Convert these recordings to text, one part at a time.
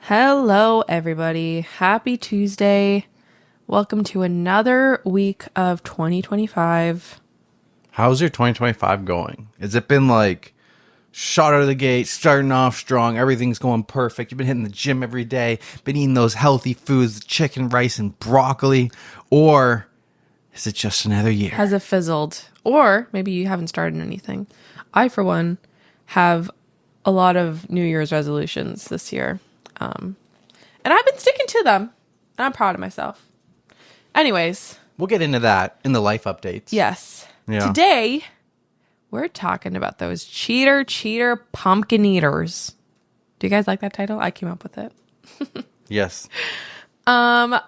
Hello, everybody. Happy Tuesday. Welcome to another week of 2025. How's your 2025 going? Has it been like shot out of the gate, starting off strong, everything's going perfect? You've been hitting the gym every day, been eating those healthy foods, chicken, rice, and broccoli? Or is it just another year? Has it fizzled? Or maybe you haven't started anything. I, for one, have a lot of New Year's resolutions this year. And I've been sticking to them. And I'm proud of myself. Anyways. We'll get into that in the life updates. Yes. Yeah. Today, we're talking about those cheater pumpkin eaters. Do you guys like that title? I came up with it. Yes. I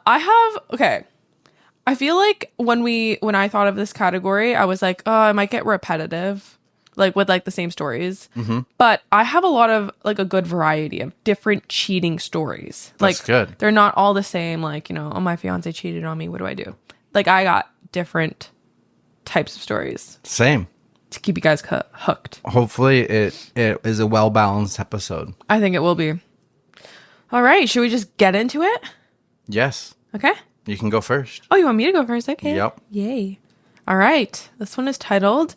feel like when I thought of this category, I was like, oh, I might get repetitive. Like with like the same stories. Mm-hmm. But I have a lot of like a good variety of different cheating stories. That's like good. They're not all the same. Like, oh, my fiance cheated on me. What do I do? Like I got different types of stories. Same. To keep you guys hooked. Hopefully it is a well-balanced episode. I think it will be. All right. Should we just get into it? Yes. Okay. You can go first. Oh, you want me to go first? Okay. Yep. Yay. All right. This one is titled,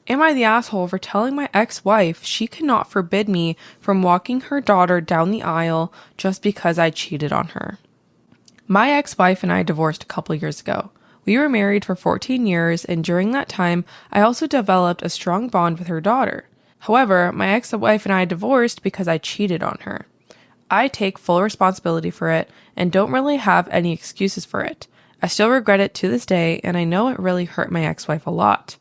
Am I the asshole for telling my ex-wife she cannot forbid me from walking her daughter down the aisle just because I cheated on her? My ex-wife and I divorced a couple years ago. We were married for 14 years, and during that time, I also developed a strong bond with her daughter. However, my ex-wife and I divorced because I cheated on her. I take full responsibility for it and don't really have any excuses for it. I still regret it to this day, and I know it really hurt my ex-wife a lot.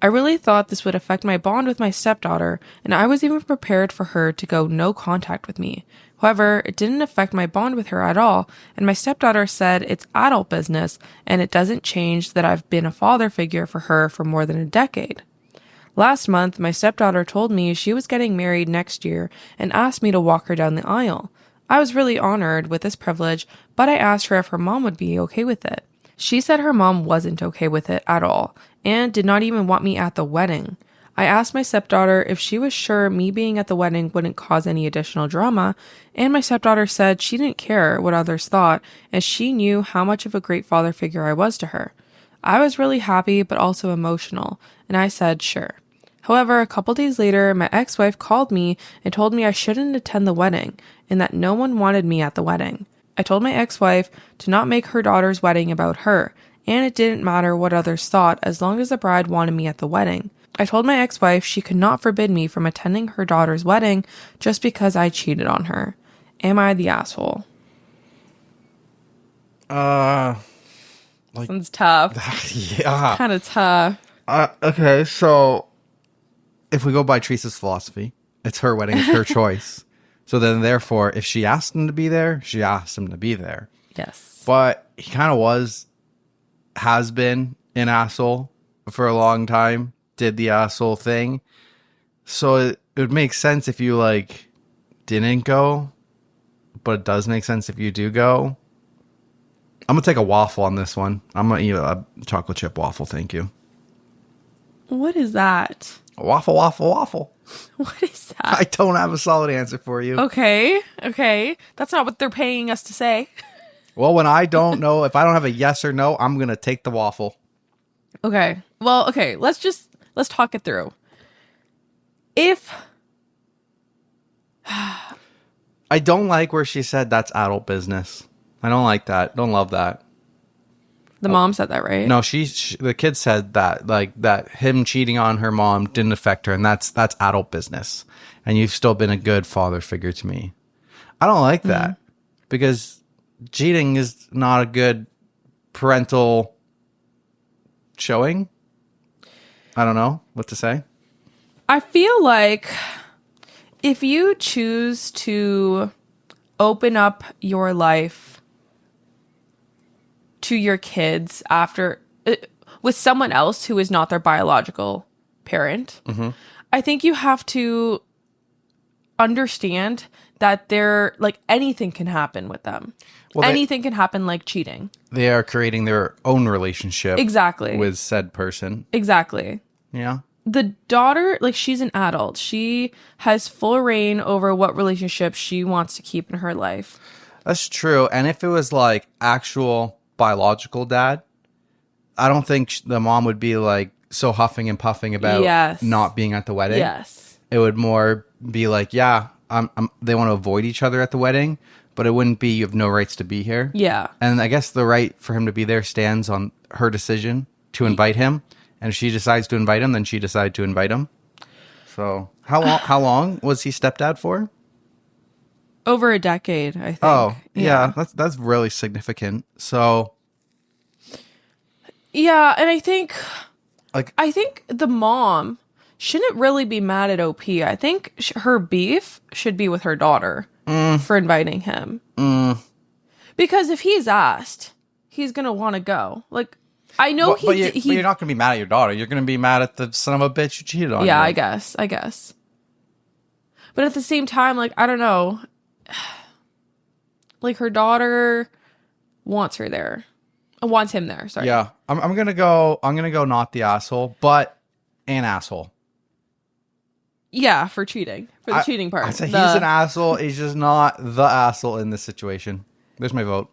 I really thought this would affect my bond with my stepdaughter, and I was even prepared for her to go no contact with me. However, it didn't affect my bond with her at all, and my stepdaughter said it's adult business, and it doesn't change that I've been a father figure for her for more than a decade. Last month, my stepdaughter told me she was getting married next year and asked me to walk her down the aisle. I was really honored with this privilege, but I asked her if her mom would be okay with it. She said her mom wasn't okay with it at all, and did not even want me at the wedding. I asked my stepdaughter if she was sure me being at the wedding wouldn't cause any additional drama, and my stepdaughter said she didn't care what others thought, as she knew how much of a great father figure I was to her. I was really happy, but also emotional, and I said sure. However, a couple days later, my ex-wife called me and told me I shouldn't attend the wedding, and that no one wanted me at the wedding. I told my ex-wife to not make her daughter's wedding about her, and it didn't matter what others thought as long as the bride wanted me at the wedding. I told my ex-wife she could not forbid me from attending her daughter's wedding just because I cheated on her. Am I the asshole? Like, this one's tough. Yeah. Kind of tough. Okay, so if we go by Teresa's philosophy, it's her wedding, it's her choice. So then, therefore, if she asked him to be there, she asked him to be there. Yes. But he kind of has been an asshole for a long time, did the asshole thing. So it would make sense if you, like, didn't go, but it does make sense if you do go. I'm going to take a waffle on this one. I'm going to eat a chocolate chip waffle, thank you. What is that? Waffle. What is that? I don't have a solid answer for you. Okay. That's not what they're paying us to say. Well, when I don't know, if I don't have a yes or no, I'm going to take the waffle. Okay. Well, okay. Let's talk it through. If I don't like where she said that's adult business. I don't like that. Don't love that. The mom said that, right? No, the kid said that, like, that him cheating on her mom didn't affect her, and that's adult business. And you've still been a good father figure to me. I don't like that because cheating is not a good parental showing. I don't know what to say. I feel like if you choose to open up your life to your kids after with someone else who is not their biological parent, I think you have to understand that they're like anything can happen with them. Well, anything can happen, like cheating. They are creating their own relationship exactly with said person. Exactly. Yeah. the daughter, like, she's an adult. She has full reign over what relationship she wants to keep in her life. That's true. And if it was like actual biological dad, I don't think the mom would be like so huffing and puffing about not being at the wedding. Yes. It would more be like, yeah, they want to avoid each other at the wedding, but it wouldn't be you have no rights to be here. Yeah. And I guess the right for him to be there stands on her decision to invite him. And if she decides to invite him, then she decided to invite him. So how long was he stepdad for? Over a decade, I think. Oh, yeah. That's really significant. So yeah, and I think like the mom shouldn't really be mad at OP. I think her beef should be with her daughter for inviting him. Because if he's asked, he's going to want to go. Like, I know but you're not going to be mad at your daughter. You're going to be mad at the son of a bitch who cheated on you. Yeah, I guess. But at the same time, like, I don't know. Like, her daughter wants her there. Wants him there, sorry. Yeah. I'm going to go not the asshole, but an asshole. Yeah, for cheating. For the cheating part. I'd say he's an asshole. He's just not the asshole in this situation. There's my vote.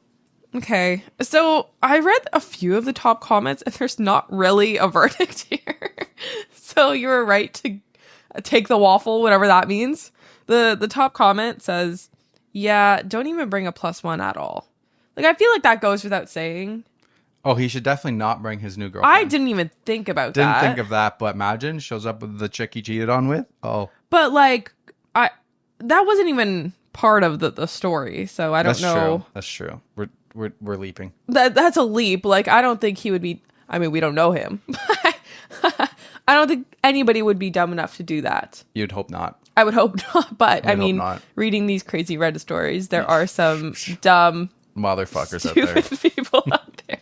Okay. So I read a few of the top comments and there's not really a verdict here. So you were right to take the waffle, whatever that means. The top comment says, yeah, don't even bring a +1 at all. Like, I feel like that goes without saying. Oh, he should definitely not bring his new girlfriend. I didn't even think about that. Didn't think of that, but imagine shows up with the chick he cheated on with. Oh. But like, that wasn't even part of the story, so I don't know. That's true. We're leaping. That's a leap. Like, I don't think he would be. I mean, we don't know him. I don't think anybody would be dumb enough to do that. You'd hope not. I would hope not. But I mean, reading these crazy Reddit stories, there are some dumb motherfuckers out there. People out there.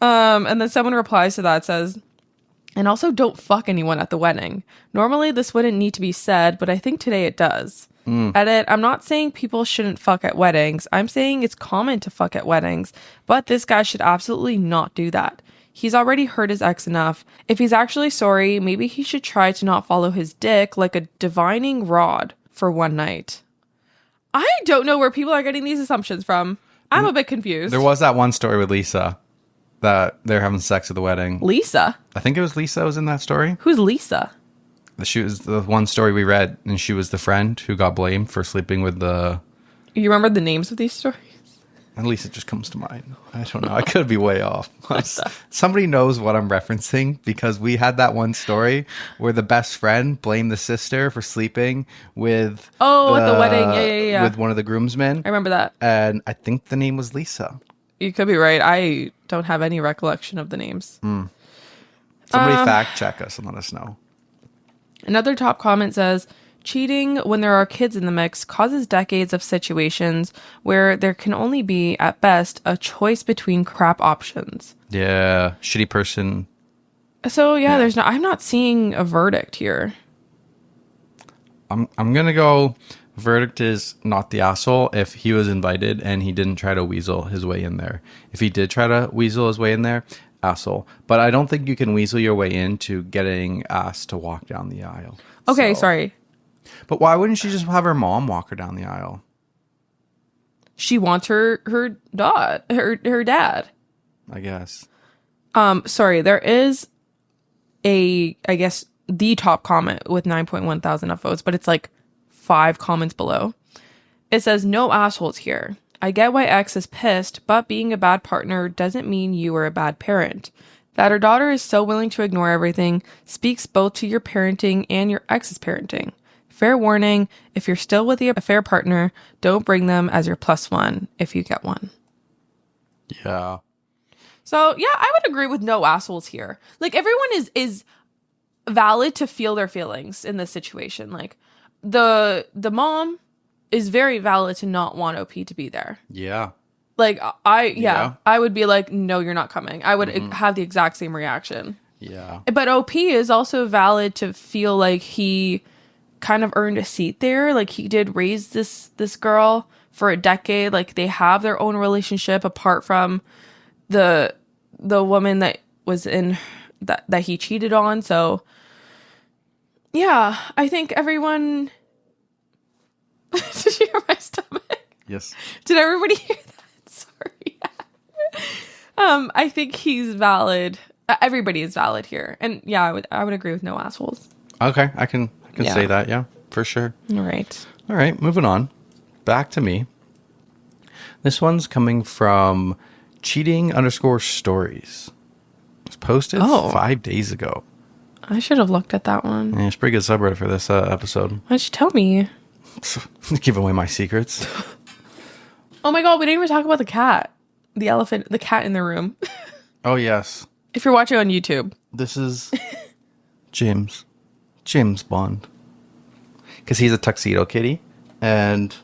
And then someone replies to that, says, and also don't fuck anyone at the wedding. Normally this wouldn't need to be said, but I think today it does. Edit, I'm not saying people shouldn't fuck at weddings. I'm saying it's common to fuck at weddings, but this guy should absolutely not do that. He's already hurt his ex enough. If he's actually sorry, maybe he should try to not follow his dick like a divining rod for one night. I don't know where people are getting these assumptions from. I'm a bit confused. There was that one story with Lisa that they're having sex at the wedding. Lisa? I think it was Lisa was in that story. Who's Lisa? She was the one story we read, and she was the friend who got blamed for sleeping with the... You remember the names of these stories? And Lisa just comes to mind. I don't know. I could be way off. Somebody knows what I'm referencing, because we had that one story where the best friend blamed the sister for sleeping with... Oh, at the wedding. Yeah. With one of the groomsmen. I remember that. And I think the name was Lisa. You could be right. I don't have any recollection of the names. Somebody fact check us and let us know. Another top comment says, cheating when there are kids in the mix causes decades of situations where there can only be, at best, a choice between crap options. Yeah, shitty person. So yeah. I'm not seeing a verdict here. I'm gonna go. Verdict is not the asshole if he was invited and he didn't try to weasel his way in there. If he did try to weasel his way in there, asshole. But I don't think you can weasel your way into getting asked to walk down the aisle. Okay, sorry. But why wouldn't she just have her mom walk her down the aisle? She wants her dad. I guess. Sorry, there is I guess the top comment with 9.1 thousand upvotes, but it's like 5 comments below. It says, no assholes here. I get why X is pissed, but being a bad partner doesn't mean you are a bad parent. That her daughter is so willing to ignore everything speaks both to your parenting and your ex's parenting. Fair warning, if you're still with the affair partner, don't bring them as your +1 if you get one. Yeah. So, yeah, I would agree with no assholes here. Like, everyone is valid to feel their feelings in this situation. Like, the mom is very valid to not want OP to be there. Yeah. Like, I would be like, no, you're not coming. I would have the exact same reaction. Yeah. But OP is also valid to feel like he kind of earned a seat there. Like, he did raise this girl for a decade. Like, they have their own relationship apart from the woman that was in that he cheated on. So yeah, I think everyone. Did you hear my stomach? Yes. Did everybody hear that? Sorry. I think he's valid. Everybody is valid here, and yeah, I would agree with no assholes. Okay, I can say that. Yeah, for sure. All right. Moving on. Back to me. This one's coming from cheating_stories. It was posted 5 days ago. I should have looked at that one. Yeah, it's a pretty good subreddit for this episode. Why don't you tell me? Give away my secrets. Oh my god, we didn't even talk about the cat. The elephant, the cat in the room. Oh, yes. If you're watching on YouTube. This is James Bond. Because he's a tuxedo kitty. And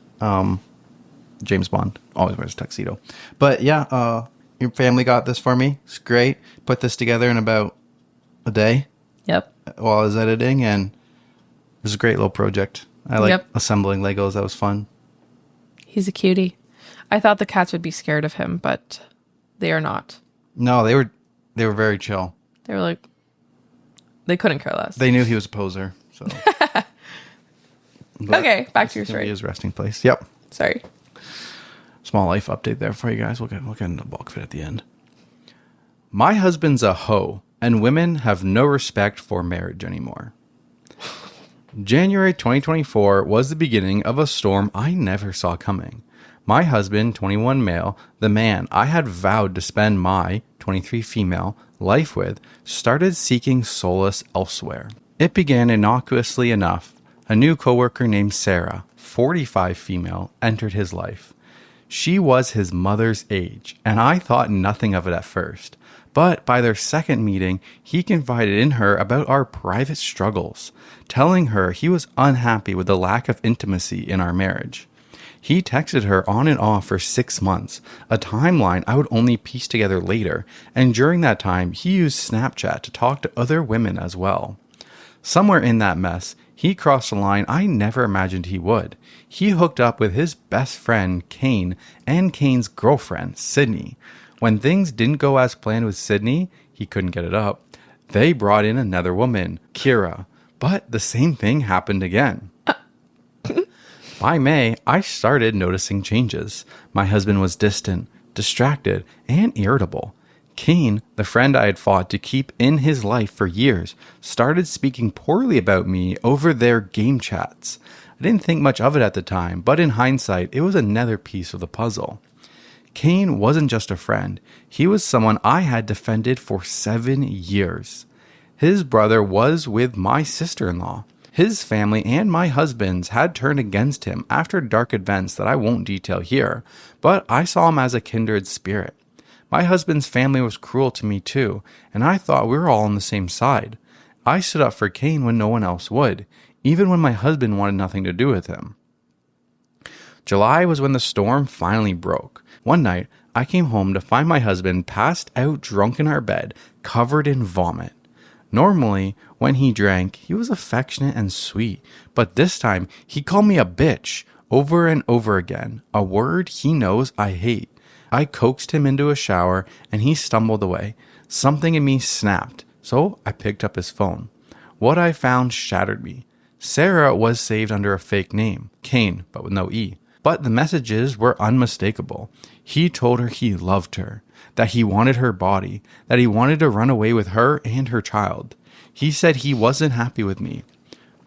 James Bond always wears a tuxedo. But yeah, your family got this for me. It's great. Put this together in about a day. Yep. While I was editing. And it was a great little project. I like assembling Legos. That was fun. He's a cutie. I thought the cats would be scared of him, but they are not. No, they were very chill. They were like, they couldn't care less. They knew he was a poser. So. Okay, back to your story. His resting place. Yep. Sorry. Small life update there for you guys. We'll get into the bulk of it at the end. My husband's a hoe, and women have no respect for marriage anymore. January 2024 was the beginning of a storm I never saw coming. My husband, 21 male, the man I had vowed to spend my, 23 female, life with, started seeking solace elsewhere. It began innocuously enough. A new coworker named Sarah, 45 female, entered his life. She was his mother's age, and I thought nothing of it at first. But by their second meeting, he confided in her about our private struggles, telling her he was unhappy with the lack of intimacy in our marriage. He texted her on and off for 6 months, a timeline I would only piece together later, and during that time, he used Snapchat to talk to other women as well. Somewhere in that mess, he crossed a line I never imagined he would. He hooked up with his best friend, Kane, and Kane's girlfriend, Sydney. When things didn't go as planned with Sydney, he couldn't get it up. They brought in another woman, Kira, but the same thing happened again. By May, I started noticing changes. My husband was distant, distracted, and irritable. Kane, the friend I had fought to keep in his life for years, started speaking poorly about me over their game chats. I didn't think much of it at the time, but in hindsight, it was another piece of the puzzle. Kane wasn't just a friend. He was someone I had defended for 7 years. His brother was with my sister-in-law. His family and my husband's had turned against him after dark events that I won't detail here, but I saw him as a kindred spirit. My husband's family was cruel to me too, and I thought we were all on the same side. I stood up for Kane when no one else would, even when my husband wanted nothing to do with him. July was when the storm finally broke. One night, I came home to find my husband passed out drunk in our bed, covered in vomit. Normally, when he drank, he was affectionate and sweet, but this time he called me a bitch over and over again, a word he knows I hate. I coaxed him into a shower and he stumbled away. Something in me snapped, so I picked up his phone. What I found shattered me. Sarah was saved under a fake name, Kane, but with no E. But the messages were unmistakable. He told her he loved her, that he wanted her body, that he wanted to run away with her and her child. He said he wasn't happy with me.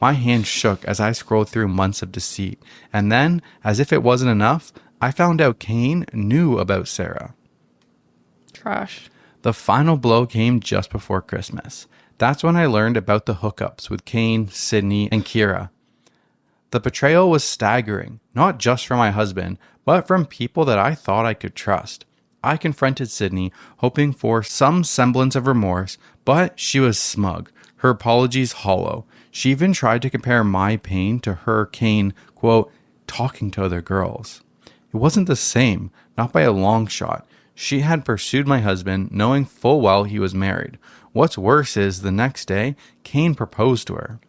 My hand shook as I scrolled through months of deceit, and then, as if it wasn't enough, I found out Kane knew about Sarah. Trash. The final blow came just before Christmas. That's when I learned about the hookups with Kane, Sydney, and Kira. The betrayal was staggering, not just from my husband, but from people that I thought I could trust. I confronted Sydney, hoping for some semblance of remorse, but she was smug, her apologies hollow. She even tried to compare my pain to her Kane, quote, talking to other girls. It wasn't the same, not by a long shot. She had pursued my husband, knowing full well he was married. What's worse is, the next day, Kane proposed to her.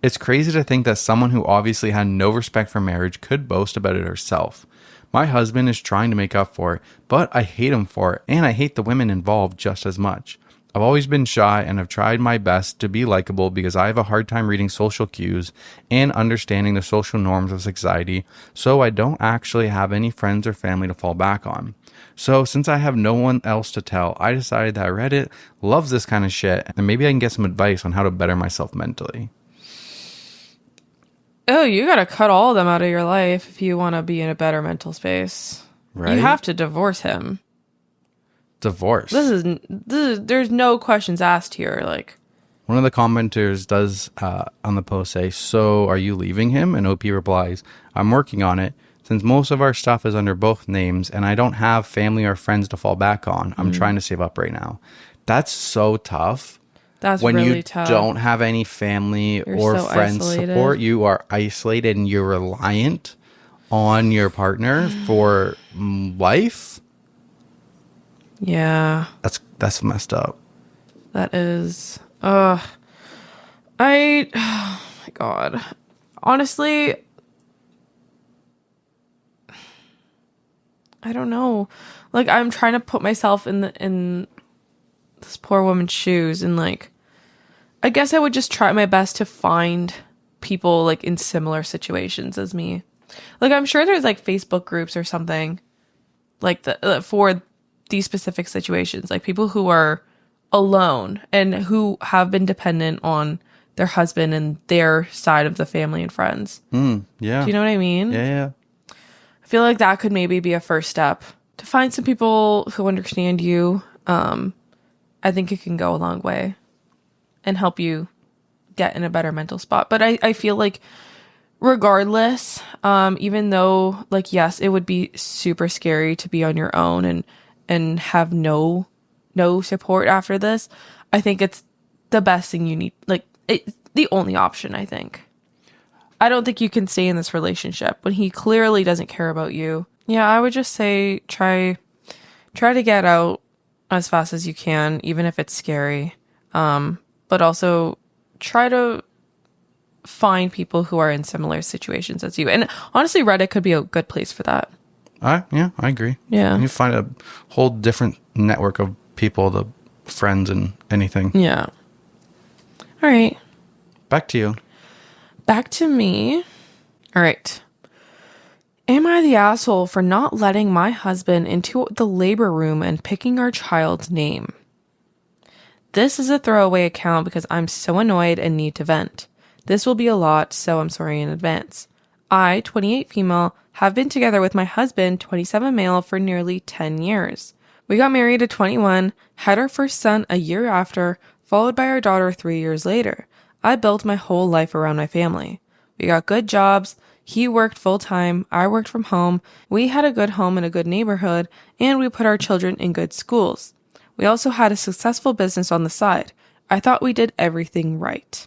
It's crazy to think that someone who obviously had no respect for marriage could boast about it herself. My husband is trying to make up for it, but I hate him for it, and I hate the women involved just as much. I've always been shy and have tried my best to be likable because I have a hard time reading social cues and understanding the social norms of society, so I don't actually have any friends or family to fall back on. So since I have no one else to tell, I decided that Reddit loves this kind of shit, and maybe I can get some advice on how to better myself mentally. Oh, you gotta cut all of them out of your life if you want to be in a better mental space. Right? You have to divorce him. Divorce. This is there's no questions asked here. Like, one of the commenters does on the post say, "So are you leaving him?" And OP replies, "I'm working on it. Since most of our stuff is under both names and I don't have family or friends to fall back on, I'm trying to save up right now." That's so tough. That's when really you tough. Don't have any family or so friends isolated. support. You are isolated and you're reliant on your partner for life. Yeah. That's messed up. That is. Oh my God. Honestly, I don't know. Like, I'm trying to put myself in this poor woman's shoes, and like, I guess I would just try my best to find people like in similar situations as me. Like, I'm sure there's like Facebook groups or something like for these specific situations, like people who are alone and who have been dependent on their husband and their side of the family and friends. Yeah. Do you know what I mean? Yeah. I feel like that could maybe be a first step to find some people who understand you. I think it can go a long way and help you get in a better mental spot. But I feel like regardless, even though, like, yes, it would be super scary to be on your own and have no support after this, I think it's the best thing you need. Like, it's the only option, I think. I don't think you can stay in this relationship when he clearly doesn't care about you. Yeah, I would just say try to get out as fast as you can, even if it's scary. But also try to find people who are in similar situations as you. And honestly, Reddit could be a good place for that. Yeah, I agree. Yeah. You find a whole different network of people, the friends and anything. Yeah. All right. Back to you. Back to me. All right. Am I the asshole for not letting my husband into the labor room and picking our child's name? This is a throwaway account because I'm so annoyed and need to vent. This will be a lot, so I'm sorry in advance. I, 28 female, have been together with my husband, 27 male, for nearly 10 years. We got married at 21, had our first son a year after, followed by our daughter 3 years later. I built my whole life around my family. We got good jobs. He worked full-time. I worked from home. We had a good home in a good neighborhood, and we put our children in good schools. We also had a successful business on the side. I thought we did everything right.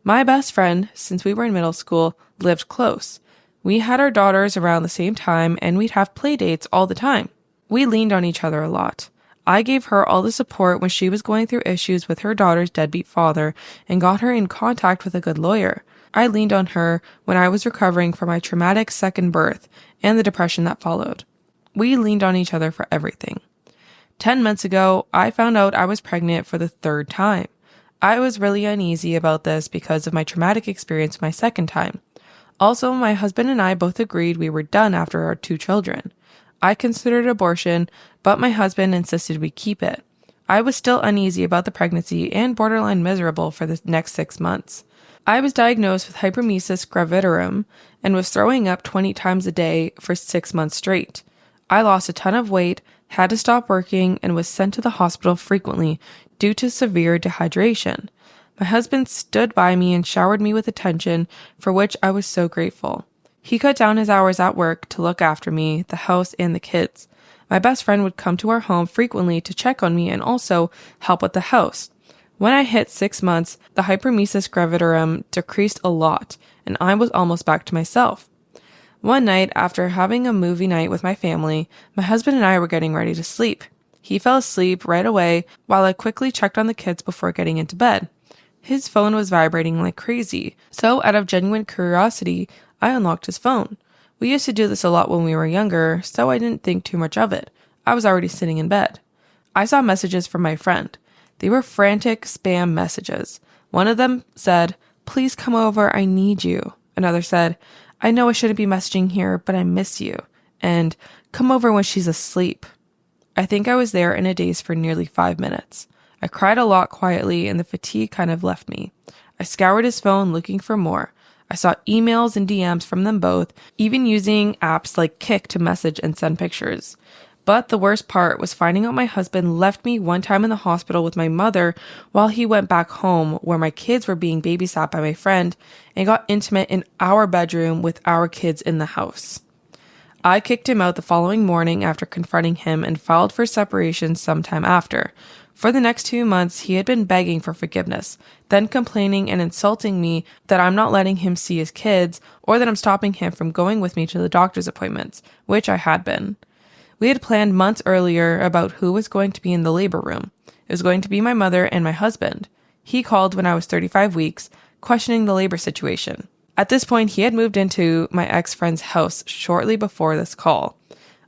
My best friend, since we were in middle school, lived close. We had our daughters around the same time, and we'd have play dates all the time. We leaned on each other a lot. I gave her all the support when she was going through issues with her daughter's deadbeat father and got her in contact with a good lawyer. I leaned on her when I was recovering from my traumatic second birth and the depression that followed. We leaned on each other for everything. 10 months ago, I found out I was pregnant for the third time. I was really uneasy about this because of my traumatic experience my second time. Also, my husband and I both agreed we were done after our 2 children. I considered abortion, but my husband insisted we keep it. I was still uneasy about the pregnancy and borderline miserable for the next 6 months. I was diagnosed with hyperemesis gravidarum and was throwing up 20 times a day for 6 months straight. I lost a ton of weight, had to stop working, and was sent to the hospital frequently due to severe dehydration. My husband stood by me and showered me with attention, for which I was so grateful. He cut down his hours at work to look after me, the house, and the kids. My best friend would come to our home frequently to check on me and also help with the house. When I hit 6 months, the hyperemesis gravidarum decreased a lot, and I was almost back to myself. One night, after having a movie night with my family, my husband and I were getting ready to sleep. He fell asleep right away while I quickly checked on the kids before getting into bed. His phone was vibrating like crazy, so out of genuine curiosity, I unlocked his phone. We used to do this a lot when we were younger, so I didn't think too much of it. I was already sitting in bed. I saw messages from my friend. They were frantic spam messages. One of them said, "Please come over, I need you." Another said, "I know I shouldn't be messaging here, but I miss you." And "Come over when she's asleep." I think I was there in a daze for nearly 5 minutes. I cried a lot quietly and the fatigue kind of left me. I scoured his phone looking for more. I saw emails and DMs from them both, even using apps like Kik to message and send pictures. But the worst part was finding out my husband left me one time in the hospital with my mother while he went back home where my kids were being babysat by my friend and got intimate in our bedroom with our kids in the house. I kicked him out the following morning after confronting him and filed for separation sometime after. For the next 2 months, he had been begging for forgiveness, then complaining and insulting me that I'm not letting him see his kids or that I'm stopping him from going with me to the doctor's appointments, which I had been. We had planned months earlier about who was going to be in the labor room. It was going to be my mother and my husband. He called when I was 35 weeks, questioning the labor situation. At this point, he had moved into my ex-friend's house shortly before this call.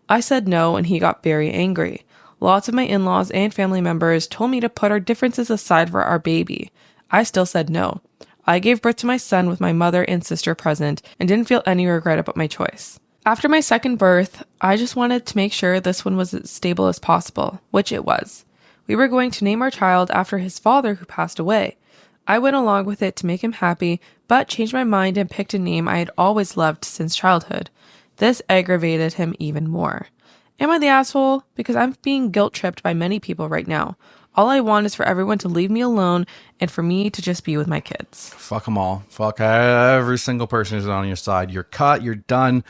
I said no, and he got very angry. Lots of my in-laws and family members told me to put our differences aside for our baby. I still said no. I gave birth to my son with my mother and sister present and didn't feel any regret about my choice. After my second birth, I just wanted to make sure this one was as stable as possible, which it was. We were going to name our child after his father who passed away. I went along with it to make him happy, but changed my mind and picked a name I had always loved since childhood. This aggravated him even more. Am I the asshole? Because I'm being guilt-tripped by many people right now. All I want is for everyone to leave me alone and for me to just be with my kids. Fuck them all. Fuck every single person who's on your side. You're cut. You're done.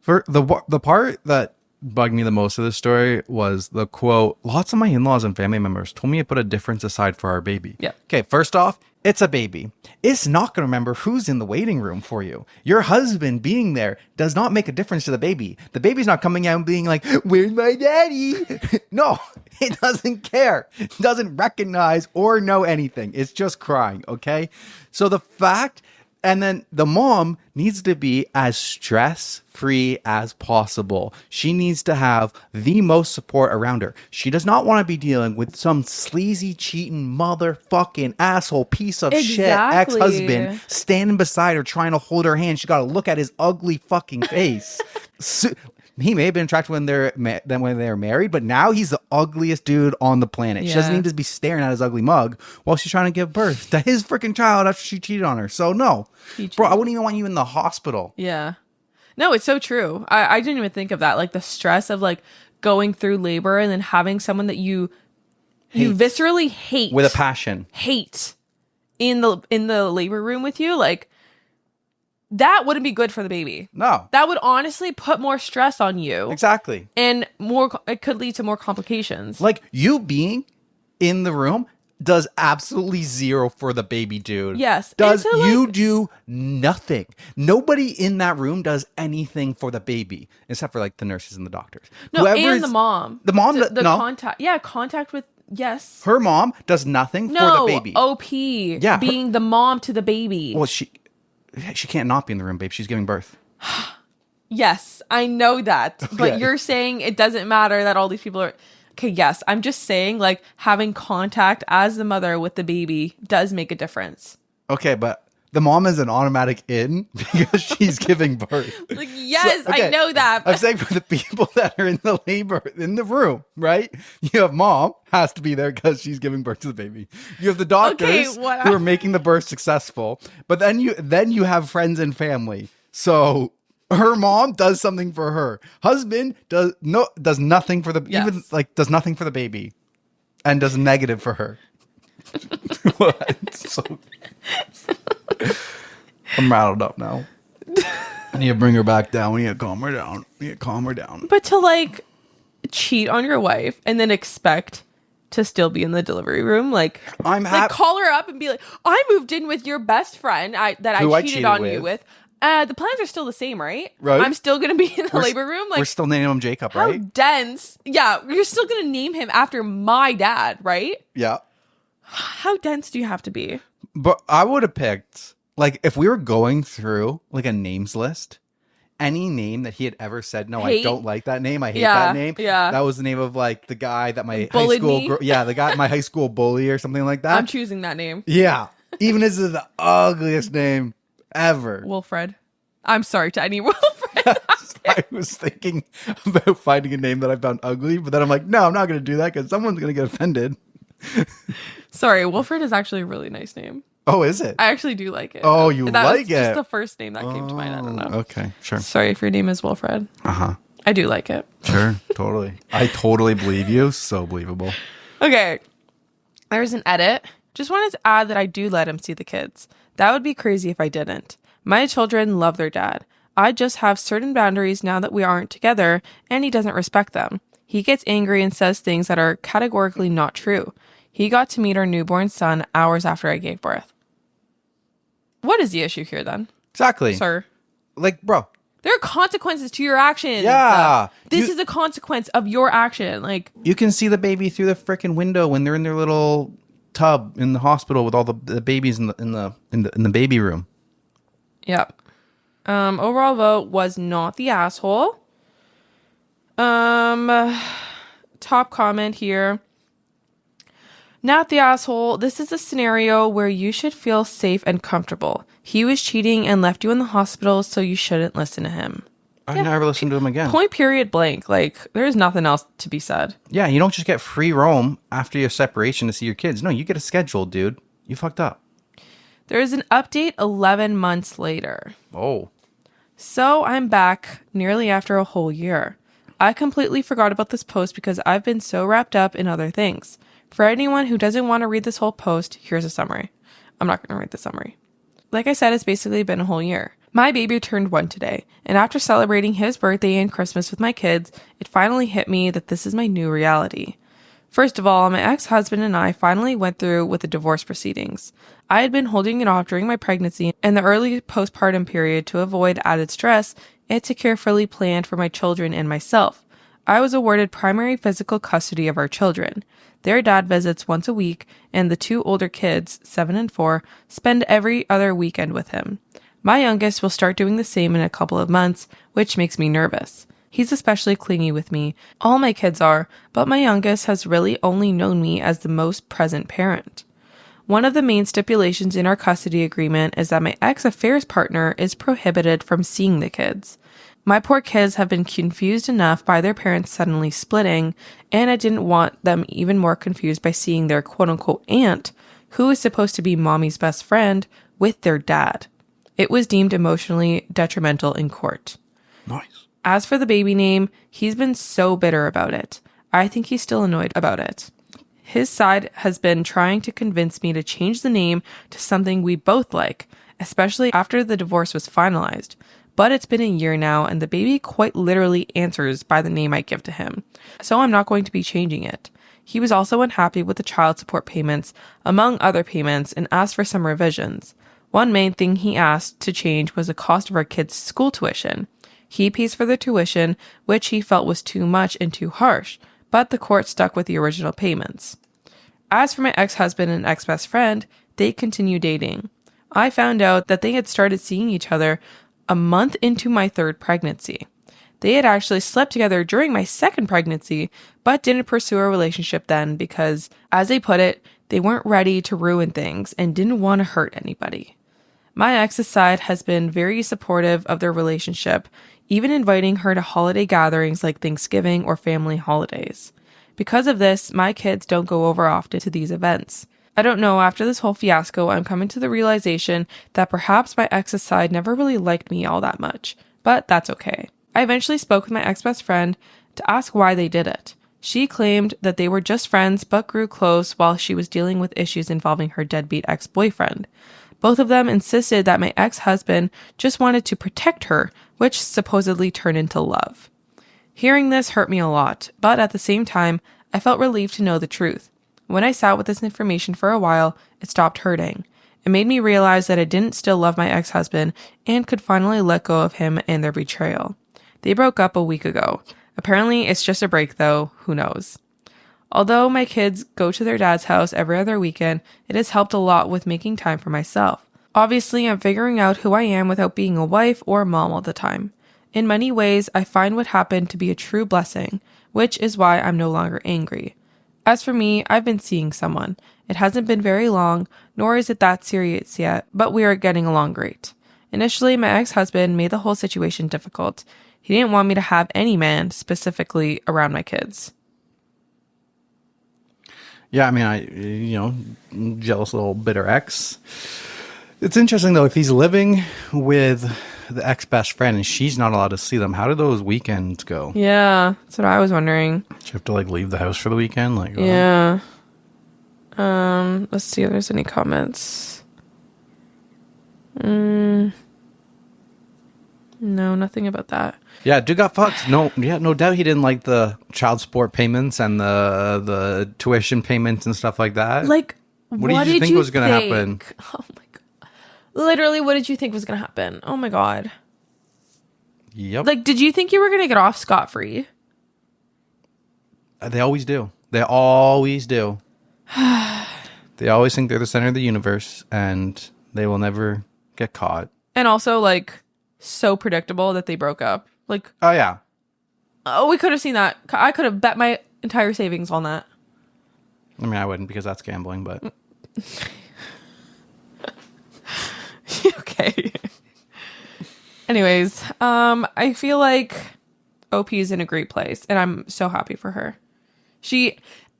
For the part that bugged me the most of this story was the quote, "Lots of my in-laws and family members told me to put a difference aside for our baby." Yeah. Okay, first off, it's a baby. It's not going to remember who's in the waiting room for you. Your husband being there does not make a difference to the baby. The baby's not coming out and being like, "Where's my daddy?" No, it doesn't care. It doesn't recognize or know anything. It's just crying, okay? So the fact... And then the mom needs to be as stress-free as possible. She needs to have the most support around her. She does not want to be dealing with some sleazy, cheating, motherfucking asshole piece of shit ex-husband standing beside her trying to hold her hand. She got to look at his ugly fucking face. He may have been attracted when they're married, but now he's the ugliest dude on the planet. Yeah. She doesn't need to be staring at his ugly mug while she's trying to give birth to his freaking child after she cheated on her. So no, bro, I wouldn't even want you in the hospital. Yeah. No, it's so true. I didn't even think of that. Like the stress of like going through labor and then having someone that you viscerally hate with a passion in the labor room with you. Like, that wouldn't be good for the baby. No. That would honestly put more stress on you. Exactly. And it could lead to more complications. Like, you being in the room does absolutely zero for the baby, dude. Yes. You do nothing. Nobody in that room does anything for the baby, except for like the nurses and the doctors. No, and the mom. The mom, no. contact. Yeah, contact with, yes. Her mom does nothing for the baby. OP. Yeah. Being the mom to the baby. Well, she can't not be in the room, babe. She's giving birth. Yes, I know that. But you're saying it doesn't matter that all these people are... Okay, yes. I'm just saying, like, having contact as the mother with the baby does make a difference. Okay, but the mom is an automatic in because she's giving birth. Like, yes, so, okay, I know that. But... I'm saying for the people that are in the labor, in the room, right? You have mom has to be there because she's giving birth to the baby. You have the doctors who are making the birth successful. But then you have friends and family. So her mom does something for her. Husband does nothing for the even like does nothing for the baby, and does negative for her. What? So I'm rattled up now. I need to bring her back down. We need to calm her down. But to like cheat on your wife and then expect to still be in the delivery room, like call her up and be like, "I moved in with your best friend I cheated on you with. The plans are still the same, right? Right. I'm still gonna be in the labor room. Like, we're still naming him Jacob, right? How dense? Yeah, you're still gonna name him after my dad, right? Yeah. How dense do you have to be? But I would have picked, like, if we were going through like a names list any name that he had ever said, no, I Hate? don't like that name. I hate Yeah, that name. yeah. That was the name of like the guy that my high Bullied school, me? the guy, my high school bully or something like that. I'm choosing that name. Yeah. Even this is the ugliest name ever. Wilfred. I'm sorry to any Wilfred. I was thinking about finding a name that I found ugly, but then I'm like, no, I'm not going to do that because someone's going to get offended. Sorry, Wilfred is actually a really nice name. Oh, is it? I actually do like it. Oh, you that like was it? just the first name that came to mind. I don't know. Okay, sure. Sorry if your name is Wilfred. Uh-huh. I do like it. Sure, totally. I totally believe you. So believable. Okay. There's an edit. Just wanted to add that I do let him see the kids. That would be crazy if I didn't. My children love their dad. I just have certain boundaries now that we aren't together, and he doesn't respect them. He gets angry and says things that are categorically not true. He got to meet our newborn son hours after I gave birth. What is the issue here then? Exactly. Sir. Like, bro. There are consequences to your actions. Yeah. This is a consequence of your action. Like, you can see the baby through the freaking window when they're in their little tub in the hospital with all the babies in the baby room. Yep. Overall vote was not the asshole. Top comment here. Not the asshole. This is a scenario where you should feel safe and comfortable. He was cheating and left you in the hospital, so you shouldn't listen to him. I never listened to him again. Point period blank. Like, there's nothing else to be said. Yeah, you don't just get free roam after your separation to see your kids. No, you get a schedule, dude. You fucked up. There is an update 11 months later. Oh. So I'm back nearly after a whole year. I completely forgot about this post because I've been so wrapped up in other things. For anyone who doesn't want to read this whole post, here's a summary. I'm not going to read the summary. Like I said, it's basically been a whole year. My baby turned 1 today, and after celebrating his birthday and Christmas with my kids, it finally hit me that this is my new reality. First of all, my ex-husband and I finally went through with the divorce proceedings. I had been holding it off during my pregnancy and the early postpartum period to avoid added stress and to carefully plan for my children and myself. I was awarded primary physical custody of our children. Their dad visits once a week, and the 2 older kids, 7 and 4, spend every other weekend with him. My youngest will start doing the same in a couple of months, which makes me nervous. He's especially clingy with me. All my kids are, but my youngest has really only known me as the most present parent. One of the main stipulations in our custody agreement is that my ex-affairs partner is prohibited from seeing the kids. My poor kids have been confused enough by their parents suddenly splitting, and I didn't want them even more confused by seeing their quote-unquote aunt, who is supposed to be mommy's best friend, with their dad. It was deemed emotionally detrimental in court. Nice. As for the baby name, he's been so bitter about it. I think he's still annoyed about it. His side has been trying to convince me to change the name to something we both like, especially after the divorce was finalized. But it's been a year now, and the baby quite literally answers by the name I give to him. So I'm not going to be changing it. He was also unhappy with the child support payments, among other payments, and asked for some revisions. One main thing he asked to change was the cost of our kids' school tuition. He pays for the tuition, which he felt was too much and too harsh, but the court stuck with the original payments. As for my ex-husband and ex-best friend, they continue dating. I found out that they had started seeing each other a month into my 3rd pregnancy. They had actually slept together during my 2nd pregnancy, but didn't pursue a relationship then because, as they put it, they weren't ready to ruin things and didn't want to hurt anybody. My ex's side has been very supportive of their relationship, even inviting her to holiday gatherings like Thanksgiving or family holidays. Because of this, my kids don't go over often to these events. I don't know, after this whole fiasco, I'm coming to the realization that perhaps my ex's side never really liked me all that much, but that's okay. I eventually spoke with my ex-best friend to ask why they did it. She claimed that they were just friends but grew close while she was dealing with issues involving her deadbeat ex-boyfriend. Both of them insisted that my ex-husband just wanted to protect her, which supposedly turned into love. Hearing this hurt me a lot, but at the same time, I felt relieved to know the truth. When I sat with this information for a while, it stopped hurting. It made me realize that I didn't still love my ex-husband and could finally let go of him and their betrayal. They broke up a week ago. Apparently, it's just a break though, who knows. Although my kids go to their dad's house every other weekend, it has helped a lot with making time for myself. Obviously, I'm figuring out who I am without being a wife or a mom all the time. In many ways, I find what happened to be a true blessing, which is why I'm no longer angry. As for me, I've been seeing someone. It hasn't been very long, nor is it that serious yet, but we are getting along great. Initially, my ex-husband made the whole situation difficult. He didn't want me to have any man, specifically around my kids. Yeah, I mean, jealous little bitter ex. It's interesting, though, if he's living with the ex-best friend and she's not allowed to see them, how do those weekends go? Yeah, that's what I was wondering. Do you have to, leave the house for the weekend? Yeah. Let's see if there's any comments. No, nothing about that. Yeah, dude got fucked. No doubt he didn't like the child support payments and the tuition payments and stuff like that. What did you think was going to happen? Oh my god! Literally, what did you think was going to happen? Oh my god! Yep. Did you think you were going to get off scot-free? They always do. They always do. They always think they're the center of the universe, and they will never get caught. And also, so predictable that they broke up. Oh yeah. Oh, we could have seen that. I could have bet my entire savings on that. I mean, I wouldn't because that's gambling, but. Okay. Anyways, I feel like OP is in a great place, and I'm so happy for her.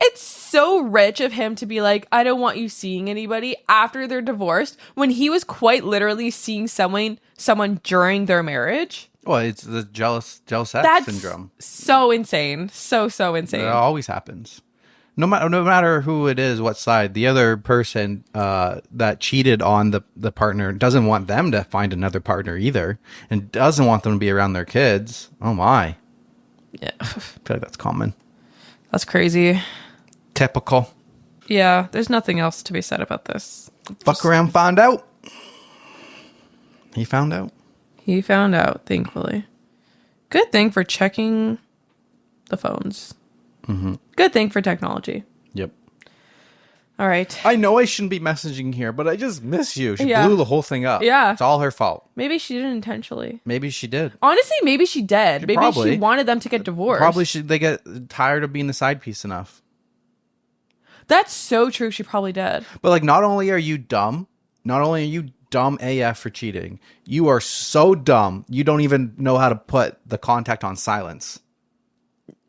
It's so rich of him to be like, I don't want you seeing anybody after they're divorced, when he was quite literally seeing someone during their marriage. Well, it's the jealous ex syndrome. So insane. So insane. It always happens. No matter who it is, what side, the other person that cheated on the partner doesn't want them to find another partner either, and doesn't want them to be around their kids. Oh my. Yeah. I feel like that's common. That's crazy. Typical. Yeah, there's nothing else to be said about this. Fuck around, found out. He found out. He found out, thankfully. Good thing for checking the phones. Mm-hmm. Good thing for technology. Yep. All right. I know I shouldn't be messaging here, but I just miss you. She blew the whole thing up. Yeah. It's all her fault. Maybe she didn't intentionally. Maybe she did. Honestly, maybe she did. Maybe she wanted them to get divorced. Probably they get tired of being the side piece enough. That's so true. She probably did. But not only are you dumb AF for cheating, you are so dumb you don't even know how to put the contact on silence.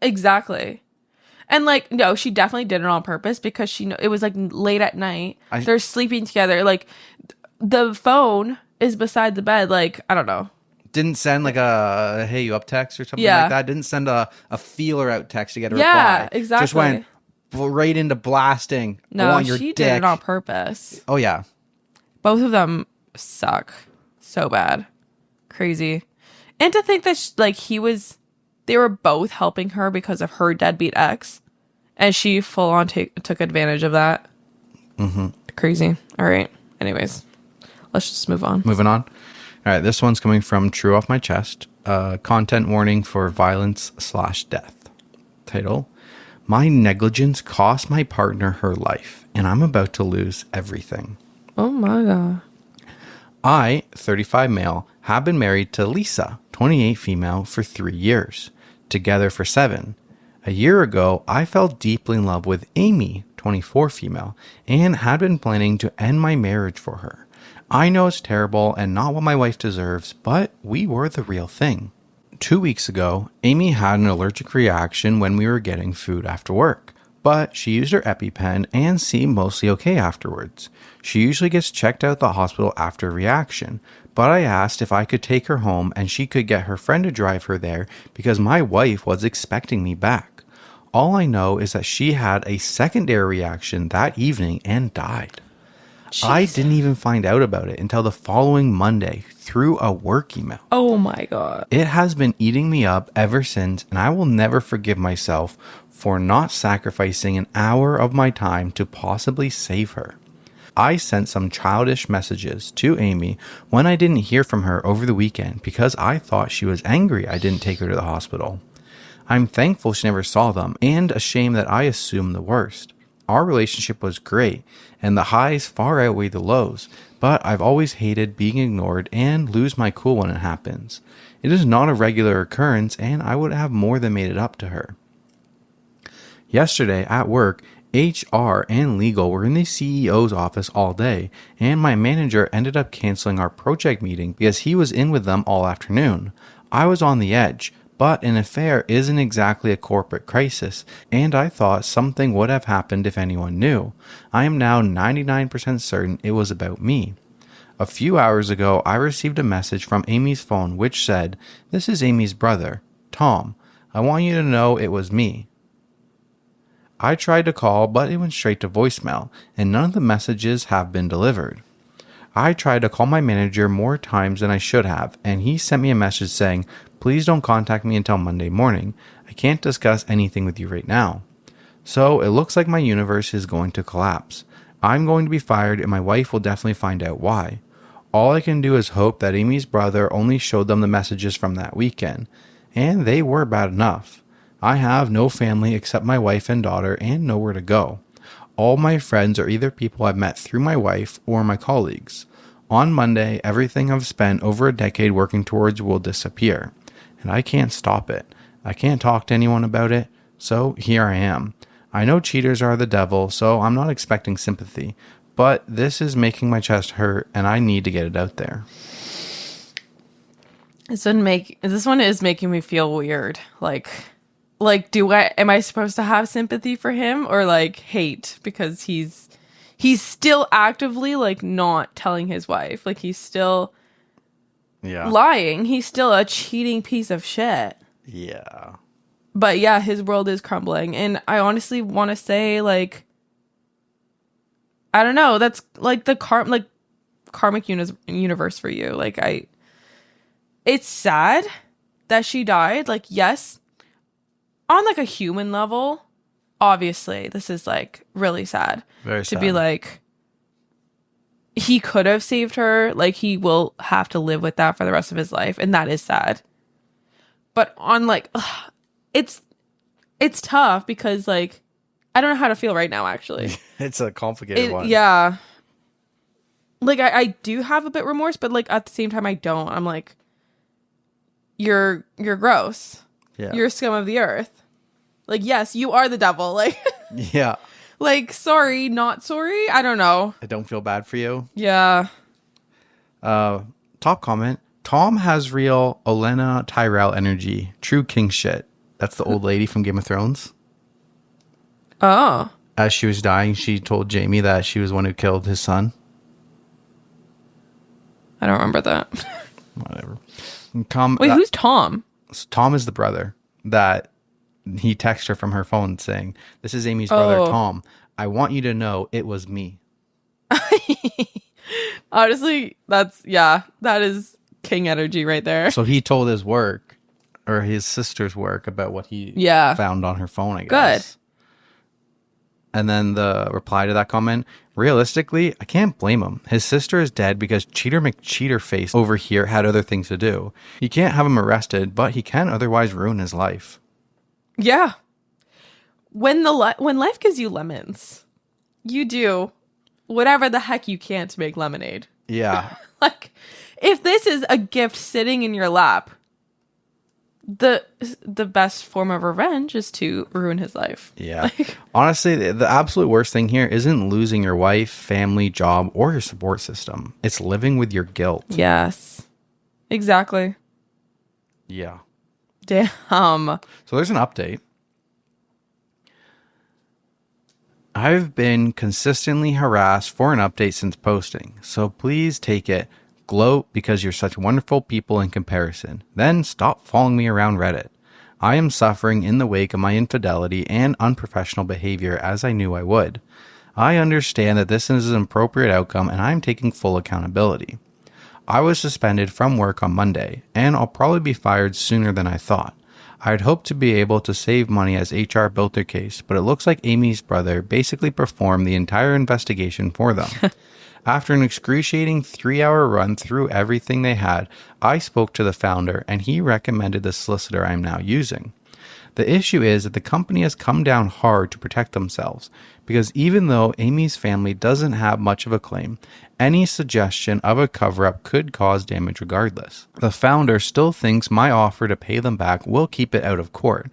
Exactly. And no, she definitely did it on purpose because she it was late at night. They're sleeping together. The phone is beside the bed. I don't know. Didn't send a hey you up text or something like that. Didn't send a feeler out text to get a reply. Yeah, exactly. Just went right into blasting. No, on your she dick. did it on purpose. Oh yeah. Both of them suck so bad. Crazy. And to think that they were both helping her because of her deadbeat ex, and she full on took advantage of that. Mm-hmm. Crazy. All right. Anyways, let's just move on. Moving on. All right. This one's coming from True Off My Chest. Content warning for violence/death. Title: My negligence cost my partner her life, and I'm about to lose everything. Oh my god. I, 35 male, have been married to Lisa, 28 female, for 3 years. Together for 7. A year ago, I fell deeply in love with Amy, 24 female, and had been planning to end my marriage for her. I know it's terrible and not what my wife deserves, but we were the real thing. 2 weeks ago, Amy had an allergic reaction when we were getting food after work, but she used her EpiPen and seemed mostly okay afterwards. She usually gets checked out at the hospital after a reaction, but I asked if I could take her home and she could get her friend to drive her there because my wife was expecting me back. All I know is that she had a secondary reaction that evening and died. Jesus. I didn't even find out about it until the following Monday through a work email. Oh my god. It has been eating me up ever since, and I will never forgive myself for not sacrificing an hour of my time to possibly save her. I sent some childish messages to Amy when I didn't hear from her over the weekend because I thought she was angry I didn't take her to the hospital. I'm thankful she never saw them and ashamed that I assumed the worst. Our relationship was great and the highs far outweigh the lows, but I've always hated being ignored and lose my cool when it happens. It is not a regular occurrence, and I would have more than made it up to her. Yesterday at work, HR and legal were in the CEO's office all day, and my manager ended up canceling our project meeting because he was in with them all afternoon. I was on the edge, but an affair isn't exactly a corporate crisis, and I thought something would have happened if anyone knew. I am now 99% certain it was about me. A few hours ago, I received a message from Amy's phone which said, "This is Amy's brother, Tom. I want you to know it was me." I tried to call, but it went straight to voicemail, and none of the messages have been delivered. I tried to call my manager more times than I should have, and he sent me a message saying, "Please don't contact me until Monday morning. I can't discuss anything with you right now." So it looks like my universe is going to collapse. I'm going to be fired, and my wife will definitely find out why. All I can do is hope that Amy's brother only showed them the messages from that weekend, and they were bad enough. I have no family except my wife and daughter and nowhere to go. All my friends are either people I've met through my wife or my colleagues. On Monday, everything I've spent over a decade working towards will disappear, and I can't stop it. I can't talk to anyone about it, so here I am. I know cheaters are the devil, so I'm not expecting sympathy, but this is making my chest hurt, and I need to get it out there. This one is making me feel weird. Like, am I supposed to have sympathy for him or like hate because he's still actively like not telling his wife, like he's still lying. He's still a cheating piece of shit. Yeah. But yeah, his world is crumbling, and I honestly want to say like, I don't know. That's like the karmic universe for you. Like it's sad that she died. Like yes. On like a human level, obviously, this is like really sad. Very sad. To be like, he could have saved her. Like he will have to live with that for the rest of his life, and that is sad. But on like, it's tough because like, I don't know how to feel right now. Actually, It's a complicated one. Yeah. Like I do have a bit remorse, but like at the same time, I don't. I'm like, you're gross. Yeah. You're scum of the earth. Like, yes, you are the devil. Like, Yeah. like, sorry, not sorry. I don't know. I don't feel bad for you. Yeah. Top comment. Tom has real Olenna Tyrell energy. True king shit. That's the old lady from Game of Thrones. Oh. As she was dying, she told Jaime that she was the one who killed his son. I don't remember that. Whatever. Wait, who's Tom? Tom is the brother that he texted her from her phone saying, "This is Amy's brother, Tom. I want you to know it was me." Honestly, that is king energy right there. So he told his work, or his sister's work, about what he found on her phone, I guess. Good. And then the reply to that comment, realistically, I can't blame him. His sister is dead because Cheater McCheaterface over here had other things to do. He can't have him arrested, but he can otherwise ruin his life. Yeah. When life gives you lemons, you do whatever the heck you can to make lemonade. Yeah. Like, if this is a gift sitting in your lap, the best form of revenge is to ruin his life. Yeah. Honestly, the absolute worst thing here isn't losing your wife, family, job, or your support system. It's living with your guilt. Yes. Exactly. Yeah. Damn. So there's an update. I've been consistently harassed for an update since posting, so please take it. Gloat because you're such wonderful people in comparison. Then stop following me around Reddit. I am suffering in the wake of my infidelity and unprofessional behavior as I knew I would. I understand that this is an appropriate outcome and I'm taking full accountability. I was suspended from work on Monday, and I'll probably be fired sooner than I thought. I had hoped to be able to save money as HR built their case, but it looks like Amy's brother basically performed the entire investigation for them. After an excruciating 3-hour run through everything they had, I spoke to the founder and he recommended the solicitor I'm now using. The issue is that the company has come down hard to protect themselves, because even though Amy's family doesn't have much of a claim, any suggestion of a cover-up could cause damage regardless. The founder still thinks my offer to pay them back will keep it out of court,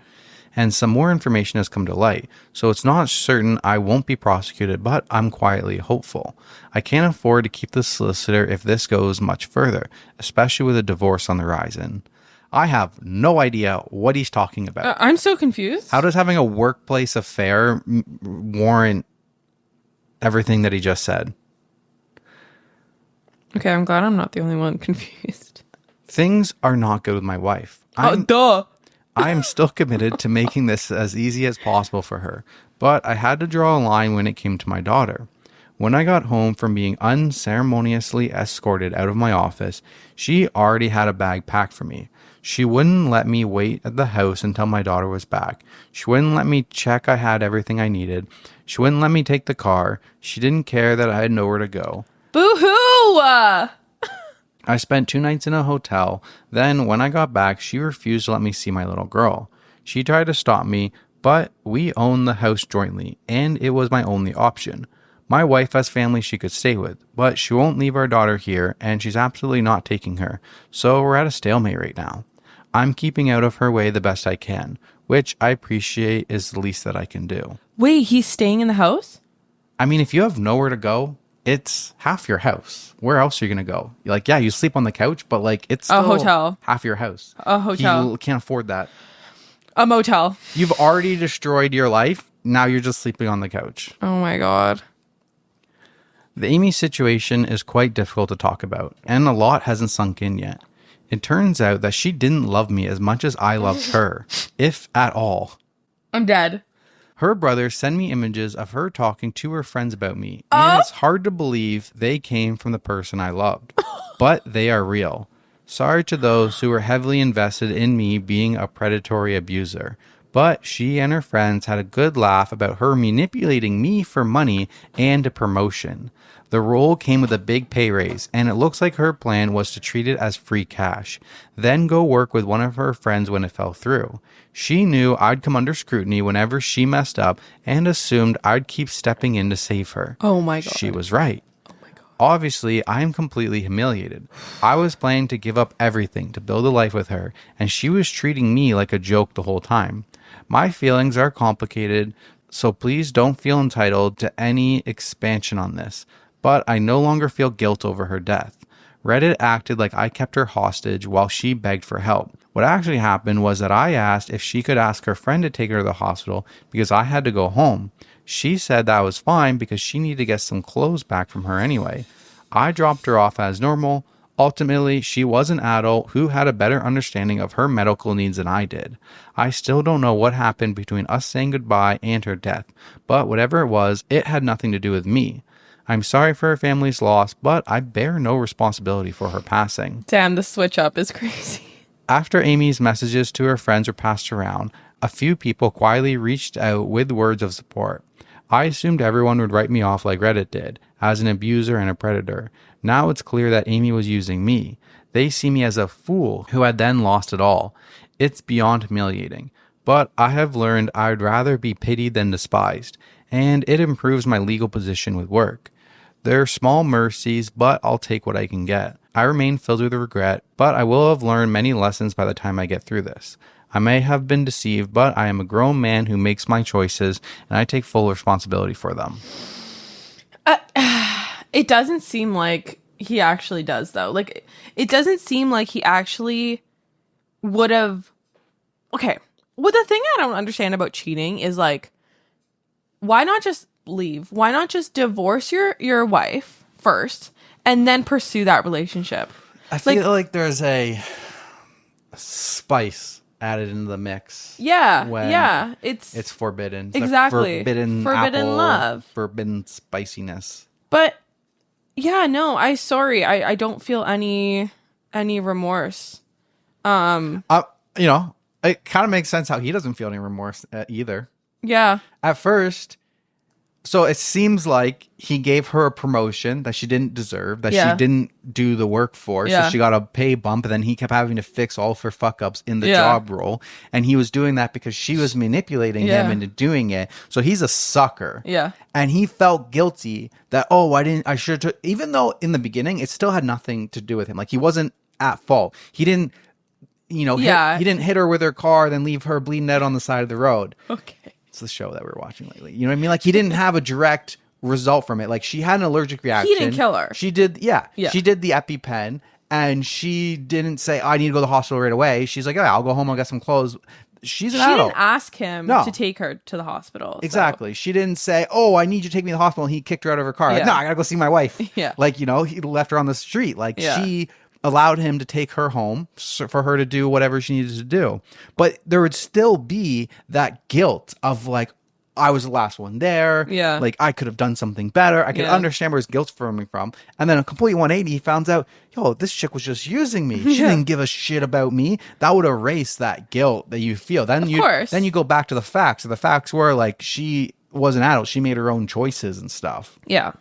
and some more information has come to light, so it's not certain I won't be prosecuted, but I'm quietly hopeful. I can't afford to keep the solicitor if this goes much further, especially with a divorce on the horizon. I have no idea what he's talking about. I'm so confused. How does having a workplace affair warrant everything that he just said? Okay, I'm glad I'm not the only one confused. Things are not good with my wife. Duh. I am still committed to making this as easy as possible for her, but I had to draw a line when it came to my daughter. When I got home from being unceremoniously escorted out of my office, she already had a bag packed for me. She wouldn't let me wait at the house until my daughter was back. She wouldn't let me check I had everything I needed. She wouldn't let me take the car. She didn't care that I had nowhere to go. Boo-hoo! I spent 2 nights in a hotel. Then, when I got back, she refused to let me see my little girl. She tried to stop me, but we own the house jointly, and it was my only option. My wife has family she could stay with, but she won't leave our daughter here, and she's absolutely not taking her, so we're at a stalemate right now. I'm keeping out of her way the best I can, which I appreciate is the least that I can do. Wait, he's staying in the house? I mean, if you have nowhere to go, it's half your house. Where else are you going to go? Like, yeah, you sleep on the couch, but like it's still a hotel. Half your house. A hotel. You can't afford that. A motel. You've already destroyed your life. Now you're just sleeping on the couch. Oh my God. The Amy situation is quite difficult to talk about, and a lot hasn't sunk in yet. It turns out that she didn't love me as much as I loved her, if at all. I'm dead. Her brother sent me images of her talking to her friends about me, and it's hard to believe they came from the person I loved. But they are real. Sorry to those who were heavily invested in me being a predatory abuser. But she and her friends had a good laugh about her manipulating me for money and a promotion. The role came with a big pay raise, and it looks like her plan was to treat it as free cash, then go work with one of her friends when it fell through. She knew I'd come under scrutiny whenever she messed up and assumed I'd keep stepping in to save her. Oh my God. She was right. Oh my God. Obviously, I am completely humiliated. I was planning to give up everything to build a life with her, and she was treating me like a joke the whole time. My feelings are complicated, so please don't feel entitled to any expansion on this. But I no longer feel guilt over her death. Reddit acted like I kept her hostage while she begged for help. What actually happened was that I asked if she could ask her friend to take her to the hospital because I had to go home. She said that was fine because she needed to get some clothes back from her anyway. I dropped her off as normal. Ultimately, she was an adult who had a better understanding of her medical needs than I did. I still don't know what happened between us saying goodbye and her death, but whatever it was, it had nothing to do with me. I'm sorry for her family's loss, but I bear no responsibility for her passing. Damn, the switch up is crazy. After Amy's messages to her friends were passed around, a few people quietly reached out with words of support. I assumed everyone would write me off like Reddit did, as an abuser and a predator. Now it's clear that Amy was using me. They see me as a fool who had then lost it all. It's beyond humiliating. But I have learned I'd rather be pitied than despised, and it improves my legal position with work. They're small mercies, but I'll take what I can get. I remain filled with regret, but I will have learned many lessons by the time I get through this. I may have been deceived, but I am a grown man who makes my choices, and I take full responsibility for them. It doesn't seem like he actually does, though. Like, it doesn't seem like he actually would have... Okay, well, the thing I don't understand about cheating is, like, why not just leave? Why not just divorce your wife first and then pursue that relationship? I feel like there's a spice added into the mix. Yeah, it's forbidden. Exactly. Forbidden apple, love. Forbidden spiciness. But yeah, no, I don't feel any remorse. You know, it kind of makes sense how he doesn't feel any remorse either. Yeah. At first, So it seems like he gave her a promotion that she didn't deserve, that Yeah. she didn't do the work for. Yeah. So she got a pay bump, and then he kept having to fix all of her fuck ups in the Yeah. job role. And he was doing that because she was manipulating Yeah. him into doing it. So he's a sucker. Yeah. And he felt guilty that, oh, I should have, even though in the beginning it still had nothing to do with him. Like he wasn't at fault. He didn't, he didn't hit her with her car, then leave her bleeding out on the side of the road. Okay. It's the show that we're watching lately. You know what I mean? Like he didn't have a direct result from it. Like she had an allergic reaction. He didn't kill her. She did. Yeah. She did the EpiPen, and she didn't say, I need to go to the hospital right away. She's like, yeah, I'll go home. I'll get some clothes. She's an adult. She didn't ask him to take her to the hospital. Exactly. So. She didn't say, oh, I need you to take me to the hospital. And he kicked her out of her car. Like, no, I got to go see my wife. Yeah. Like, he left her on the street. Like she allowed him to take her home for her to do whatever she needed to do. But there would still be that guilt of like, I was the last one there. Yeah. Like I could have done something better. I could understand where his guilt's coming from. And then a complete 180, he finds out, yo, this chick was just using me. She didn't give a shit about me. That would erase that guilt that you feel. Then you go back to the facts. So the facts were like she was an adult. She made her own choices and stuff. Yeah.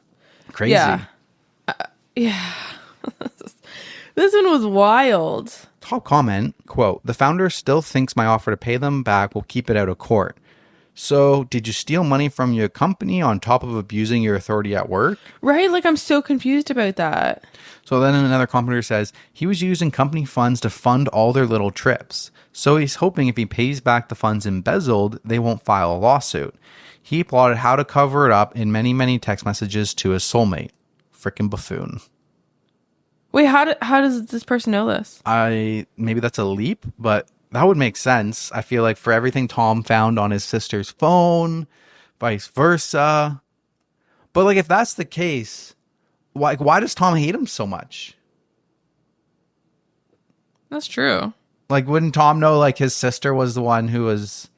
Crazy. Yeah. This one was wild. Top comment, quote, the founder still thinks my offer to pay them back will keep it out of court. So, did you steal money from your company on top of abusing your authority at work? Right? Like, I'm so confused about that. So then another commenter says, he was using company funds to fund all their little trips. So he's hoping if he pays back the funds embezzled, they won't file a lawsuit. He plotted how to cover it up in many, many text messages to his soulmate. Frickin' buffoon. Wait, how does this person know this? Maybe that's a leap, but that would make sense. I feel like for everything Tom found on his sister's phone, vice versa. But like, if that's the case, why does Tom hate him so much? That's true. Like, wouldn't Tom know like his sister was the one who was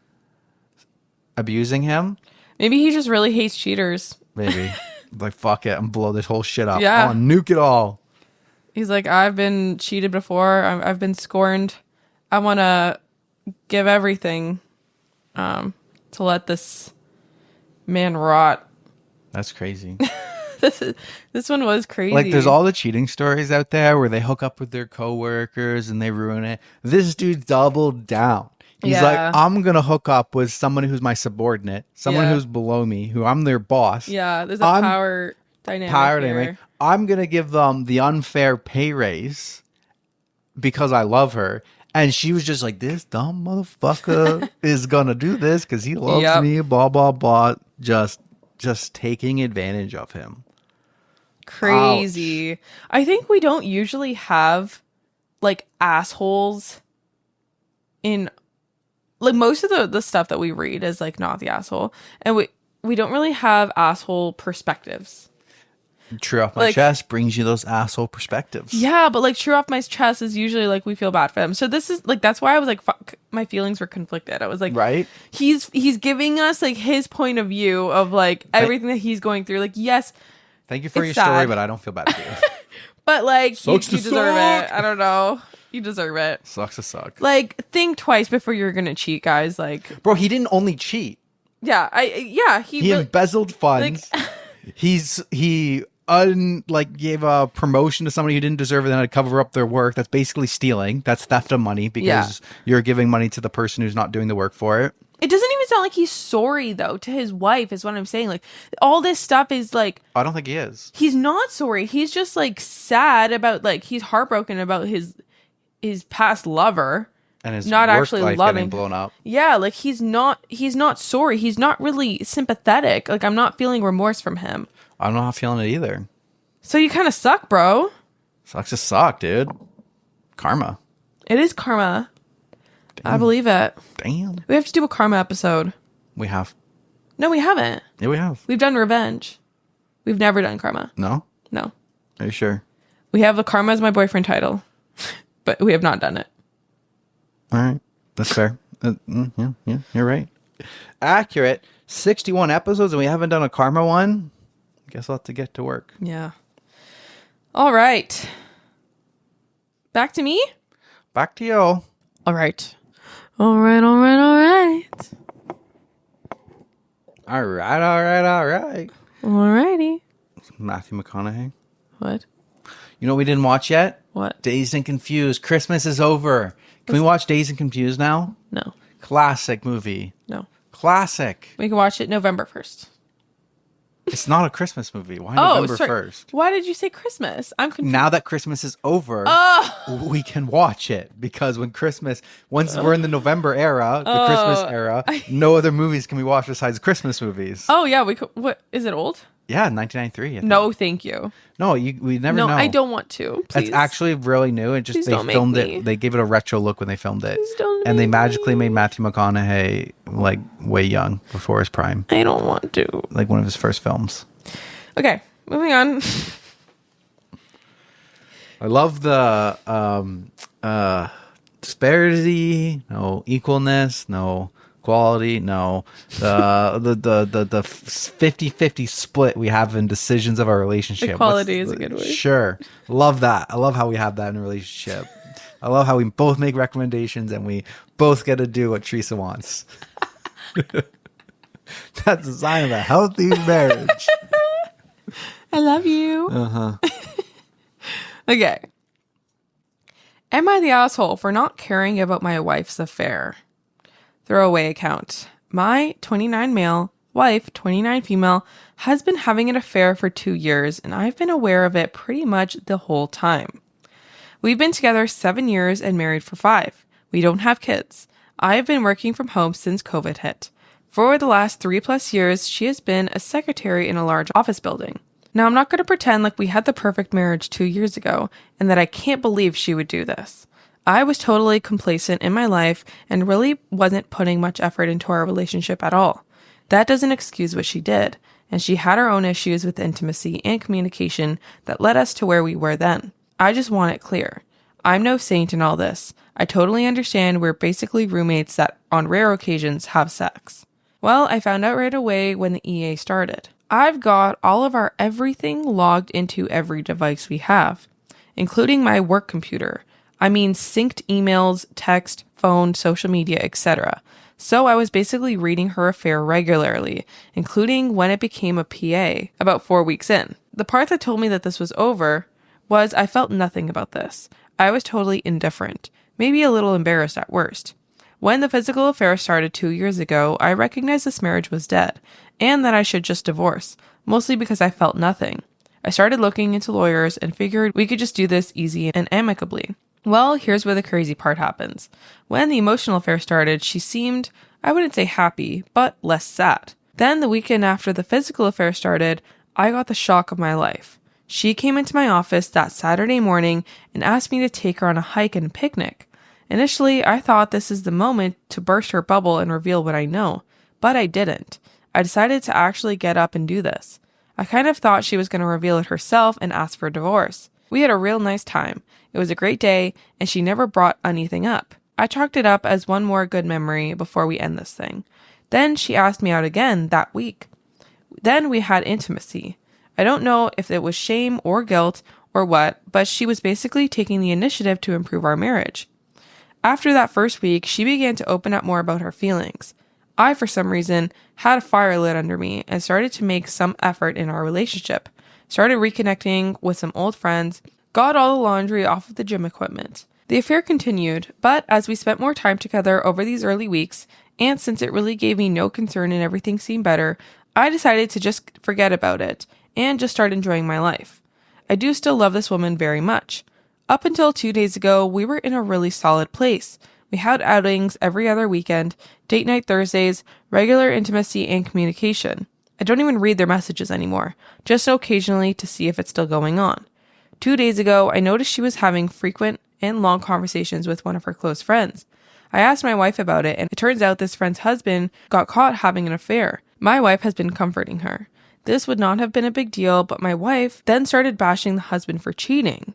abusing him? Maybe he just really hates cheaters. Maybe. Like, fuck it, I'm blow this whole shit up. Yeah. I'll nuke it all. He's like, I've been cheated before. I've been scorned. I want to give everything to let this man rot. That's crazy. This one was crazy. Like, there's all the cheating stories out there where they hook up with their coworkers and they ruin it. This dude doubled down. He's like, I'm going to hook up with someone who's my subordinate, someone who's below me, who I'm their boss. Yeah, there's a power dynamic. I'm going to give them the unfair pay raise because I love her. And she was just like, this dumb motherfucker is going to do this because he loves me, blah, blah, blah. Just taking advantage of him. Crazy. Ouch. I think we don't usually have like assholes in like most of the stuff that we read is like not the asshole. And we don't really have asshole perspectives. True Off My Chest brings you those asshole perspectives. Yeah, but like True Off My Chest is usually like we feel bad for them. So this is like that's why I was like fuck, my feelings were conflicted. I was like, right? He's giving us like his point of view of like everything that he's going through. Like, yes, thank you for your story, but I don't feel bad for you. But like you deserve it. I don't know. You deserve it. Sucks to suck. Like, think twice before you're gonna cheat, guys. Like, bro, he didn't only cheat. Yeah, he embezzled funds. Like, he gave a promotion to somebody who didn't deserve it, then to cover up their work. That's basically stealing. That's theft of money because you're giving money to the person who's not doing the work for it. It doesn't even sound like he's sorry though to his wife is what I'm saying. Like all this stuff is like I don't think he is. He's not sorry. He's just like sad about like he's heartbroken about his past lover. And his not work actually life loving getting blown up. Yeah, like he's not sorry. He's not really sympathetic. Like I'm not feeling remorse from him. I'm not feeling it either. So you kind of suck, bro. Sucks to suck, dude. Karma. It is karma. Damn. I believe it. Damn. We have to do a karma episode. We have. No, we haven't. Yeah, we have. We've done revenge. We've never done karma. No? No. Are you sure? We have the Karma Is My Boyfriend title, but we have not done it. All right. That's fair. Yeah, you're right. Accurate. 61 episodes and we haven't done a karma one. Guess I'll have to get to work. Yeah. All right. Back to me? Back to you. All right. All right. All right, all right, all right. Alrighty. Matthew McConaughey. What? You know what we didn't watch yet? What? Dazed and Confused. Christmas is over. Can we watch Dazed and Confused now? No. Classic movie. No. Classic. We can watch it November 1st. It's not a Christmas movie. Why November 1st? Why did you say Christmas? I'm confused. Now that Christmas is over, we can watch it. Because once we're in the November era, the Christmas era, no other movies can we watch besides Christmas movies. Oh, yeah. We could. What? Is it old? Yeah, 1993. I think. No, thank you. No, we never know. No, I don't want to. Please. It's actually really new. It just Please they don't make filmed me. it. They gave it a retro look when they filmed it, Please don't and they make magically me. made Matthew McConaughey like way young before his prime, I don't want to. like one of his first films. Okay, moving on. I love the disparity, no equalness, no quality, no the 50-50 split we have in decisions of our relationship. Equality is a good word. Sure. Love that. I love how we have that in a relationship. I love how we both make recommendations and we both get to do what Teresa wants. That's a sign of a healthy marriage. I love you. Uh-huh. Okay. Am I the asshole for not caring about my wife's affair? Throwaway account. My 29 male, wife, 29 female, has been having an affair for 2 years, and I've been aware of it pretty much the whole time. We've been together 7 years and married for 5. We don't have kids. I've been working from home since COVID hit. For the last 3+ years, she has been a secretary in a large office building. Now, I'm not going to pretend like we had the perfect marriage 2 years ago and that I can't believe she would do this. I was totally complacent in my life and really wasn't putting much effort into our relationship at all. That doesn't excuse what she did, and she had her own issues with intimacy and communication that led us to where we were then. I just want it clear. I'm no saint in all this. I totally understand we're basically roommates that on rare occasions have sex. Well, I found out right away when the EA started. I've got all of our everything logged into every device we have, including my work computer. I mean synced emails, text, phone, social media, etc. So I was basically reading her affair regularly, including when it became a PA, about 4 weeks in. The part that told me that this was over was I felt nothing about this. I was totally indifferent, maybe a little embarrassed at worst. When the physical affair started 2 years ago, I recognized this marriage was dead, and that I should just divorce, mostly because I felt nothing. I started looking into lawyers and figured we could just do this easy and amicably. Well, here's where the crazy part happens. When the emotional affair started, she seemed, I wouldn't say happy, but less sad. Then the weekend after the physical affair started, I got the shock of my life. She came into my office that Saturday morning and asked me to take her on a hike and a picnic. Initially, I thought this is the moment to burst her bubble and reveal what I know, but I didn't. I decided to actually get up and do this. I kind of thought she was going to reveal it herself and ask for a divorce. We had a real nice time. It was a great day, and she never brought anything up. I chalked it up as one more good memory before we end this thing. Then she asked me out again that week. Then we had intimacy. I don't know if it was shame or guilt or what, but she was basically taking the initiative to improve our marriage. After that first week, she began to open up more about her feelings. I, for some reason, had a fire lit under me and started to make some effort in our relationship. Started reconnecting with some old friends, got all the laundry off of the gym equipment. The affair continued, but as we spent more time together over these early weeks, and since it really gave me no concern and everything seemed better, I decided to just forget about it and just start enjoying my life. I do still love this woman very much. Up until 2 days ago, we were in a really solid place. We had outings every other weekend, date night Thursdays, regular intimacy and communication. I don't even read their messages anymore, just occasionally to see if it's still going on. 2 days ago, I noticed she was having frequent and long conversations with one of her close friends. I asked my wife about it, and it turns out this friend's husband got caught having an affair. My wife has been comforting her. This would not have been a big deal, but my wife then started bashing the husband for cheating.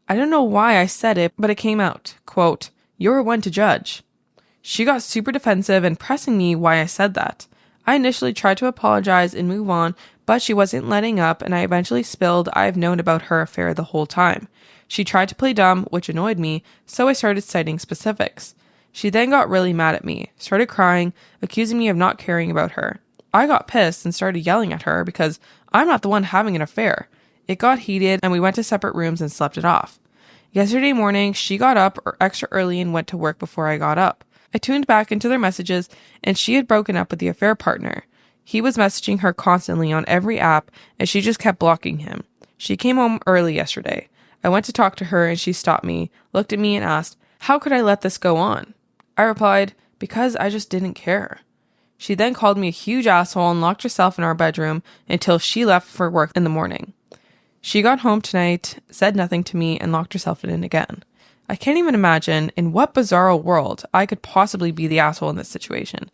I don't know why I said it, but it came out. Quote, "You're one to judge." She got super defensive and pressing me why I said that. I initially tried to apologize and move on, but she wasn't letting up, and I eventually spilled I've known about her affair the whole time. She tried to play dumb, which annoyed me, so I started citing specifics. She then got really mad at me, started crying, accusing me of not caring about her. I got pissed and started yelling at her because I'm not the one having an affair. It got heated and we went to separate rooms and slept it off. Yesterday morning, she got up extra early and went to work before I got up. I tuned back into their messages and she had broken up with the affair partner. He was messaging her constantly on every app and she just kept blocking him. She came home early yesterday. I went to talk to her and she stopped me, looked at me and asked, how could I let this go on? I replied, because I just didn't care. She then called me a huge asshole and locked herself in our bedroom until she left for work in the morning. She got home tonight, said nothing to me, and locked herself in again. I can't even imagine in what bizarre world I could possibly be the asshole in this situation.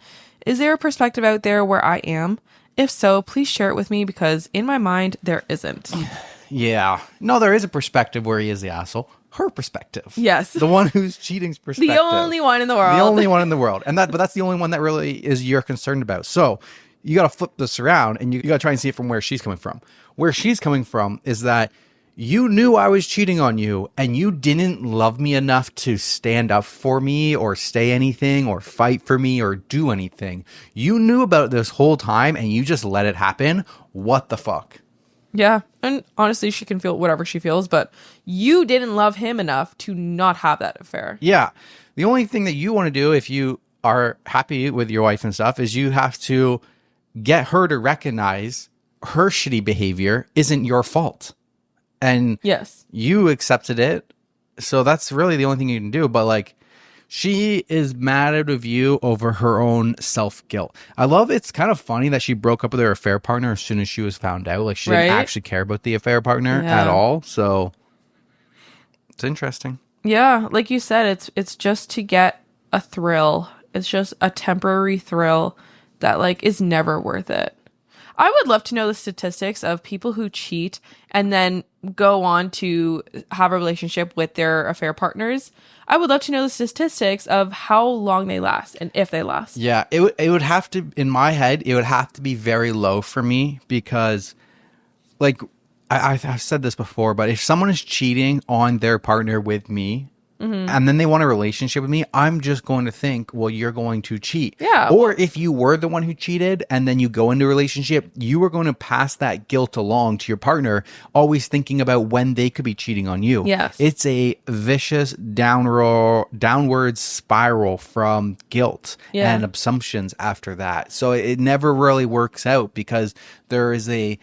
Is there a perspective out there where I am? If so, please share it with me because in my mind, there isn't. Yeah. No, there is a perspective where he is the asshole. Her perspective. Yes. The one who's cheating's perspective. The only one in the world. The only one in the world. But that's the only one that really is you're concerned about. So you got to flip this around and you got to try and see it from where she's coming from. Where she's coming from is that you knew I was cheating on you and you didn't love me enough to stand up for me or say anything or fight for me or do anything. You knew about it this whole time and you just let it happen. What the fuck? Yeah. And honestly, she can feel whatever she feels, but you didn't love him enough to not have that affair. Yeah. The only thing that you want to do if you are happy with your wife and stuff is you have to get her to recognize her shitty behavior isn't your fault. And yes, you accepted it. So that's really the only thing you can do. But like, she is mad out of you over her own self-guilt. I love it's kind of funny that she broke up with her affair partner as soon as she was found out. Like she didn't actually care about the affair partner at all. So it's interesting. Yeah, like you said, it's just to get a thrill. It's just a temporary thrill that like is never worth it. I would love to know the statistics of people who cheat and then go on to have a relationship with their affair partners. I would love to know the statistics of how long they last and if they last. Yeah, it would have to, in my head, it would have to be very low for me because, like, I've said this before, but if someone is cheating on their partner with me, and then they want a relationship with me, I'm just going to think, well, you're going to cheat. Yeah. Or if you were the one who cheated and then you go into a relationship, you were going to pass that guilt along to your partner, always thinking about when they could be cheating on you. Yes. It's a vicious downward spiral from guilt and assumptions after that. So it never really works out because there is a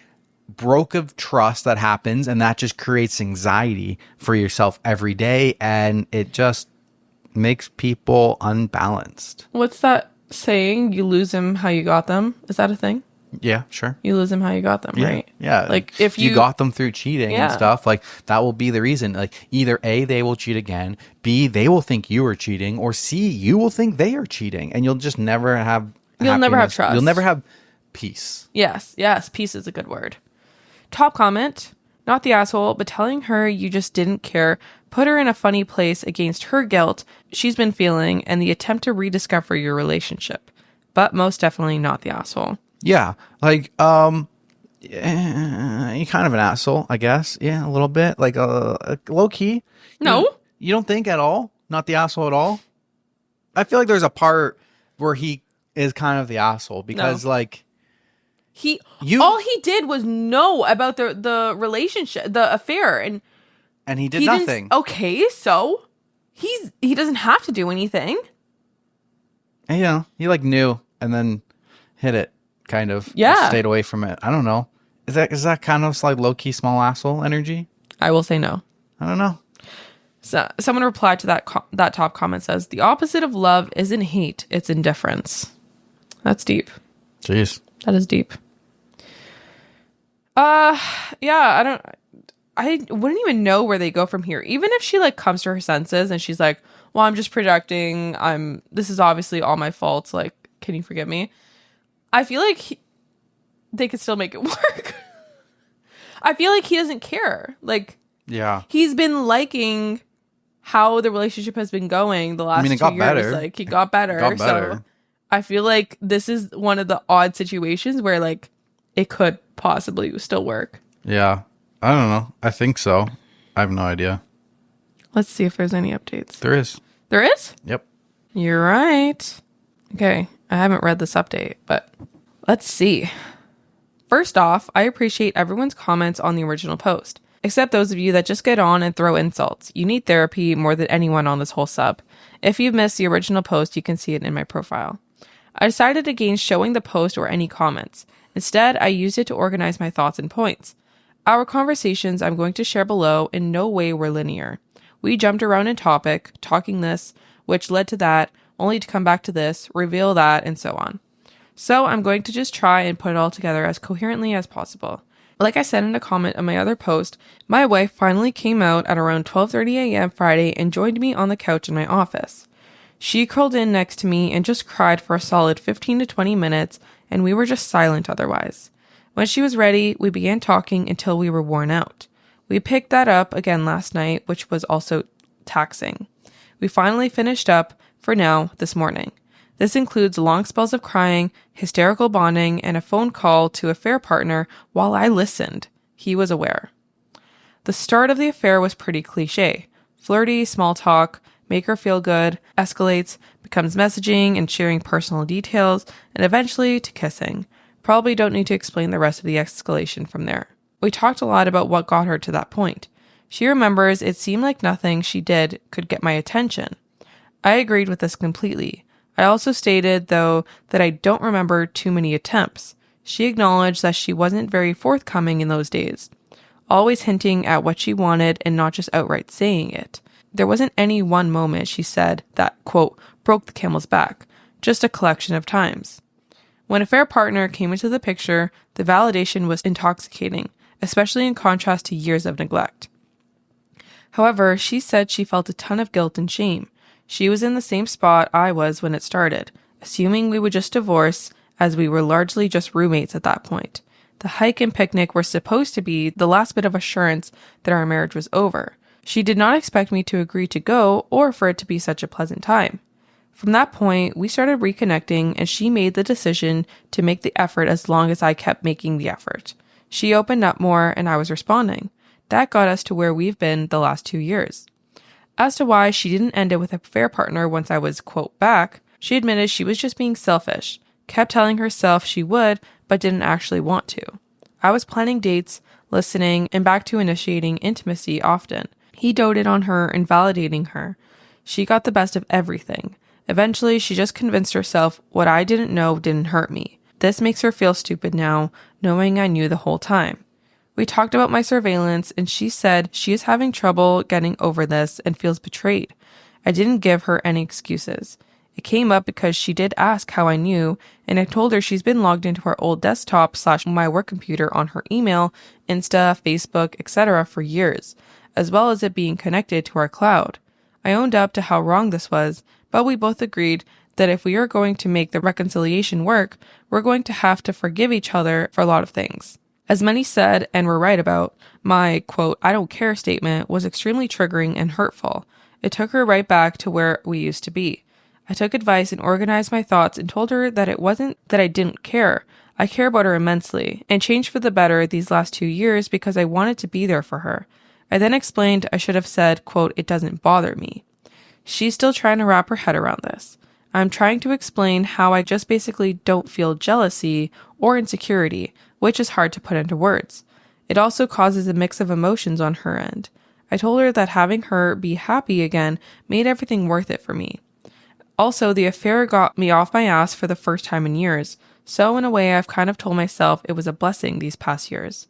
broke of trust that happens and that just creates anxiety for yourself every day and it just makes people unbalanced. What's that saying? You lose them how you got them. Is that a thing? Yeah, sure. You lose them how you got them, right? Yeah. Like if you got them through cheating and stuff, like that will be the reason. Like either A, they will cheat again, B, they will think you are cheating, or C, you will think they are cheating and you'll just never have never have trust. You'll never have peace. Yes. Peace is a good word. Top comment, not the asshole, but telling her you just didn't care, put her in a funny place against her guilt she's been feeling and the attempt to rediscover your relationship. But most definitely not the asshole. Yeah. Like, you're kind of an asshole, I guess. Yeah, a little bit. Like, low key. No. You don't think at all? Not the asshole at all? I feel like there's a part where he is kind of the asshole because, like, all he did was know about the relationship, the affair, and he did nothing. Okay, so he doesn't have to do anything. And, you know, he like knew and then hit it, kind of. Yeah, stayed away from it. I don't know. Is that kind of like low key small asshole energy? I will say no. I don't know. So someone replied to that top comment says the opposite of love isn't hate, it's indifference. That's deep. Jeez, that is deep. Yeah, I wouldn't even know where they go from here. Even if she like comes to her senses and she's like, well, I'm just projecting. This is obviously all my fault. Like, can you forgive me? I feel like they could still make it work. I feel like he doesn't care. Like, yeah, he's been liking how the relationship has been going the last 2 years. Better. Like, he got better. So I feel like this is one of the odd situations where like it could possibly still work. Yeah. I don't know. I think so. I have no idea. Let's see if there's any updates. There is. There is? Yep. You're right. Okay. I haven't read this update, but Let's see. First off, I appreciate everyone's comments on the original post, except those of you that just get on and throw insults. You need therapy more than anyone on this whole sub. If you've missed the original post, you can see it in my profile. I decided against showing the post or any comments. Instead, I used it to organize my thoughts and points. Our conversations I'm going to share below in no way were linear. We jumped around in topic, talking this, which led to that, only to come back to this, reveal that, and so on. So I'm going to just try and put it all together as coherently as possible. Like I said in a comment on my other post, my wife finally came out at around 12:30 a.m. Friday and joined me on the couch in my office. She curled in next to me and just cried for a solid 15 to 20 minutes, and we were just silent otherwise. When she was ready, we began talking until we were worn out. We picked that up again last night, which was also taxing. We finally finished up, for now, this morning. This includes long spells of crying, hysterical bonding, and a phone call to affair partner while I listened. He was aware. The start of the affair was pretty cliche. Flirty, small talk, make her feel good, escalates, becomes messaging and sharing personal details, and eventually to kissing. Probably don't need to explain the rest of the escalation from there. We talked a lot about what got her to that point. She remembers it seemed like nothing she did could get my attention. I agreed with this completely. I also stated, though, that I don't remember too many attempts. She acknowledged that she wasn't very forthcoming in those days, always hinting at what she wanted and not just outright saying it. There wasn't any one moment, she said, that, quote, broke the camel's back, just a collection of times. When a fair partner came into the picture, the validation was intoxicating, especially in contrast to years of neglect. However, she said she felt a ton of guilt and shame. She was in the same spot I was when it started, assuming we would just divorce, as we were largely just roommates at that point. The hike and picnic were supposed to be the last bit of assurance that our marriage was over. She did not expect me to agree to go or for it to be such a pleasant time. From that point, we started reconnecting and she made the decision to make the effort as long as I kept making the effort. She opened up more and I was responding. That got us to where we've been the last 2 years. As to why she didn't end it with a fair partner once I was, quote, back, she admitted she was just being selfish, kept telling herself she would, but didn't actually want to. I was planning dates, listening, and back to initiating intimacy often. He doted on her and validating her. She got the best of everything. Eventually, she just convinced herself what I didn't know didn't hurt me. This makes her feel stupid now, knowing I knew the whole time. We talked about my surveillance, and she said she is having trouble getting over this and feels betrayed. I didn't give her any excuses. It came up because she did ask how I knew, and I told her she's been logged into her old desktop / my work computer on her email, Insta, Facebook, etc. for years, as well as it being connected to our cloud. I owned up to how wrong this was, but we both agreed that if we are going to make the reconciliation work, we're going to have to forgive each other for a lot of things. As many said and were right about, my, quote, I don't care statement was extremely triggering and hurtful. It took her right back to where we used to be. I took advice and organized my thoughts and told her that it wasn't that I didn't care. I care about her immensely and changed for the better these last 2 years because I wanted to be there for her. I then explained I should have said, quote, it doesn't bother me. She's still trying to wrap her head around this. I'm trying to explain how I just basically don't feel jealousy or insecurity, which is hard to put into words. It also causes a mix of emotions on her end. I told her that having her be happy again made everything worth it for me. Also, the affair got me off my ass for the first time in years, so in a way I've kind of told myself it was a blessing these past years.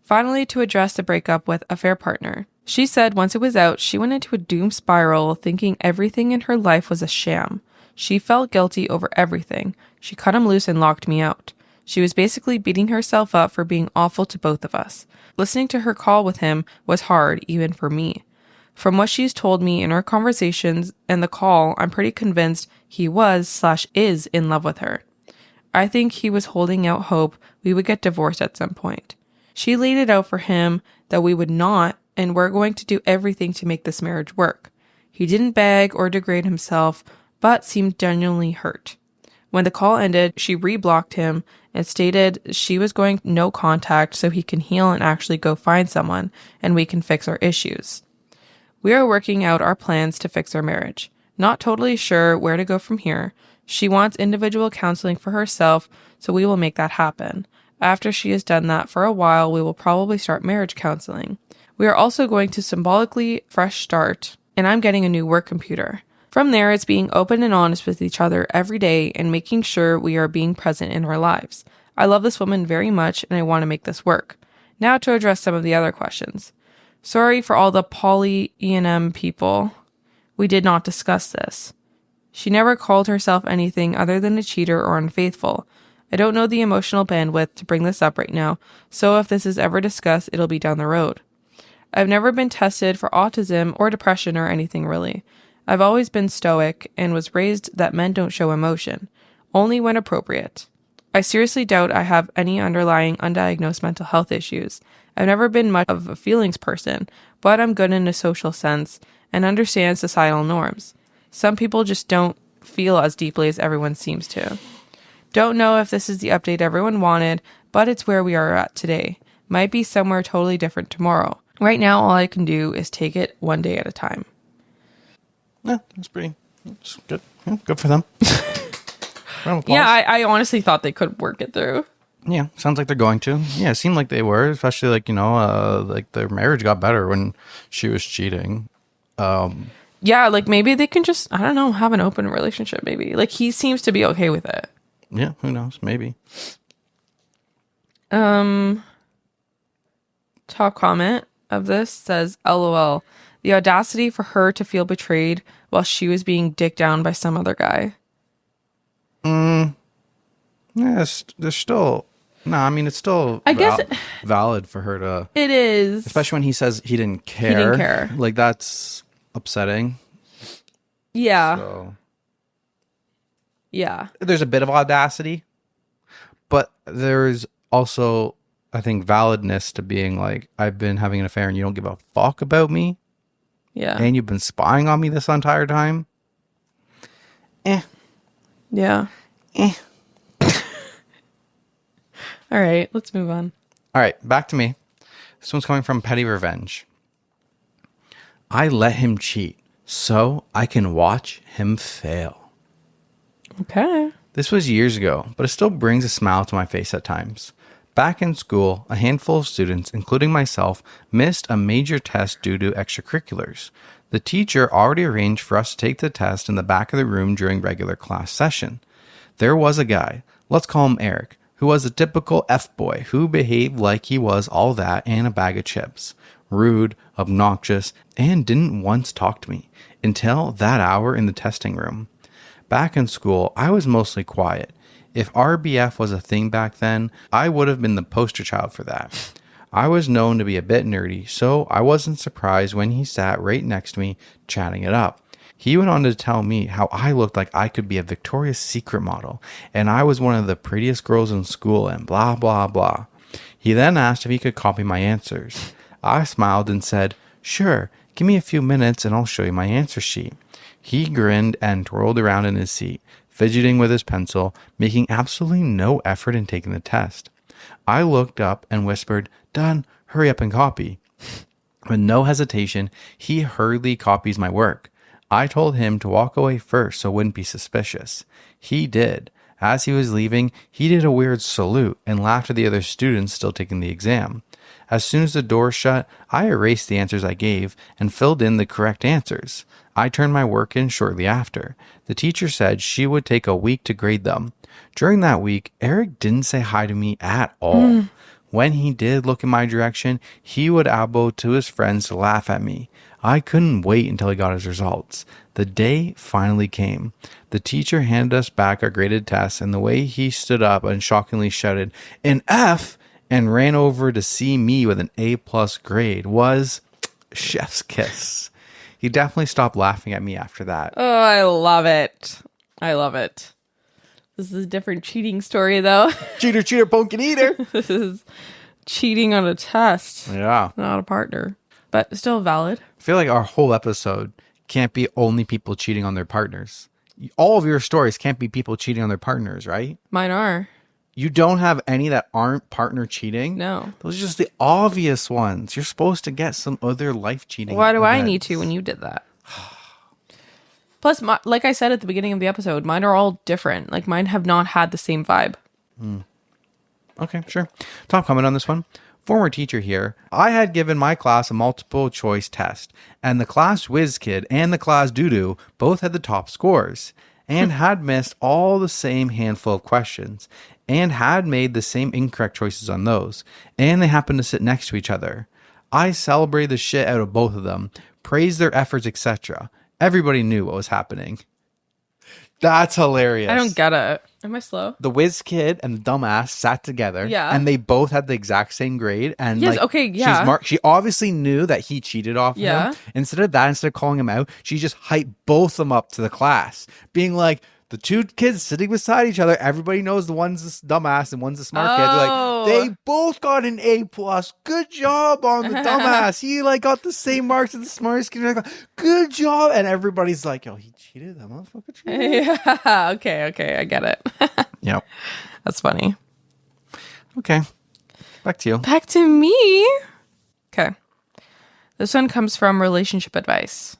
Finally, to address the breakup with a fair partner. She said once it was out, she went into a doom spiral thinking everything in her life was a sham. She felt guilty over everything. She cut him loose and locked me out. She was basically beating herself up for being awful to both of us. Listening to her call with him was hard, even for me. From what she's told me in our conversations and the call, I'm pretty convinced he was/is in love with her. I think he was holding out hope we would get divorced at some point. She laid it out for him that we would not, and we're going to do everything to make this marriage work. He didn't beg or degrade himself, but seemed genuinely hurt. When the call ended, she re-blocked him and stated she was going no contact so he can heal and actually go find someone and we can fix our issues. We are working out our plans to fix our marriage. Not totally sure where to go from here. She wants individual counseling for herself, so we will make that happen. After she has done that for a while, we will probably start marriage counseling. We are also going to symbolically fresh start, and I'm getting a new work computer. From there, it's being open and honest with each other every day and making sure we are being present in our lives. I love this woman very much, and I want to make this work. Now to address some of the other questions. Sorry for all the poly E&M people. We did not discuss this. She never called herself anything other than a cheater or unfaithful. I don't know the emotional bandwidth to bring this up right now, so if this is ever discussed, it'll be down the road. I've never been tested for autism or depression or anything really. I've always been stoic and was raised that men don't show emotion, only when appropriate. I seriously doubt I have any underlying undiagnosed mental health issues. I've never been much of a feelings person, but I'm good in a social sense and understand societal norms. Some people just don't feel as deeply as everyone seems to. Don't know if this is the update everyone wanted, but it's where we are at today. Might be somewhere totally different tomorrow. Right now, all I can do is take it one day at a time. Yeah, that's good. Yeah, good for them. Yeah, I honestly thought they could work it through. Yeah, sounds like they're going to. Yeah, it seemed like they were, especially like, like their marriage got better when she was cheating. Yeah, like maybe they can just, I don't know, have an open relationship maybe. Like he seems to be okay with it. Yeah, who knows? Maybe. Top comment of this says, LOL, the audacity for her to feel betrayed while she was being dicked down by some other guy. Yes, there's still... No, I mean, it's still valid for her to... It is. Especially when he says he didn't care. He didn't care. Like, that's upsetting. Yeah. So, yeah. There's a bit of audacity, but there's also, I think, validness to being like, I've been having an affair and you don't give a fuck about me. Yeah. And you've been spying on me this entire time. Yeah. All right, let's move on. All right, back to me. This one's coming from Petty Revenge. I let him cheat so I can watch him fail. Okay. This was years ago, but it still brings a smile to my face at times. Back in school, a handful of students, including myself, missed a major test due to extracurriculars. The teacher already arranged for us to take the test in the back of the room during regular class session. There was a guy, let's call him Eric, who was a typical F-boy who behaved like he was all that and a bag of chips. Rude, obnoxious, and didn't once talk to me until that hour in the testing room. Back in school, I was mostly quiet. If RBF was a thing back then, I would have been the poster child for that. I was known to be a bit nerdy, so I wasn't surprised when he sat right next to me, chatting it up. He went on to tell me how I looked like I could be a Victoria's Secret model, and I was one of the prettiest girls in school, and blah, blah, blah. He then asked if he could copy my answers. I smiled and said, sure, give me a few minutes and I'll show you my answer sheet. He grinned and twirled around in his seat, fidgeting with his pencil, making absolutely no effort in taking the test. I looked up and whispered, done, hurry up and copy. With no hesitation, he hurriedly copies my work. I told him to walk away first so it wouldn't be suspicious. He did. As he was leaving, he did a weird salute and laughed at the other students still taking the exam. As soon as the door shut, I erased the answers I gave and filled in the correct answers. I turned my work in shortly after. The teacher said she would take a week to grade them. During that week, Eric didn't say hi to me at all. When he did look in my direction, he would elbow to his friends to laugh at me. I couldn't wait until he got his results. The day finally came. The teacher handed us back our graded tests, and the way he stood up and shockingly shouted, an F, and ran over to see me with an A+ grade was chef's kiss. He definitely stopped laughing at me after that. Oh, I love it. I love it. This is a different cheating story, though. Cheater, cheater, pumpkin eater. This is cheating on a test. Yeah. Not a partner. But still valid. I feel like our whole episode can't be only people cheating on their partners. All of your stories can't be people cheating on their partners, right? Mine are. You don't have any that aren't partner cheating? No. Those are just the obvious ones. You're supposed to get some other life cheating. Why do I need to when you did that? Plus, like I said at the beginning of the episode, mine are all different. Like, mine have not had the same vibe. Okay, sure. Top comment on this one. Former teacher here. I had given my class a multiple choice test, and the class whiz kid and the class doo-doo both had the top scores, and had missed all the same handful of questions, and had made the same incorrect choices on those, and they happened to sit next to each other. I celebrated the shit out of both of them, praised their efforts, etc. Everybody knew what was happening. That's hilarious. I don't get it. Am I slow? The whiz kid and the dumbass sat together. Yeah. And they both had the exact same grade. And Yes, okay, yeah. She obviously knew that he cheated off Yeah. him. Instead of calling him out, she just hyped both of them up to the class, being like, the two kids sitting beside each other, everybody knows the one's the dumbass and one's the smart kid. They're like, they both got an A+. Good job on the dumbass. He like got the same marks as the smartest kid. Like, good job. And everybody's like, yo, he cheated. That motherfucker cheated. Yeah. Okay. I get it. Yep. That's funny. Okay. Back to you. Back to me. Okay. This one comes from relationship advice.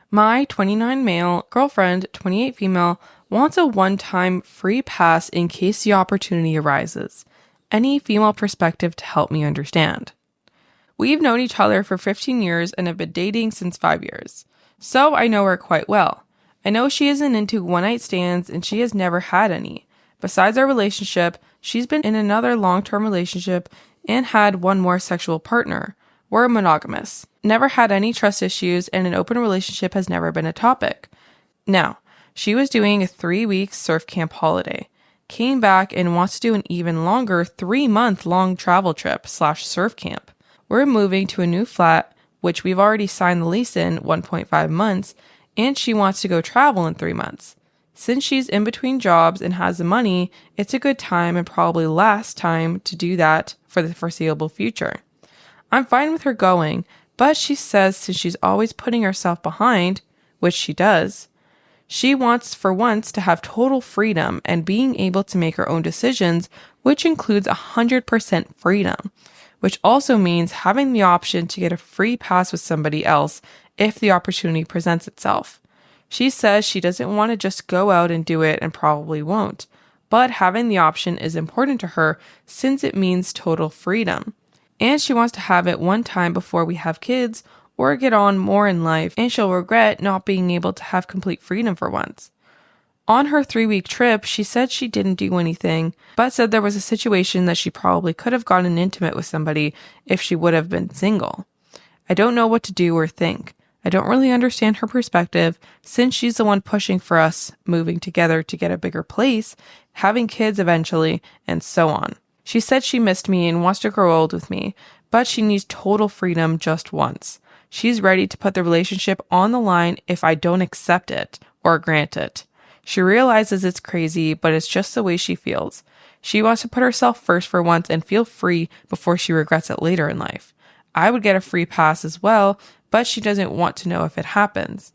My 29 male girlfriend, 28 female, wants a one-time free pass in case the opportunity arises. Any female perspective to help me understand. We've known each other for 15 years and have been dating since 5 years. So I know her quite well. I know she isn't into one-night stands and she has never had any. Besides our relationship, she's been in another long-term relationship and had one more sexual partner. We're monogamous. Never had any trust issues, and an open relationship has never been a topic. Now, she was doing a 3-week surf camp holiday, came back and wants to do an even longer 3-month-long travel trip / surf camp. We're moving to a new flat, which we've already signed the lease in 1.5 months, and she wants to go travel in 3 months. Since she's in between jobs and has the money, it's a good time and probably last time to do that for the foreseeable future. I'm fine with her going, but she says since she's always putting herself behind, which she does, she wants for once to have total freedom and being able to make her own decisions, which includes 100% freedom, which also means having the option to get a free pass with somebody else if the opportunity presents itself. She says she doesn't want to just go out and do it and probably won't, but having the option is important to her since it means total freedom. And she wants to have it one time before we have kids or get on more in life, and she'll regret not being able to have complete freedom for once. On her 3-week trip, she said she didn't do anything, but said there was a situation that she probably could have gotten intimate with somebody if she would have been single. I don't know what to do or think. I don't really understand her perspective since she's the one pushing for us moving together to get a bigger place, having kids eventually, and so on. She said she missed me and wants to grow old with me, but she needs total freedom just once. She's ready to put the relationship on the line if I don't accept it or grant it. She realizes it's crazy, but it's just the way she feels. She wants to put herself first for once and feel free before she regrets it later in life. I would get a free pass as well, but she doesn't want to know if it happens.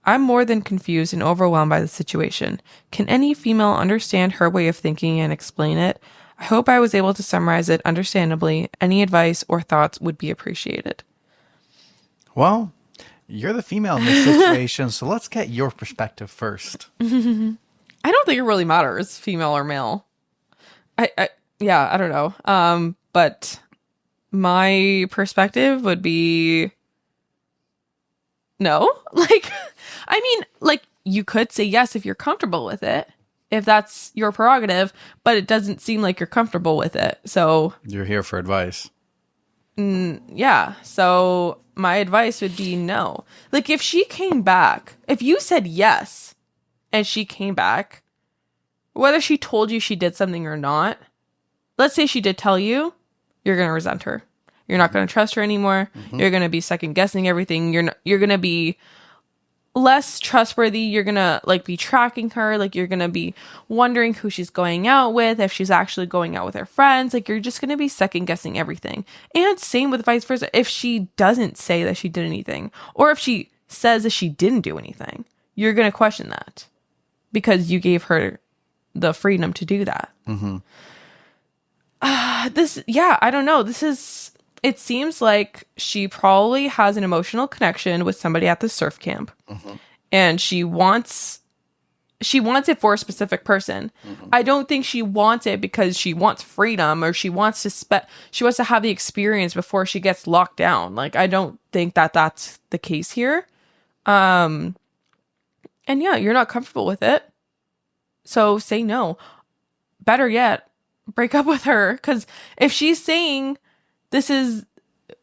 I'm more than confused and overwhelmed by the situation. Can any female understand her way of thinking and explain it? I hope I was able to summarize it understandably. Any advice or thoughts would be appreciated. Well, you're the female in this situation, so let's get your perspective first. I don't think it really matters, female or male. I don't know. But my perspective would be no. You could say yes if you're comfortable with it, if that's your prerogative, but it doesn't seem like you're comfortable with it. So you're here for advice. Yeah. So my advice would be no. Like if she came back, if you said yes and she came back, whether she told you she did something or not, let's say she did tell you, you're going to resent her. You're not going to trust her anymore. Mm-hmm. You're going to be second guessing everything. You're going to be less trustworthy. You're going to be tracking her. You're going to be wondering who she's going out with, if she's actually going out with her friends. You're just going to be second guessing everything. And same with vice versa. If she doesn't say that she did anything, or if she says that she didn't do anything, you're going to question that because you gave her the freedom to do that. Mm-hmm. I don't know. It seems like she probably has an emotional connection with somebody at the surf camp. Mm-hmm. and she wants it for a specific person. I don't think she wants it because she wants freedom, or she wants to have the experience before she gets locked down. Like, I don't think that that's the case here. And yeah, you're not comfortable with it, so say no. Better yet, break up with her, because if she's saying this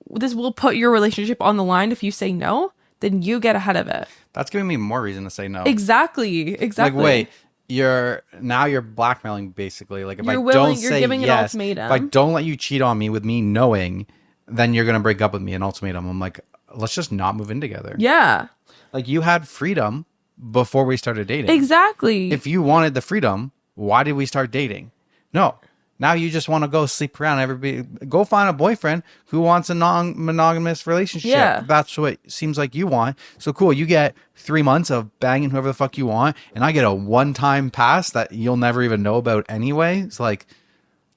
will put your relationship on the line if you say no, then you get ahead of it. That's giving me more reason to say no. Exactly. Like, wait, you're blackmailing, basically. Like, if you're I don't you're say giving yes, an ultimatum. if I don't let you cheat on me with me knowing, then you're going to break up with me, an ultimatum. I'm like, let's just not move in together. Yeah. Like, you had freedom before we started dating. Exactly. If you wanted the freedom, why did we start dating? No. Now you just want to go sleep around. Everybody, go find a boyfriend who wants a non-monogamous relationship. Yeah. That's what it seems like you want. So cool. You get 3 months of banging whoever the fuck you want, and I get a one-time pass that you'll never even know about anyway. It's like,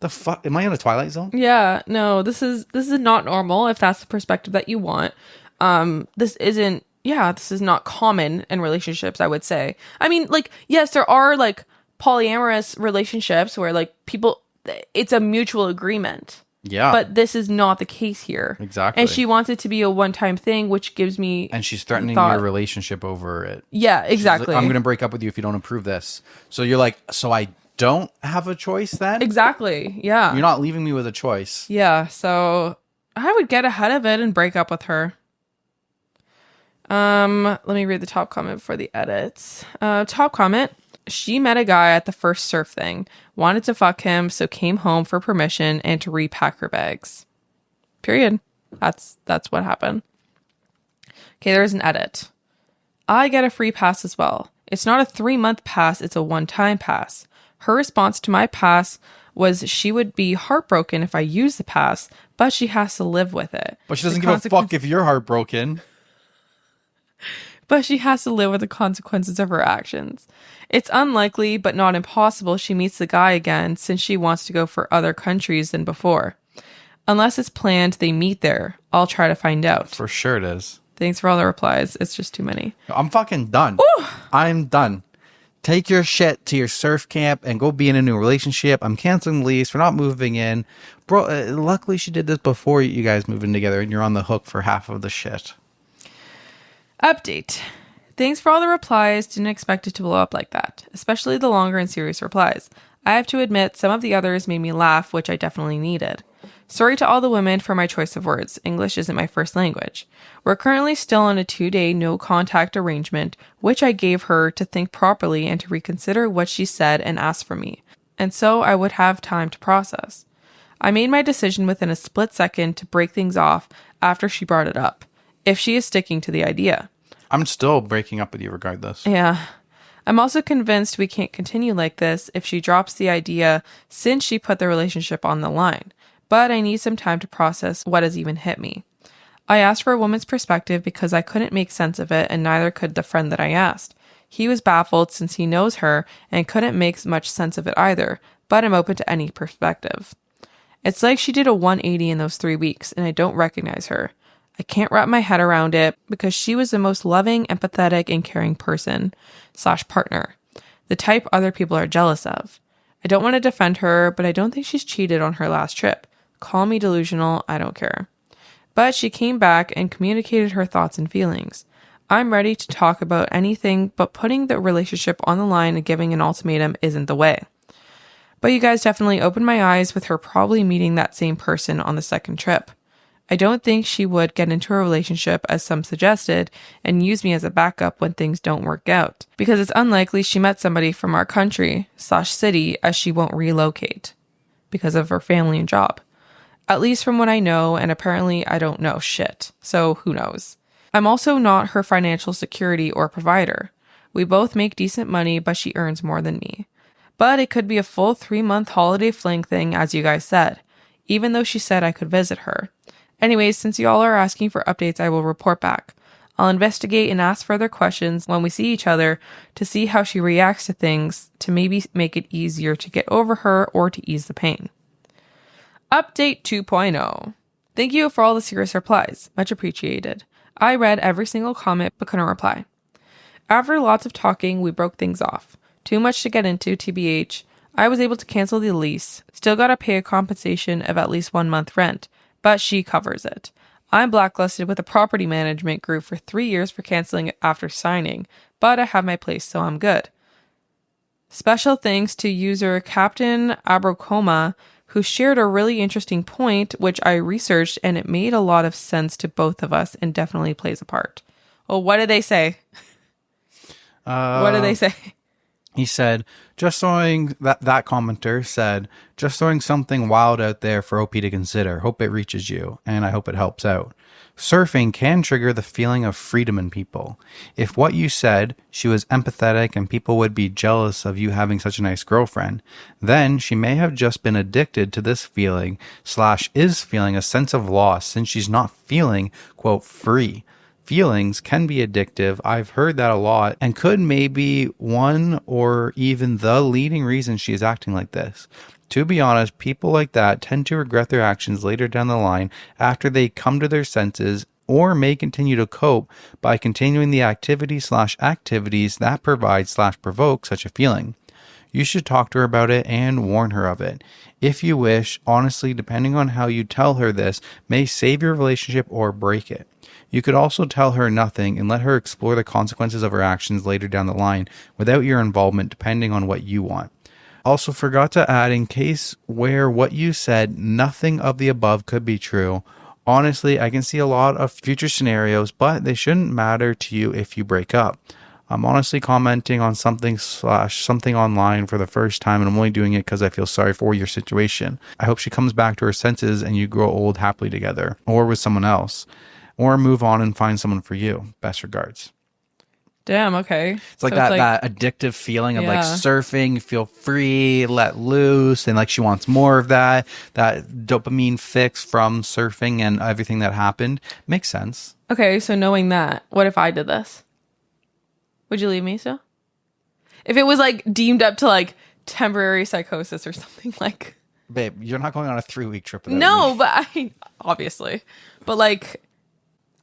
the fuck? Am I in a Twilight Zone? Yeah. No, this is not normal if that's the perspective that you want. This is not common in relationships, I would say. I mean, like, yes, there are like polyamorous relationships where like it's a mutual agreement. Yeah. But this is not the case here. Exactly. And she wants it to be a one-time thing, which gives me... And she's threatening your relationship over it. Yeah, exactly. Like, I'm going to break up with you if you don't approve this. So you're like, so I don't have a choice then? Exactly, yeah. You're not leaving me with a choice. Yeah, so I would get ahead of it and break up with her. Let me read the top comment before the edits. Top comment... She met a guy at the first surf thing, wanted to fuck him, so came home for permission and to repack her bags. Period. That's what happened. Okay, there's an edit. I get a free pass as well. It's not a 3-month pass, it's a one-time pass. Her response to my pass was she would be heartbroken if I use the pass, but she has to live with it. But she doesn't give a fuck if you're heartbroken. But she has to live with the consequences of her actions. It's unlikely, but not impossible, she meets the guy again since she wants to go for other countries than before. Unless it's planned they meet there. I'll try to find out. For sure it is. Thanks for all the replies. It's just too many. I'm fucking done. Ooh. I'm done. Take your shit to your surf camp and go be in a new relationship. I'm canceling the lease. We're not moving in. Bro, luckily she did this before you guys move in together and you're on the hook for half of the shit. Update. Thanks for all the replies. Didn't expect it to blow up like that, especially the longer and serious replies. I have to admit, some of the others made me laugh, which I definitely needed. Sorry to all the women for my choice of words. English isn't my first language. We're currently still on a 2-day no-contact arrangement, which I gave her to think properly and to reconsider what she said and ask from me, and so I would have time to process. I made my decision within a split second to break things off after she brought it up, if she is sticking to the idea. I'm still breaking up with you regardless. Yeah. I'm also convinced we can't continue like this if she drops the idea since she put the relationship on the line. But I need some time to process what has even hit me. I asked for a woman's perspective because I couldn't make sense of it, and neither could the friend that I asked. He was baffled since he knows her and couldn't make much sense of it either, but I'm open to any perspective. It's like she did a 180 in those 3 weeks, and I don't recognize her. I can't wrap my head around it because she was the most loving, empathetic, and caring person/partner. The type other people are jealous of. I don't want to defend her, but I don't think she's cheated on her last trip. Call me delusional, I don't care. But she came back and communicated her thoughts and feelings. I'm ready to talk about anything, but putting the relationship on the line and giving an ultimatum isn't the way. But you guys definitely opened my eyes with her probably meeting that same person on the second trip. I don't think she would get into a relationship, as some suggested, and use me as a backup when things don't work out, because it's unlikely she met somebody from our country/city, as she won't relocate because of her family and job. At least from what I know, and apparently I don't know shit, so who knows. I'm also not her financial security or provider. We both make decent money, but she earns more than me. But it could be a full 3-month holiday fling thing, as you guys said, even though she said I could visit her. Anyways, since y'all are asking for updates, I will report back. I'll investigate and ask further questions when we see each other to see how she reacts to things, to maybe make it easier to get over her or to ease the pain. Update 2.0. Thank you for all the serious replies. Much appreciated. I read every single comment but couldn't reply. After lots of talking, we broke things off. Too much to get into, TBH. I was able to cancel the lease. Still gotta pay a compensation of at least 1 month rent, but she covers it. I'm blacklisted with a property management group for 3 years for canceling it after signing, but I have my place, so I'm good. Special thanks to user Captain Abrocoma, who shared a really interesting point, which I researched, and it made a lot of sense to both of us and definitely plays a part. Well, what did they say? What did they say? He said, just throwing that commenter said, just throwing something wild out there for OP to consider. Hope it reaches you, and I hope it helps out. Surfing can trigger the feeling of freedom in people. If what you said, she was empathetic and people would be jealous of you having such a nice girlfriend, then she may have just been addicted to this feeling / is feeling a sense of loss since she's not feeling, quote, free. Feelings can be addictive. I've heard that a lot and could maybe one or even the leading reason she is acting like this. To be honest, people like that tend to regret their actions later down the line after they come to their senses or may continue to cope by continuing the activity / activities that provide / provoke such a feeling. You should talk to her about it and warn her of it. If you wish, honestly, depending on how you tell her this, may save your relationship or break it. You could also tell her nothing and let her explore the consequences of her actions later down the line without your involvement, depending on what you want. Also forgot to add, in case where what you said, nothing of the above could be true. Honestly, I can see a lot of future scenarios, but they shouldn't matter to you if you break up. I'm honestly commenting on something / something online for the first time, and I'm only doing it because I feel sorry for your situation. I hope she comes back to her senses and you grow old happily together, or with someone else, or move on and find someone for you. Best regards. Damn, okay. It's like that addictive feeling of like surfing, you feel free, let loose, and like she wants more of that dopamine fix from surfing and everything that happened. Makes sense. Okay, so knowing that, what if I did this? Would you leave me still? If it was like deemed up to like temporary psychosis or something like. Babe, you're not going on a 3-week trip. No, but I obviously. But like,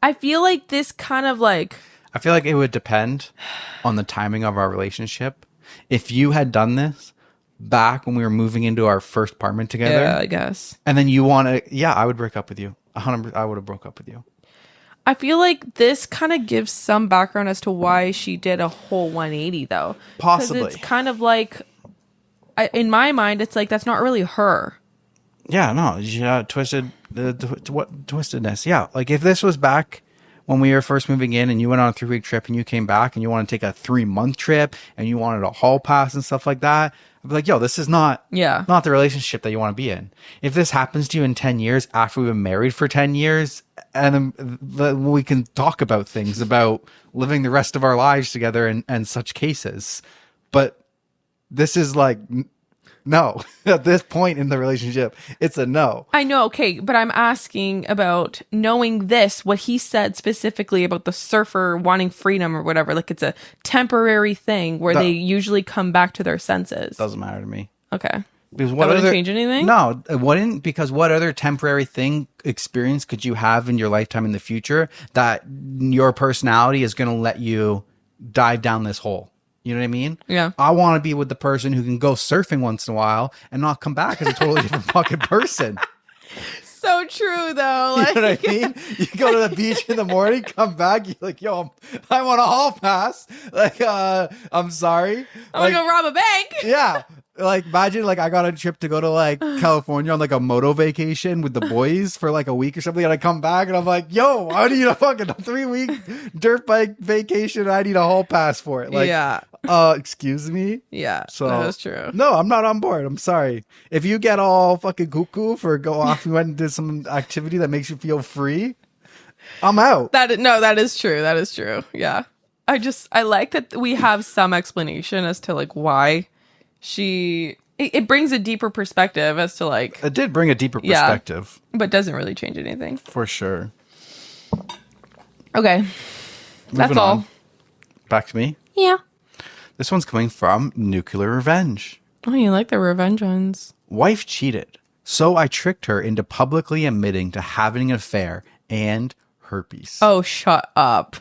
I feel like this kind of like. I feel like it would depend on the timing of our relationship. If you had done this back when we were moving into our first apartment together. Yeah, I guess. And then you want to, I would break up with you. 100%, I would have broke up with you. I feel like this kind of gives some background as to why she did a whole 180 though. Possibly. It's kind of like, in my mind, it's like, that's not really her. Yeah, no, twisted, what twistedness. Yeah, like if this was back when we were first moving in and you went on a 3-week trip and you came back and you want to take a 3-month trip and you wanted a hall pass and stuff like that, I'd be like, yo, this is not the relationship that you want to be in. If this happens to you in 10 years after we've been married for 10 years, and then we can talk about things about living the rest of our lives together and such cases. But this is like, no, at this point in the relationship, it's a no. I know. Okay. But I'm asking about knowing this, what he said specifically about the surfer wanting freedom or whatever. Like it's a temporary thing where they usually come back to their senses. Doesn't matter to me. Okay. Because what wouldn't change anything? No, it wouldn't, because what other temporary experience could you have in your lifetime in the future that your personality is going to let you dive down this hole? You know what I mean? Yeah. I want to be with the person who can go surfing once in a while and not come back as a totally different fucking person. So true, though. Like, you know what I mean? You go to the beach in the morning, come back, you're like, yo, I want a hall pass. Like, I'm sorry. I'm going to go rob a bank. Yeah. Like, imagine, like, I got a trip to go to, like, California on, like, a moto vacation with the boys for, like, a week or something, and I come back, and I'm like, yo, I need a fucking 3-week dirt bike vacation, and I need a hall pass for it. Like, excuse me? Yeah, so, that is true. No, I'm not on board. I'm sorry. If you get all fucking cuckoo for go off and went and did some activity that makes you feel free, I'm out. That is true. That is true. Yeah. I like that we have some explanation as to, like, why it brings a deeper perspective as to like it did bring a deeper perspective, but doesn't really change anything for sure. Okay, that's all. On. Back to me. Yeah, this one's coming from Nuclear Revenge. Oh, you like the revenge ones. Wife cheated, so I tricked her into publicly admitting to having an affair and herpes. Oh, shut up.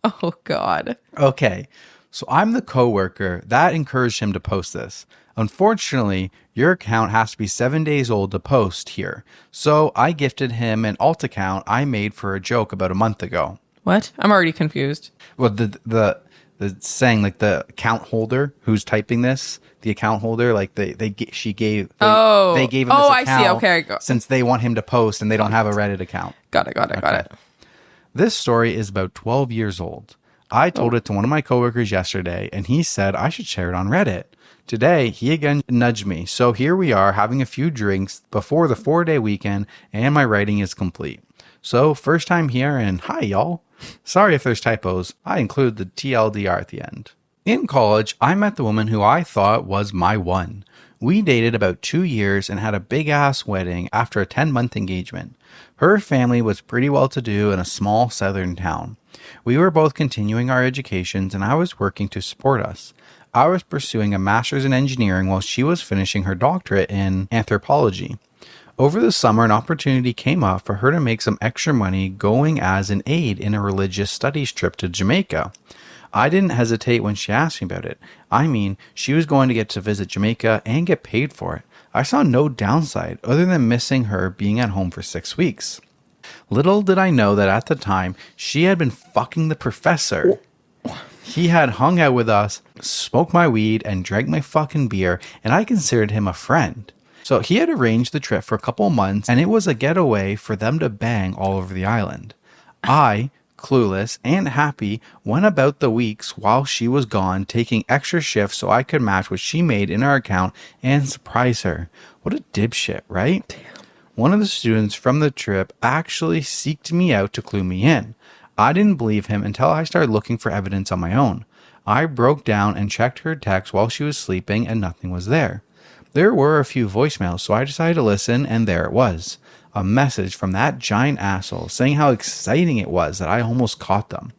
Oh, God. Okay, so I'm the coworker that encouraged him to post this. Unfortunately, your account has to be 7 days old to post here. So I gifted him an alt account I made for a joke about a month ago. What? I'm already confused. Well, the saying, like, the account holder who's typing this, the account holder, like they gave him this account. I see. Okay, since they want him to post and they don't have a Reddit account. Got it. This story is about 12 years old. I told it to one of my coworkers yesterday, and he said I should share it on Reddit. Today, he again nudged me, so here we are having a few drinks before the 4-day weekend, and my writing is complete. So, first time here, and hi, y'all. Sorry if there's typos. I include the TLDR at the end. In college, I met the woman who I thought was my one. We dated about 2 years and had a big-ass wedding after a 10-month engagement. Her family was pretty well-to-do in a small southern town. We were both continuing our educations, and I was working to support us. I was pursuing a master's in engineering while she was finishing her doctorate in anthropology. Over the summer, an opportunity came up for her to make some extra money going as an aide in a religious studies trip to Jamaica. I didn't hesitate when she asked me about it. I mean, she was going to get to visit Jamaica and get paid for it. I saw no downside other than missing her being at home for 6 weeks. Little did I know that at the time, she had been fucking the professor. He had hung out with us, smoked my weed, and drank my fucking beer, and I considered him a friend. So he had arranged the trip for a couple months, and it was a getaway for them to bang all over the island. I, clueless and happy, went about the weeks while she was gone, taking extra shifts so I could match what she made in our account and surprise her. What a dipshit, right? Damn. One of the students from the trip actually seeked me out to clue me in. I didn't believe him until I started looking for evidence on my own. I broke down and checked her text while she was sleeping, and nothing was there. There were a few voicemails, so I decided to listen, and there it was. A message from that giant asshole saying how exciting it was that I almost caught them.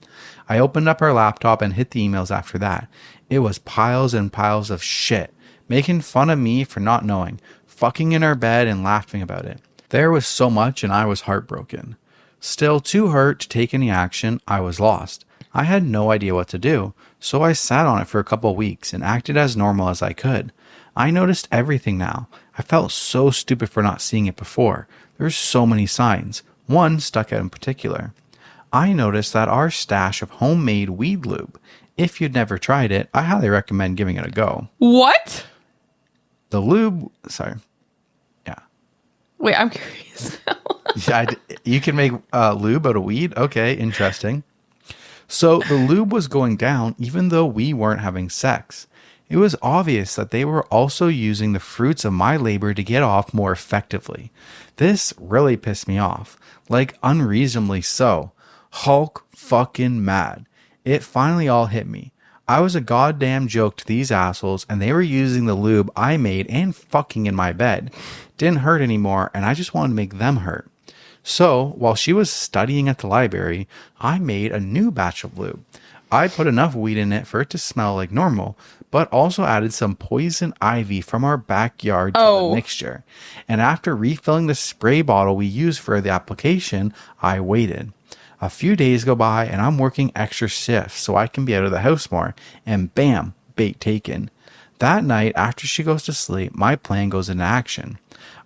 I opened up her laptop and hit the emails after that. It was piles and piles of shit, making fun of me for not knowing, fucking in her bed and laughing about it. There was so much, and I was heartbroken. Still too hurt to take any action, I was lost. I had no idea what to do, so I sat on it for a couple weeks and acted as normal as I could. I noticed everything now. I felt so stupid for not seeing it before. There's so many signs. One stuck out in particular. I noticed that our stash of homemade weed lube. If you'd never tried it, I highly recommend giving it a go. What? The lube... Sorry. Yeah. Wait, I'm curious. Yeah, you can make lube out of weed? Okay, interesting. So the lube was going down even though we weren't having sex. It was obvious that they were also using the fruits of my labor to get off more effectively. This really pissed me off, like unreasonably so. Hulk fucking mad. It finally all hit me. I was a goddamn joke to these assholes, and they were using the lube I made and fucking in my bed. Didn't hurt anymore, and I just wanted to make them hurt. So, while she was studying at the library, I made a new batch of lube. I put enough weed in it for it to smell like normal, but also added some poison ivy from our backyard to the mixture. And after refilling the spray bottle we used for the application, I waited. A few days go by and I'm working extra shifts so I can be out of the house more, and bam, bait taken. That night, after she goes to sleep, my plan goes into action.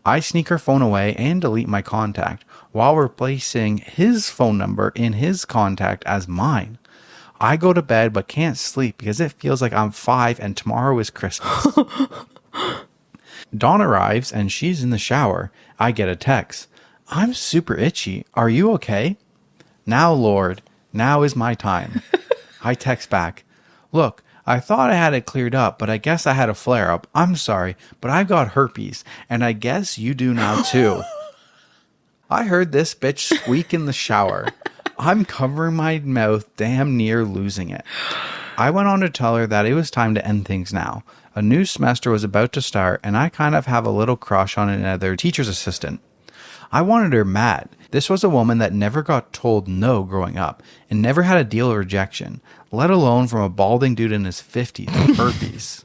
I sneak her phone away and delete my contact, while replacing his phone number in his contact as mine. I go to bed but can't sleep because it feels like I'm 5 and tomorrow is Christmas. Dawn arrives and she's in the shower. I get a text. I'm super itchy. Are you okay? Now, Lord, now is my time. I text back. Look, I thought I had it cleared up, but I guess I had a flare-up. I'm sorry, but I've got herpes, and I guess you do now too. I heard this bitch squeak in the shower. I'm covering my mouth, damn near losing it. I went on to tell her that it was time to end things now. A new semester was about to start, and I kind of have a little crush on another teacher's assistant. I wanted her mad. This was a woman that never got told no growing up, and never had a deal of rejection, let alone from a balding dude in his 50s with herpes.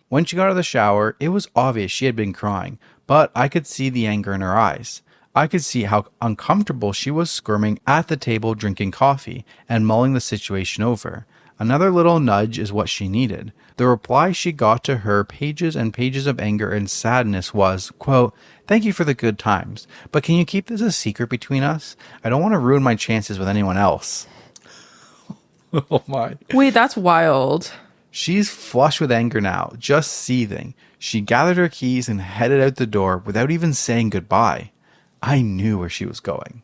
When she got out of the shower, it was obvious she had been crying, but I could see the anger in her eyes. I could see how uncomfortable she was squirming at the table drinking coffee and mulling the situation over. Another little nudge is what she needed. The reply she got to her pages and pages of anger and sadness was, quote, "Thank you for the good times, but can you keep this a secret between us? I don't want to ruin my chances with anyone else." Oh my. Wait, that's wild. She's flush with anger now, just seething. She gathered her keys and headed out the door without even saying goodbye. I knew where she was going.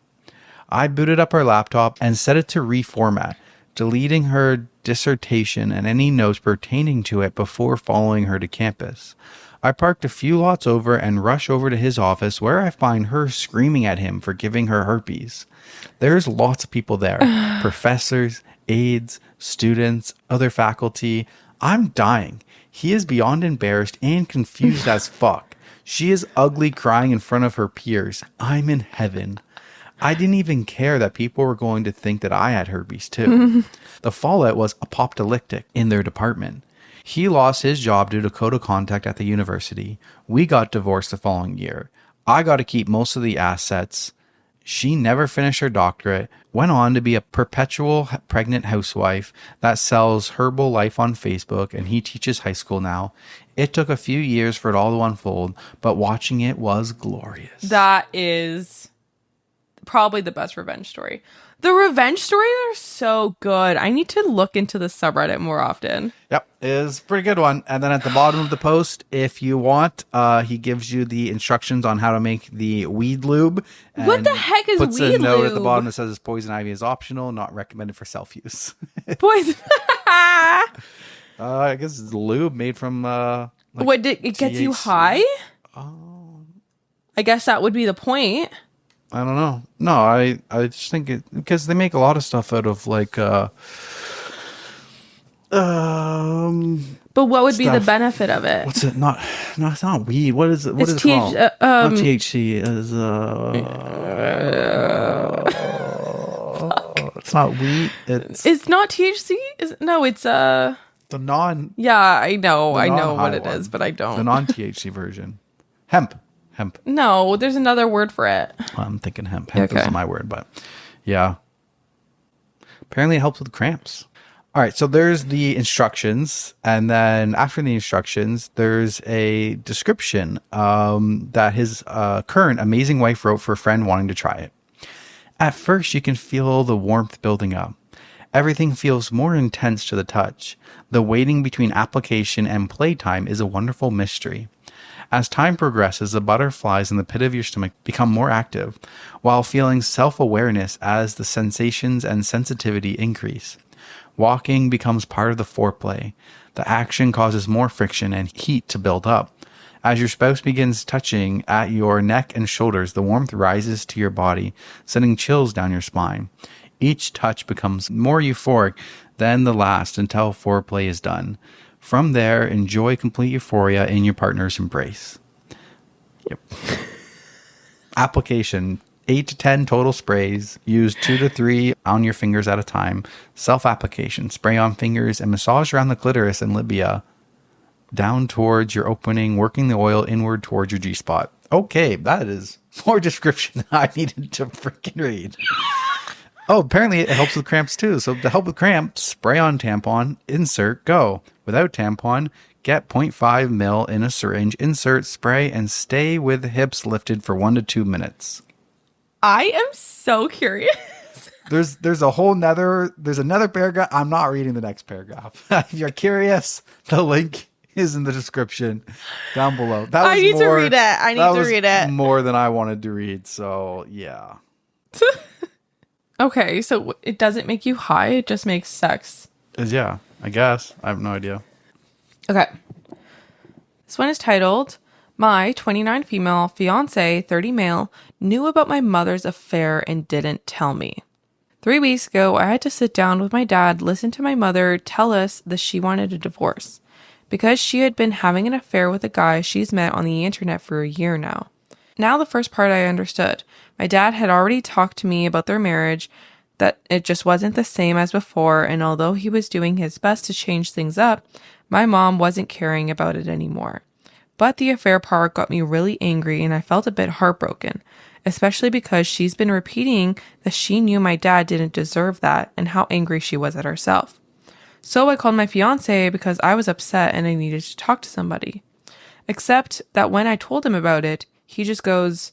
I booted up her laptop and set it to reformat, deleting her dissertation and any notes pertaining to it before following her to campus. I parked a few lots over and rush over to his office, where I find her screaming at him for giving her herpes. There's lots of people there. Professors, aides, students, other faculty. I'm dying. He is beyond embarrassed and confused as fuck. She is ugly, crying in front of her peers. I'm in heaven. I didn't even care that people were going to think that I had herpes too. The fallout was apocalyptic in their department. He lost his job due to code of conduct at the university. We got divorced the following year. I got to keep most of the assets. She never finished her doctorate, went on to be a perpetual pregnant housewife that sells Herbalife on Facebook, and he teaches high school now. It took a few years for it all to unfold, but watching it was glorious. That is probably the best revenge story. The revenge stories are so good. I need to look into the subreddit more often. Yep, it is a pretty good one. And then at the bottom of the post, if you want, he gives you the instructions on how to make the weed lube. What the heck is puts weed a note lube? at the bottom that says poison ivy is optional, not recommended for self-use. Poison. I guess it's lube made from What did it gets you THC. high? I guess that would be the point. I don't know. No, I just think it, because they make a lot of stuff out of like But what would be the stuff. benefit of it? What's it? No, it's not weed. What is it? What It's is it called? Not THC. It's not weed. It's not THC? No, it's the non Yeah, I know what non-high it is, one. but I don't. the non THC version. Hemp. No, there's another word for it. I'm thinking hemp. Hemp Okay. is my word, but yeah. Apparently it helps with cramps. All right, so there's the instructions, and then after the instructions, there's a description that his current amazing wife wrote for a friend wanting to try it. At first, you can feel the warmth building up. Everything feels more intense to the touch. The waiting between application and playtime is a wonderful mystery. As time progresses, the butterflies in the pit of your stomach become more active, while feeling self-awareness as the sensations and sensitivity increase. Walking becomes part of the foreplay. The action causes more friction and heat to build up. As your spouse begins touching at your neck and shoulders, the warmth rises to your body, sending chills down your spine. Each touch becomes more euphoric than the last until foreplay is done. From there, enjoy complete euphoria in your partner's embrace. Yep. Application: 8 to 10 total sprays. Use 2 to 3 on your fingers at a time. Self-application: spray on fingers and massage around the clitoris and labia, down towards your opening, working the oil inward towards your G-spot. Okay, that is more description than I needed to freaking read. Oh, apparently it helps with cramps too. So to help with cramps, spray on tampon, insert, go. Without tampon, get 0.5 ml in a syringe, insert, spray, and stay with the hips lifted for 1 to 2 minutes. I am so curious. There's another paragraph. I'm not reading the next paragraph. If you're curious, the link is in the description down below. I need to read it. I need to read it. More than I wanted to read. So yeah. Okay, so it doesn't make you high, it just makes sex. Yeah, I guess. I have no idea. Okay. This one is titled, My 29 female fiancé, 30 male, knew about my mother's affair and didn't tell me. 3 weeks ago, I had to sit down with my dad, listen to my mother tell us that she wanted a divorce because she had been having an affair with a guy she's met on the internet for a year now. Now the first part I understood. My dad had already talked to me about their marriage, that it just wasn't the same as before, and although he was doing his best to change things up, my mom wasn't caring about it anymore. But the affair part got me really angry and I felt a bit heartbroken, especially because she's been repeating that she knew my dad didn't deserve that and how angry she was at herself. So I called my fiancé because I was upset and I needed to talk to somebody. Except that when I told him about it, he just goes,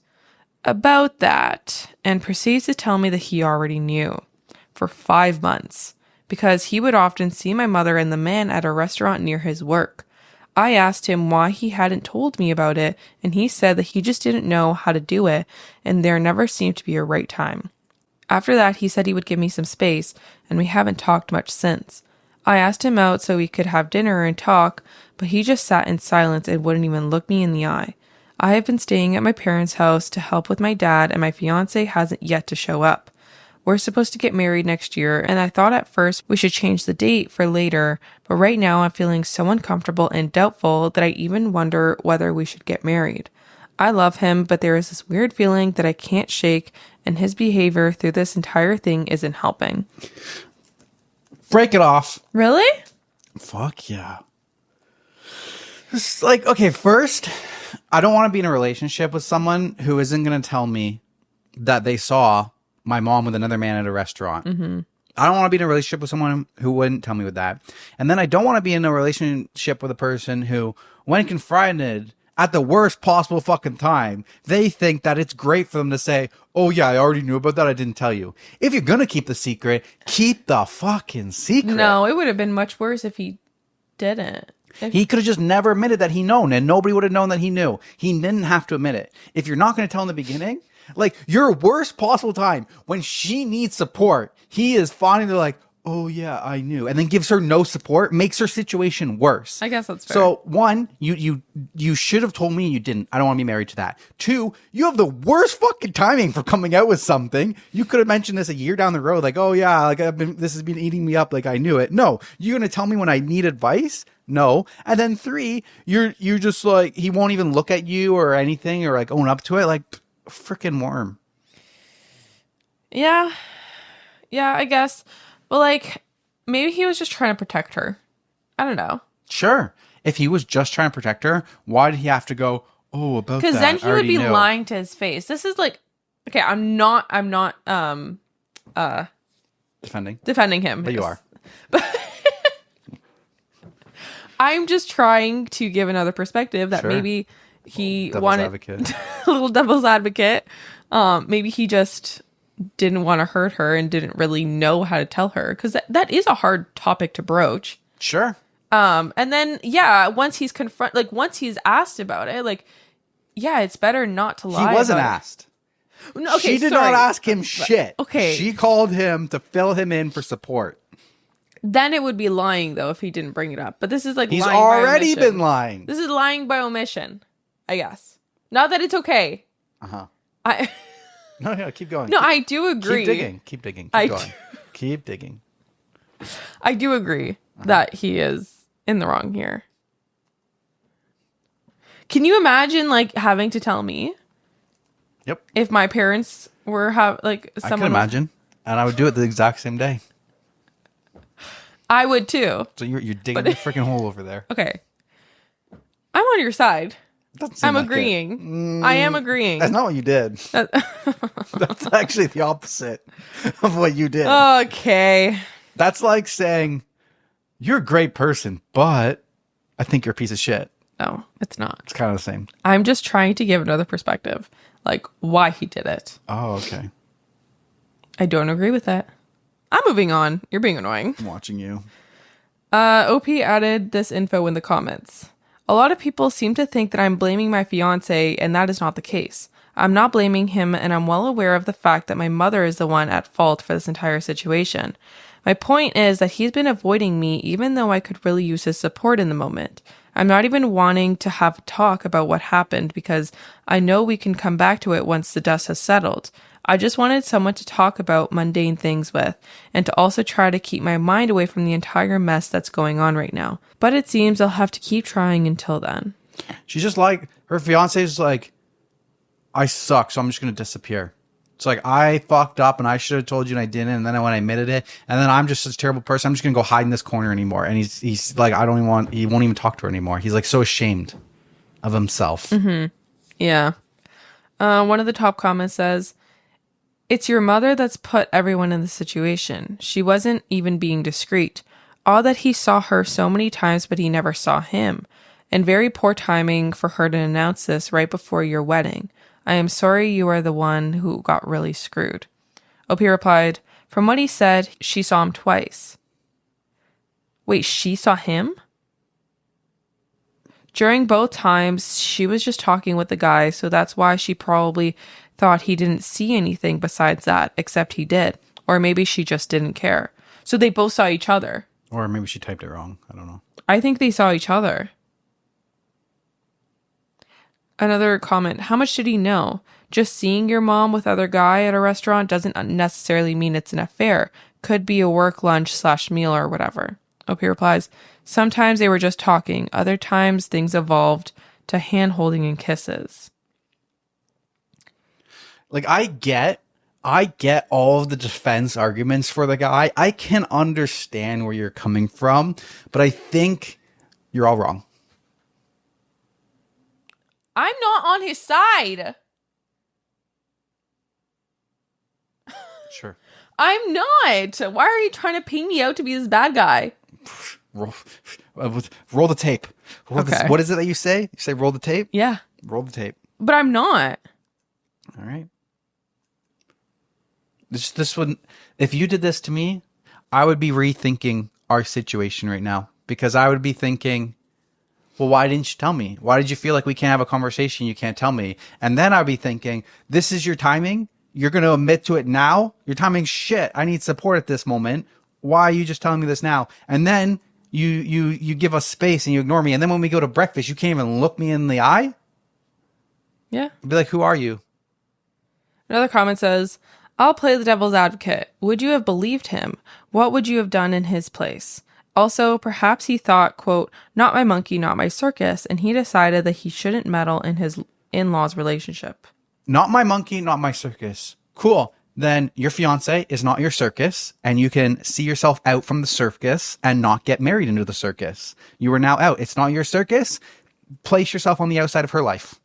"About that," and proceeds to tell me that he already knew for 5 months because he would often see my mother and the man at a restaurant near his work. I asked him why he hadn't told me about it, and he said that he just didn't know how to do it, and there never seemed to be a right time. After that, he said he would give me some space, and we haven't talked much since. I asked him out so we could have dinner and talk, but he just sat in silence and wouldn't even look me in the eye. I have been staying at my parents' house to help with my dad, and my fiancé hasn't yet to show up. We're supposed to get married next year, and I thought at first we should change the date for later, but right now I'm feeling so uncomfortable and doubtful that I even wonder whether we should get married. I love him, but there is this weird feeling that I can't shake, and his behavior through this entire thing isn't helping. Break it off. Really? Fuck yeah. It's like, okay, first, I don't want to be in a relationship with someone who isn't going to tell me that they saw my mom with another man at a restaurant. Mm-hmm. I don't want to be in a relationship with someone who wouldn't tell me with that. And then I don't want to be in a relationship with a person who, when confronted at the worst possible fucking time, they think that it's great for them to say, "Oh yeah, I already knew about that. I didn't tell you." If you're going to keep the secret, keep the fucking secret. No, it would have been much worse if he didn't. He could have just never admitted that he known, and nobody would have known that he knew. He didn't have to admit it. If you're not going to tell in the beginning, like your worst possible time when she needs support, he is finally like, "Oh yeah, I knew," and then gives her no support, makes her situation worse. I guess that's fair. So one, you should have told me you didn't. I don't want to be married to that. Two, you have the worst fucking timing for coming out with something. You could have mentioned this a year down the road, like, "Oh yeah, like this has been eating me up, like I knew it." No, you're gonna tell me when I need advice? No. And then three, you're just like, he won't even look at you or anything or like own up to it, like freaking worm. Yeah, I guess. But like, maybe he was just trying to protect her. I don't know. Sure. If he was just trying to protect her, why did he have to go, "Oh, about that"? Because then he would be knew. lying to his face. This is like, okay, I'm not defending him. But you are. I'm just trying to give another perspective that Sure. Maybe he Devil's wanted advocate. a little devil's advocate. Maybe he just didn't want to hurt her and didn't really know how to tell her, because that is a hard topic to broach. Sure. And then once he's once he's asked about it, like, yeah, it's better not to lie. He wasn't about it. asked. No, okay, she did sorry. not ask him shit. Okay. She called him to fill him in for support. Then it would be lying, though, if he didn't bring it up. But this is like He's lying already by omission. been lying. This is lying by omission, I guess. Not that it's okay. Uh-huh. I No, keep going. no, I do agree. Keep digging. I Keep going. Keep digging. I do agree that he is in the wrong here. Can you imagine like having to tell me? Yep. If my parents were I someone can imagine. And I would do it the exact same day. I would too. So you're digging the freaking hole over there. Okay. I'm on your side. Doesn't seem I'm like agreeing. I am agreeing. That's not what you did. That's actually the opposite of what you did. Okay. That's like saying, "You're a great person, but I think you're a piece of shit." No, it's not. It's kind of the same. I'm just trying to give another perspective, like why he did it. Oh, okay. I don't agree with that. I'm moving on. You're being annoying. I'm watching you. OP added this info in the comments. A lot of people seem to think that I'm blaming my fiancé, and that is not the case. I'm not blaming him, and I'm well aware of the fact that my mother is the one at fault for this entire situation. My point is that he's been avoiding me even though I could really use his support in the moment. I'm not even wanting to have a talk about what happened because I know we can come back to it once the dust has settled. I just wanted someone to talk about mundane things with, and to also try to keep my mind away from the entire mess that's going on right now. But it seems I'll have to keep trying until then. She's just like, her fiance's like, "I suck, so I'm just going to disappear." It's like, I fucked up and I should have told you and I didn't. And then when I admitted it, and then I'm just such a terrible person, I'm just going to go hide in this corner anymore. And he's like, he won't even talk to her anymore. He's like so ashamed. of himself. Yeah. One of the top comments says, "It's your mother that's put everyone in this situation. She wasn't even being discreet. All that he saw her so many times, but he never saw him. And very poor timing for her to announce this right before your wedding. I am sorry you are the one who got really screwed." OP replied, "From what he said, she saw him twice." Wait, she saw him? During both times, she was just talking with the guy, so that's why she probably thought he didn't see anything besides that, except he did. Or maybe she just didn't care. So they both saw each other. Or maybe she typed it wrong. I don't know. I think they saw each other. Another comment, "How much did he know? Just seeing your mom with other guy at a restaurant doesn't necessarily mean it's an affair. Could be a work lunch/meal or whatever." OP replies, "Sometimes they were just talking. Other times things evolved to hand holding and kisses." Like, I get all of the defense arguments for the guy. I can understand where you're coming from, but I think you're all wrong. I'm not on his side. Sure. I'm not. Why are you trying to paint me out to be this bad guy? Roll the tape. Okay. What is it that you say? You say roll the tape? Yeah. Roll the tape. But I'm not. All right. This one, if you did this to me, I would be rethinking our situation right now, because I would be thinking, well, why didn't you tell me? Why did you feel like we can't have a conversation? You can't tell me. And then I'd be thinking, this is your timing. You're going to admit to it now. Your timing's shit. I need support at this moment. Why are you just telling me this now? And then you give us space and you ignore me. And then when we go to breakfast, you can't even look me in the eye. Yeah. I'd be like, who are you? Another comment says, "I'll play the devil's advocate. Would you have believed him? What would you have done in his place? Also, perhaps he thought, quote, 'not my monkey, not my circus,' and he decided that he shouldn't meddle in his in-laws' relationship." Not my monkey, not my circus. Cool. Then your fiance is not your circus, and you can see yourself out from the circus and not get married into the circus. You are now out. It's not your circus. Place yourself on the outside of her life.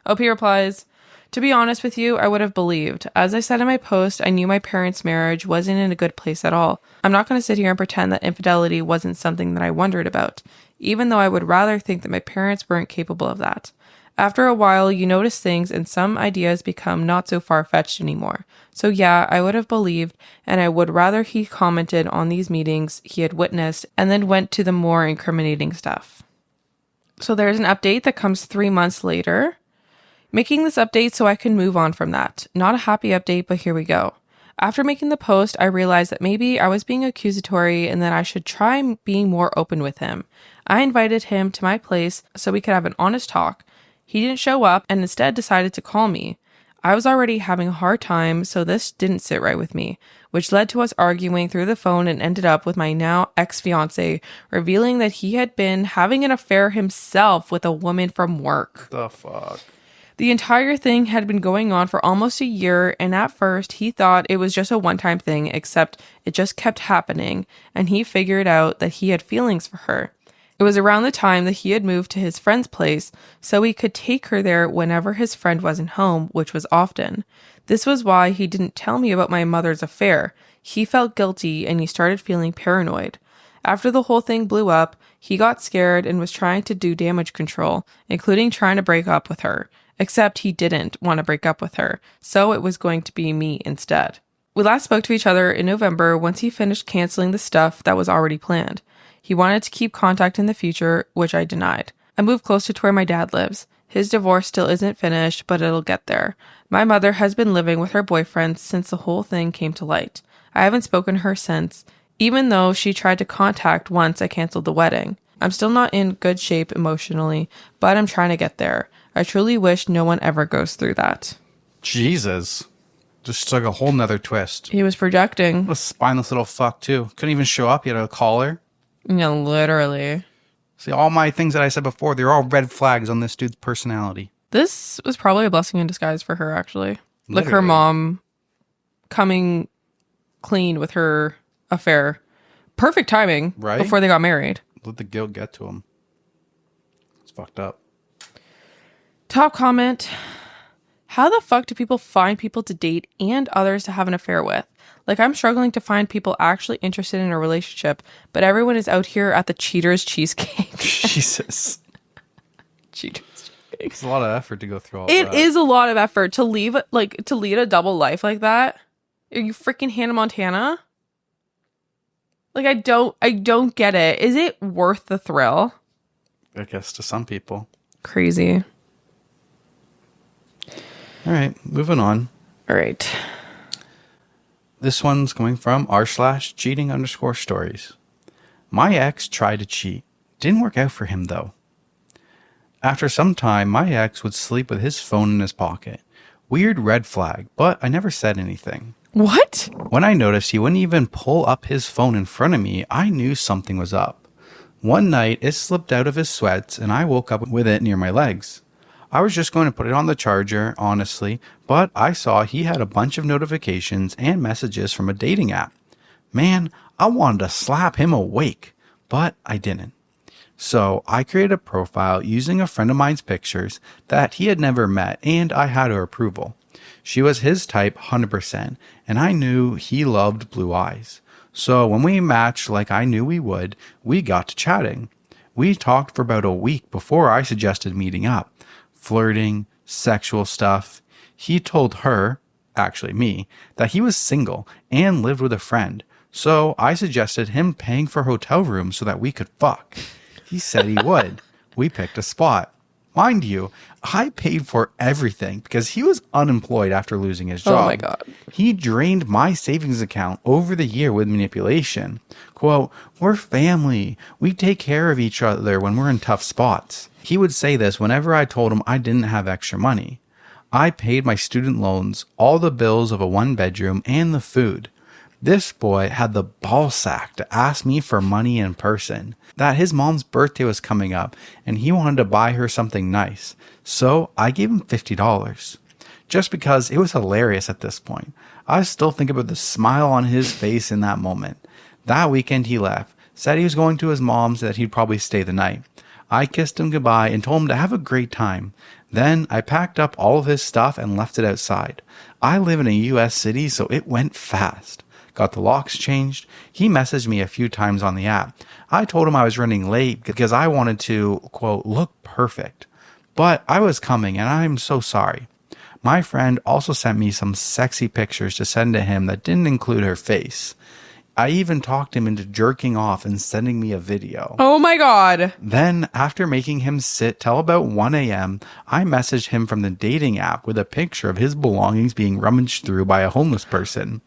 OP replies, "To be honest with you, I would have believed. As I said in my post, I knew my parents' marriage wasn't in a good place at all. I'm not going to sit here and pretend that infidelity wasn't something that I wondered about, even though I would rather think that my parents weren't capable of that. After a while, you notice things and some ideas become not so far-fetched anymore. So yeah, I would have believed, and I would rather he commented on these meetings he had witnessed and then went to the more incriminating stuff." So there's an update that comes 3 months later. Making this update so I can move on from that. Not a happy update, but here we go. After making the post, I realized that maybe I was being accusatory and that I should try being more open with him. I invited him to my place so we could have an honest talk. He didn't show up and instead decided to call me. I was already having a hard time, so this didn't sit right with me, which led to us arguing through the phone and ended up with my now ex-fiancé revealing that he had been having an affair himself with a woman from work. The fuck? The entire thing had been going on for almost a year, and at first he thought it was just a one-time thing, except it just kept happening, and he figured out that he had feelings for her. It was around the time that he had moved to his friend's place, so he could take her there whenever his friend wasn't home, which was often. This was why he didn't tell me about my mother's affair. He felt guilty, and he started feeling paranoid. After the whole thing blew up, he got scared and was trying to do damage control, including trying to break up with her. Except he didn't want to break up with her, so it was going to be me instead. We last spoke to each other in November once he finished canceling the stuff that was already planned. He wanted to keep contact in the future, which I denied. I moved closer to where my dad lives. His divorce still isn't finished, but it'll get there. My mother has been living with her boyfriend since the whole thing came to light. I haven't spoken to her since, even though she tried to contact once I canceled the wedding. I'm still not in good shape emotionally, but I'm trying to get there. I truly wish no one ever goes through that." Jesus. Just took a whole nother twist. He was projecting. A spineless little fuck, too. Couldn't even show up. You had to call her. Yeah, literally. See, all my things that I said before, they're all red flags on this dude's personality. This was probably a blessing in disguise for her, actually. Like her Literally. mom coming clean with her affair. Perfect timing. Right? Before they got married. Let the guilt get to him. It's fucked up. Top comment. How the fuck do people find people to date and others to have an affair with? Like, I'm struggling to find people actually interested in a relationship, but everyone is out here at the cheater's cheesecake. Jesus. Cheater's cheesecake. It's a lot of effort to go through all that. It is a lot of effort to leave, like, to lead a double life like that. Are you freaking Hannah Montana? Like, I don't get it. Is it worth the thrill? I guess to some people. Crazy. All right, moving on. All right. This one's coming from r/cheating_stories. My ex tried to cheat. Didn't work out for him, though. After some time, my ex would sleep with his phone in his pocket. Weird red flag, but I never said anything. What? When I noticed he wouldn't even pull up his phone in front of me, I knew something was up. One night, it slipped out of his sweats, and I woke up with it near my legs. I was just going to put it on the charger, honestly, but I saw he had a bunch of notifications and messages from a dating app. Man, I wanted to slap him awake, but I didn't. So I created a profile using a friend of mine's pictures that he had never met, and I had her approval. She was his type 100%, and I knew he loved blue eyes. So when we matched like I knew we would, we got to chatting. We talked for about a week before I suggested meeting up. Flirting, sexual stuff. He told her, actually me, that he was single and lived with a friend. So I suggested him paying for hotel rooms so that we could fuck. He said he would. We picked a spot. Mind you, I paid for everything because he was unemployed after losing his job. Oh my God. He drained my savings account over the year with manipulation. Quote, we're family. We take care of each other when we're in tough spots. He would say this whenever I told him I didn't have extra money. I paid my student loans, all the bills of a one-bedroom, and the food. This boy had the ballsack to ask me for money in person, that his mom's birthday was coming up and he wanted to buy her something nice. So I gave him $50. Just because it was hilarious at this point. I still think about the smile on his face in that moment. That weekend he left, said he was going to his mom's, that he'd probably stay the night. I kissed him goodbye and told him to have a great time. Then I packed up all of his stuff and left it outside. I live in a US city, so it went fast. Got the locks changed. He messaged me a few times on the app. I told him I was running late because I wanted to, quote, look perfect. But I was coming and I'm so sorry. My friend also sent me some sexy pictures to send to him that didn't include her face. I even talked him into jerking off and sending me a video. Oh my God. Then, after making him sit till about 1 a.m., I messaged him from the dating app with a picture of his belongings being rummaged through by a homeless person,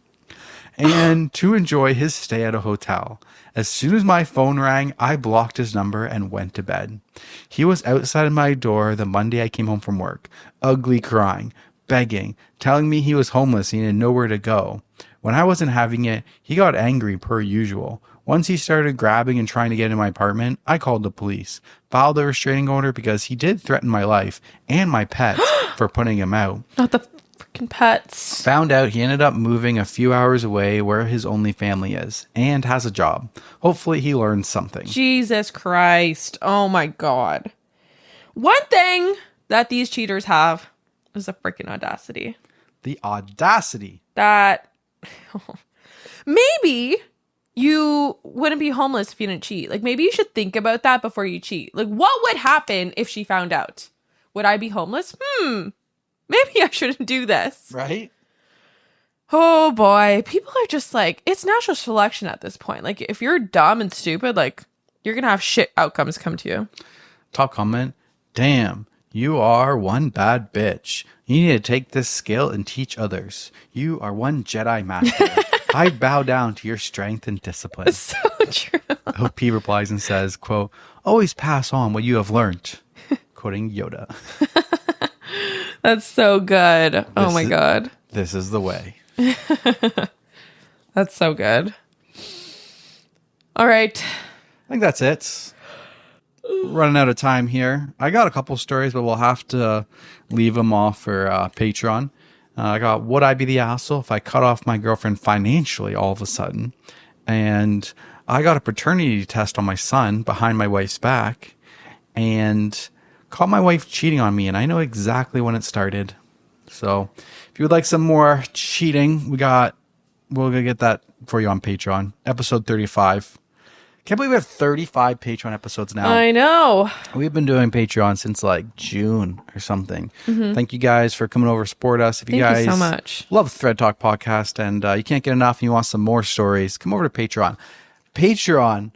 and to enjoy his stay at a hotel. As soon as my phone rang, I blocked his number and went to bed. He was outside my door the Monday I came home from work, ugly crying, begging, telling me he was homeless and he had nowhere to go. When I wasn't having it, he got angry per usual. Once he started grabbing and trying to get in my apartment, I called the police, filed a restraining order because he did threaten my life and my pets for putting him out. Not the freaking pets. Found out he ended up moving a few hours away where his only family is and has a job. Hopefully he learned something. Jesus Christ. Oh my God. One thing that these cheaters have is the freaking audacity. The audacity. That maybe you wouldn't be homeless if you didn't cheat. Like, maybe you should think about that before you cheat. Like, what would happen if she found out? Would I be homeless? Maybe I shouldn't do this. Right? Oh boy. People are just like, it's natural selection at this point. Like, if you're dumb and stupid, like, you're gonna have shit outcomes come to you. Top comment. Damn, you are one bad bitch. You need to take this skill and teach others. You are one Jedi Master. I bow down to your strength and discipline. It's so true. OP replies and says, quote, always pass on what you have learned. Quoting Yoda. That's so good. Oh my God. This is the way. That's so good. All right. I think that's it. Running out of time here. I got a couple stories, but we'll have to leave them off for Patreon. I got, would I be the asshole if I cut off my girlfriend financially all of a sudden? And I got a paternity test on my son behind my wife's back. And caught my wife cheating on me, and I know exactly when it started. So if you would like some more cheating, we're gonna get that for you on Patreon. Episode 35. Can't believe we have 35 Patreon episodes now. I know. We've been doing Patreon since like June or something. Thank you guys for coming over to support us. If you Thank guys you so much. love ThreadTalk podcast and you can't get enough and you want some more stories, come over to Patreon. Patreon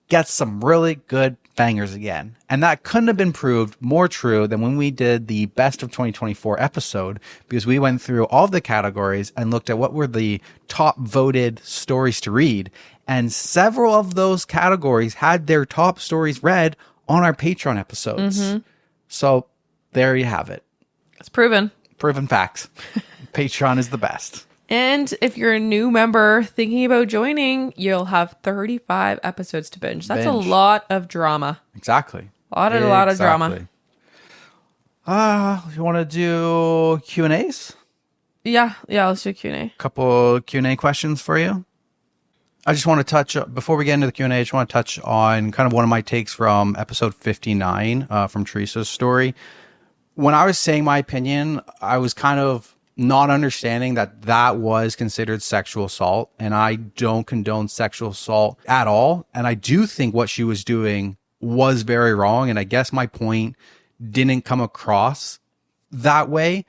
gets some really good bangers again. And that couldn't have been proved more true than when we did the best of 2024 episode, because we went through all of the categories and looked at what were the top voted stories to read. And several of those categories had their top stories read on our Patreon episodes. So there you have it. It's proven. Proven facts. Patreon is the best. And if you're a new member thinking about joining, you'll have 35 episodes to binge. That's a lot of drama. Exactly. A lot of drama. You want to do Q&As? Yeah, let's do Q&A. Couple Q&A questions for you. I just want to touch, before we get into the Q&A, I just want to touch on kind of one of my takes from episode 59 from Teresa's story. When I was saying my opinion, I was kind of not understanding that was considered sexual assault, and I don't condone sexual assault at all. And I do think what she was doing was very wrong. And I guess my point didn't come across that way,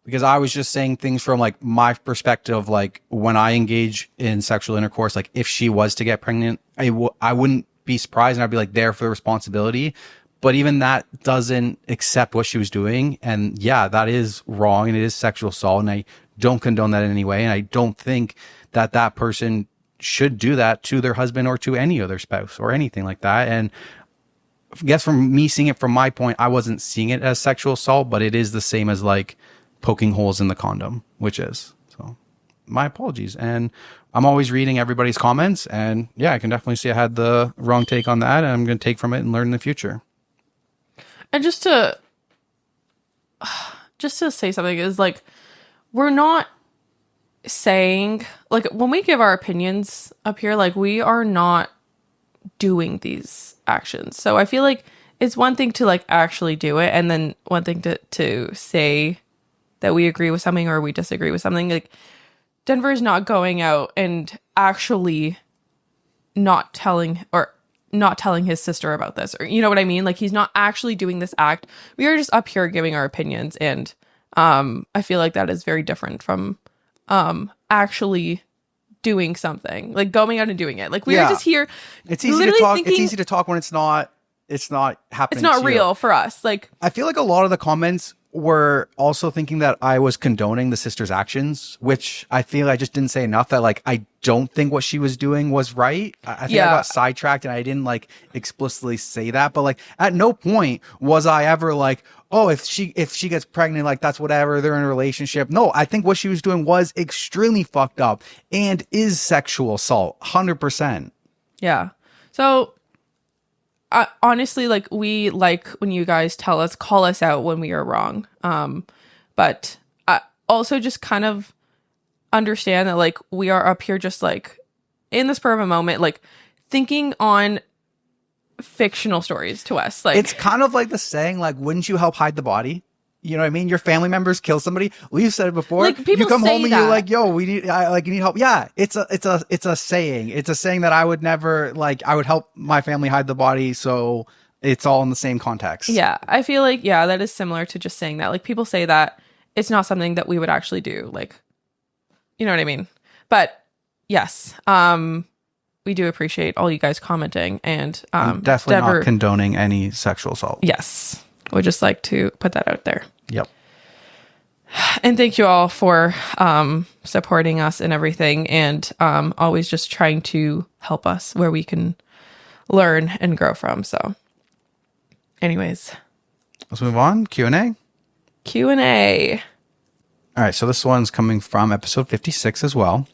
because I was just saying things from like my perspective. Like when I engage in sexual intercourse, like if she was to get pregnant, I wouldn't be surprised, and I'd be like there for the responsibility. But even that doesn't accept what she was doing. And yeah, that is wrong, and it is sexual assault, and I don't condone that in any way. And I don't think that that person should do that to their husband or to any other spouse or anything like that. And I guess from me seeing it from my point, I wasn't seeing it as sexual assault, but it is the same as like poking holes in the condom, which is. So my apologies. And I'm always reading everybody's comments, and yeah, I can definitely see I had the wrong take on that, and I'm going to take from it and learn in the future. And just to say something is like, we're not saying, like, when we give our opinions up here, like, we are not doing these actions. So I feel like it's one thing to like actually do it, and then one thing to say that we agree with something or we disagree with something. Like, Denver is not going out and actually not telling his sister about this, or you know what I mean? Like, he's not actually doing this act. We are just up here giving our opinions, and I feel like that is very different from actually doing something, like going out and doing it. Like, we are just here. It's easy to talk. It's easy to talk when it's not happening. It's not real for us. Like, I feel like a lot of the comments were also thinking that I was condoning the sister's actions, which I feel I just didn't say enough, that like I don't think what she was doing was right. I think I got sidetracked, and I didn't like explicitly say that, but like at no point was I ever like, oh, if she gets pregnant, like that's whatever, they're in a relationship. No, I think what she was doing was extremely fucked up and is sexual assault, 100%. Yeah. So honestly, like, we like when you guys call us out when we are wrong. But I also just kind of understand that, like, we are up here just like in the spur of a moment, like thinking on fictional stories to us. Like, it's kind of like the saying, like, wouldn't you help hide the body? You know what I mean? Your family members kill somebody. We've said it before. Like, people you come say home and that. you're like, yo, you need help. Yeah, it's a saying. It's a saying that I would never, like, I would help my family hide the body. So it's all in the same context. Yeah, I feel like, yeah, that is similar to just saying that. Like, people say that it's not something that we would actually do. Like, you know what I mean? But yes, we do appreciate all you guys commenting, and I'm definitely not condoning any sexual assault. Yes. Would just like to put that out there. Yep. And thank you all for supporting us and everything, and always just trying to help us where we can learn and grow from. So anyways, let's move on. Q&A. All right, so this one's coming from episode 56 as well.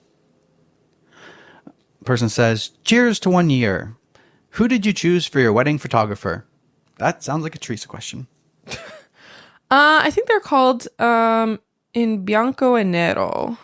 The person says, cheers to 1 year. Who did you choose for your wedding photographer? That sounds like a Teresa question. I think they're called in bianco and nero,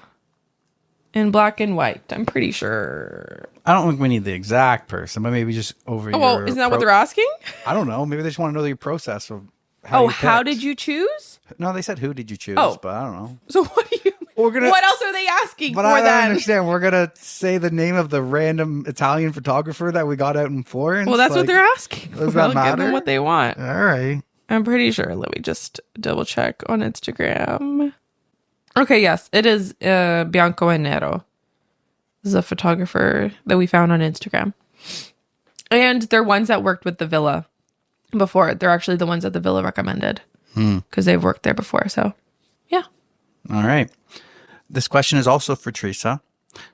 in black and white. I'm pretty sure. I don't think we need the exact person, but maybe just over. Oh, well, isn't that what they're asking? I don't know. Maybe they just want to know your process of how did you choose? No, they said who did you choose, but I don't know. So what do you? What else are they asking But for I don't then? understand. We're gonna say the name of the random Italian photographer that we got out in Florence. Well, that's what they're asking. Does that matter? Give them what they want. All right. I'm pretty sure. Let me just double check on Instagram. Okay, yes, it is Bianco and Nero. This is a photographer that we found on Instagram. And they're ones that worked with the villa before. They're actually the ones that the villa recommended because they've worked there before. So, yeah. All right. This question is also for Teresa.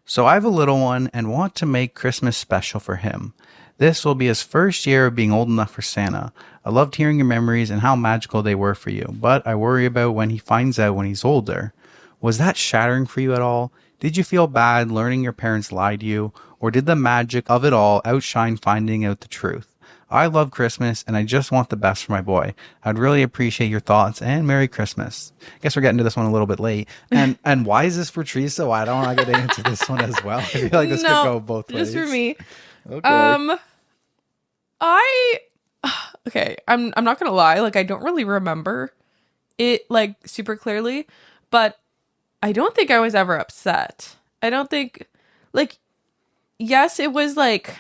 So I have a little one and want to make Christmas special for him. This will be his first year of being old enough for Santa. I loved hearing your memories and how magical they were for you, but I worry about when he finds out when he's older. Was that shattering for you at all? Did you feel bad learning your parents lied to you, or did the magic of it all outshine finding out the truth? I love Christmas, and I just want the best for my boy. I'd really appreciate your thoughts, and Merry Christmas. I guess we're getting to this one a little bit late. And why is this for Teresa? Why don't I get to answer this one as well? I feel like this could go both ways. Just for me. Okay. Okay, I'm not gonna lie, like I don't really remember it like super clearly, but I don't think I was ever upset. I don't think, like, yes, it was like,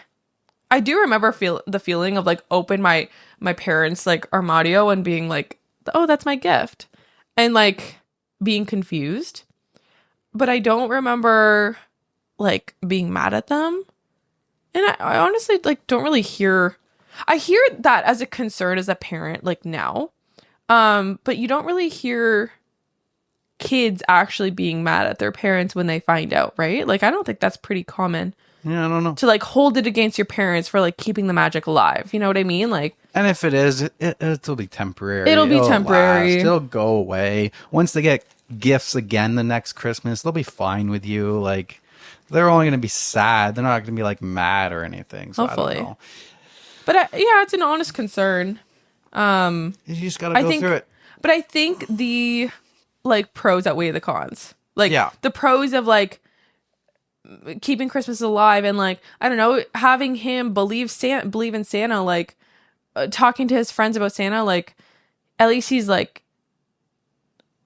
I do remember the feeling of like open my parents' like armadio and being like, oh, that's my gift, and like being confused. But I don't remember like being mad at them. And I honestly like don't really hear, I hear that as a concern as a parent like now. But you don't really hear kids actually being mad at their parents when they find out, right? Like I don't think that's pretty common. Yeah, I don't know. To like hold it against your parents for like keeping the magic alive. You know what I mean? Like, and if it is, it'll be temporary. It'll be temporary. Last. It'll go away. Once they get gifts again the next Christmas, they'll be fine with you. Like, they're only going to be sad. They're not going to be like mad or anything. So hopefully. I don't know. But yeah, it's an honest concern. You just got to go through it. But I think the like pros outweigh the cons. Like the pros of like keeping Christmas alive and like, I don't know, having him believe in Santa, like talking to his friends about Santa, like at least he's like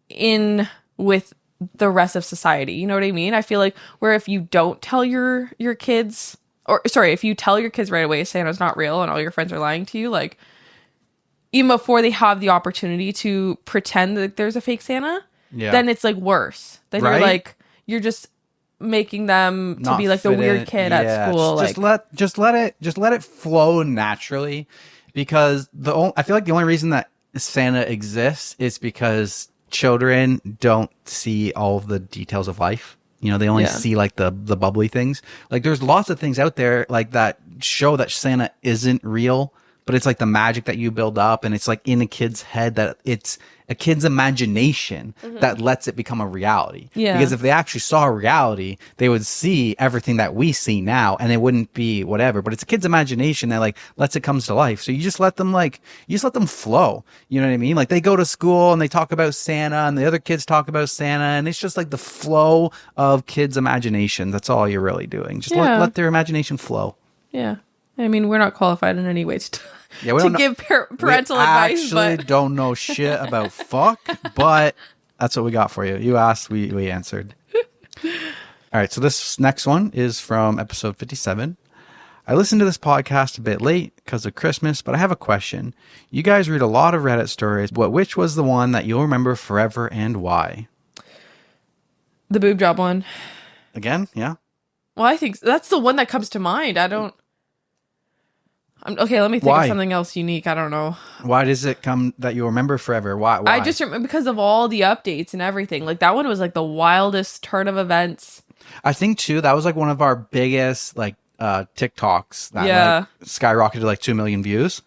in with the rest of society. You know what I mean? I feel like where if you don't tell your kids, or sorry, if you tell your kids right away Santa's not real and all your friends are lying to you, like even before they have the opportunity to pretend that there's a fake Santa, then it's like worse. Then you're just making them to be like the weird kid at school. Just let it flow naturally, because I feel like the only reason that Santa exists is because children don't see all of the details of life. You know, they only see like the bubbly things. Like there's lots of things out there like that show that Santa isn't real, but it's like the magic that you build up, and it's like in a kid's head, that it's a kid's imagination that lets it become a reality. Yeah. Because if they actually saw a reality, they would see everything that we see now, and it wouldn't be whatever. But it's a kid's imagination that like lets it come to life. So you just let them flow. You know what I mean? Like they go to school and they talk about Santa, and the other kids talk about Santa, and it's just like the flow of kids' imagination. That's all you're really doing. Just let their imagination flow. Yeah. I mean, we're not qualified in any way to give parental advice. We actually don't know shit about fuck, but that's what we got for you. You asked, we answered. All right, so this next one is from episode 57. I listened to this podcast a bit late because of Christmas, but I have a question. You guys read a lot of Reddit stories, but which was the one that you'll remember forever and why? The boob job one. Again? Yeah? Well, I think that's the one that comes to mind. Okay, let me think of something else unique. I don't know. Why does it come that you remember forever? Why? I just remember because of all the updates and everything. Like that one was like the wildest turn of events. I think too, that was like one of our biggest like TikToks that like skyrocketed like 2 million views.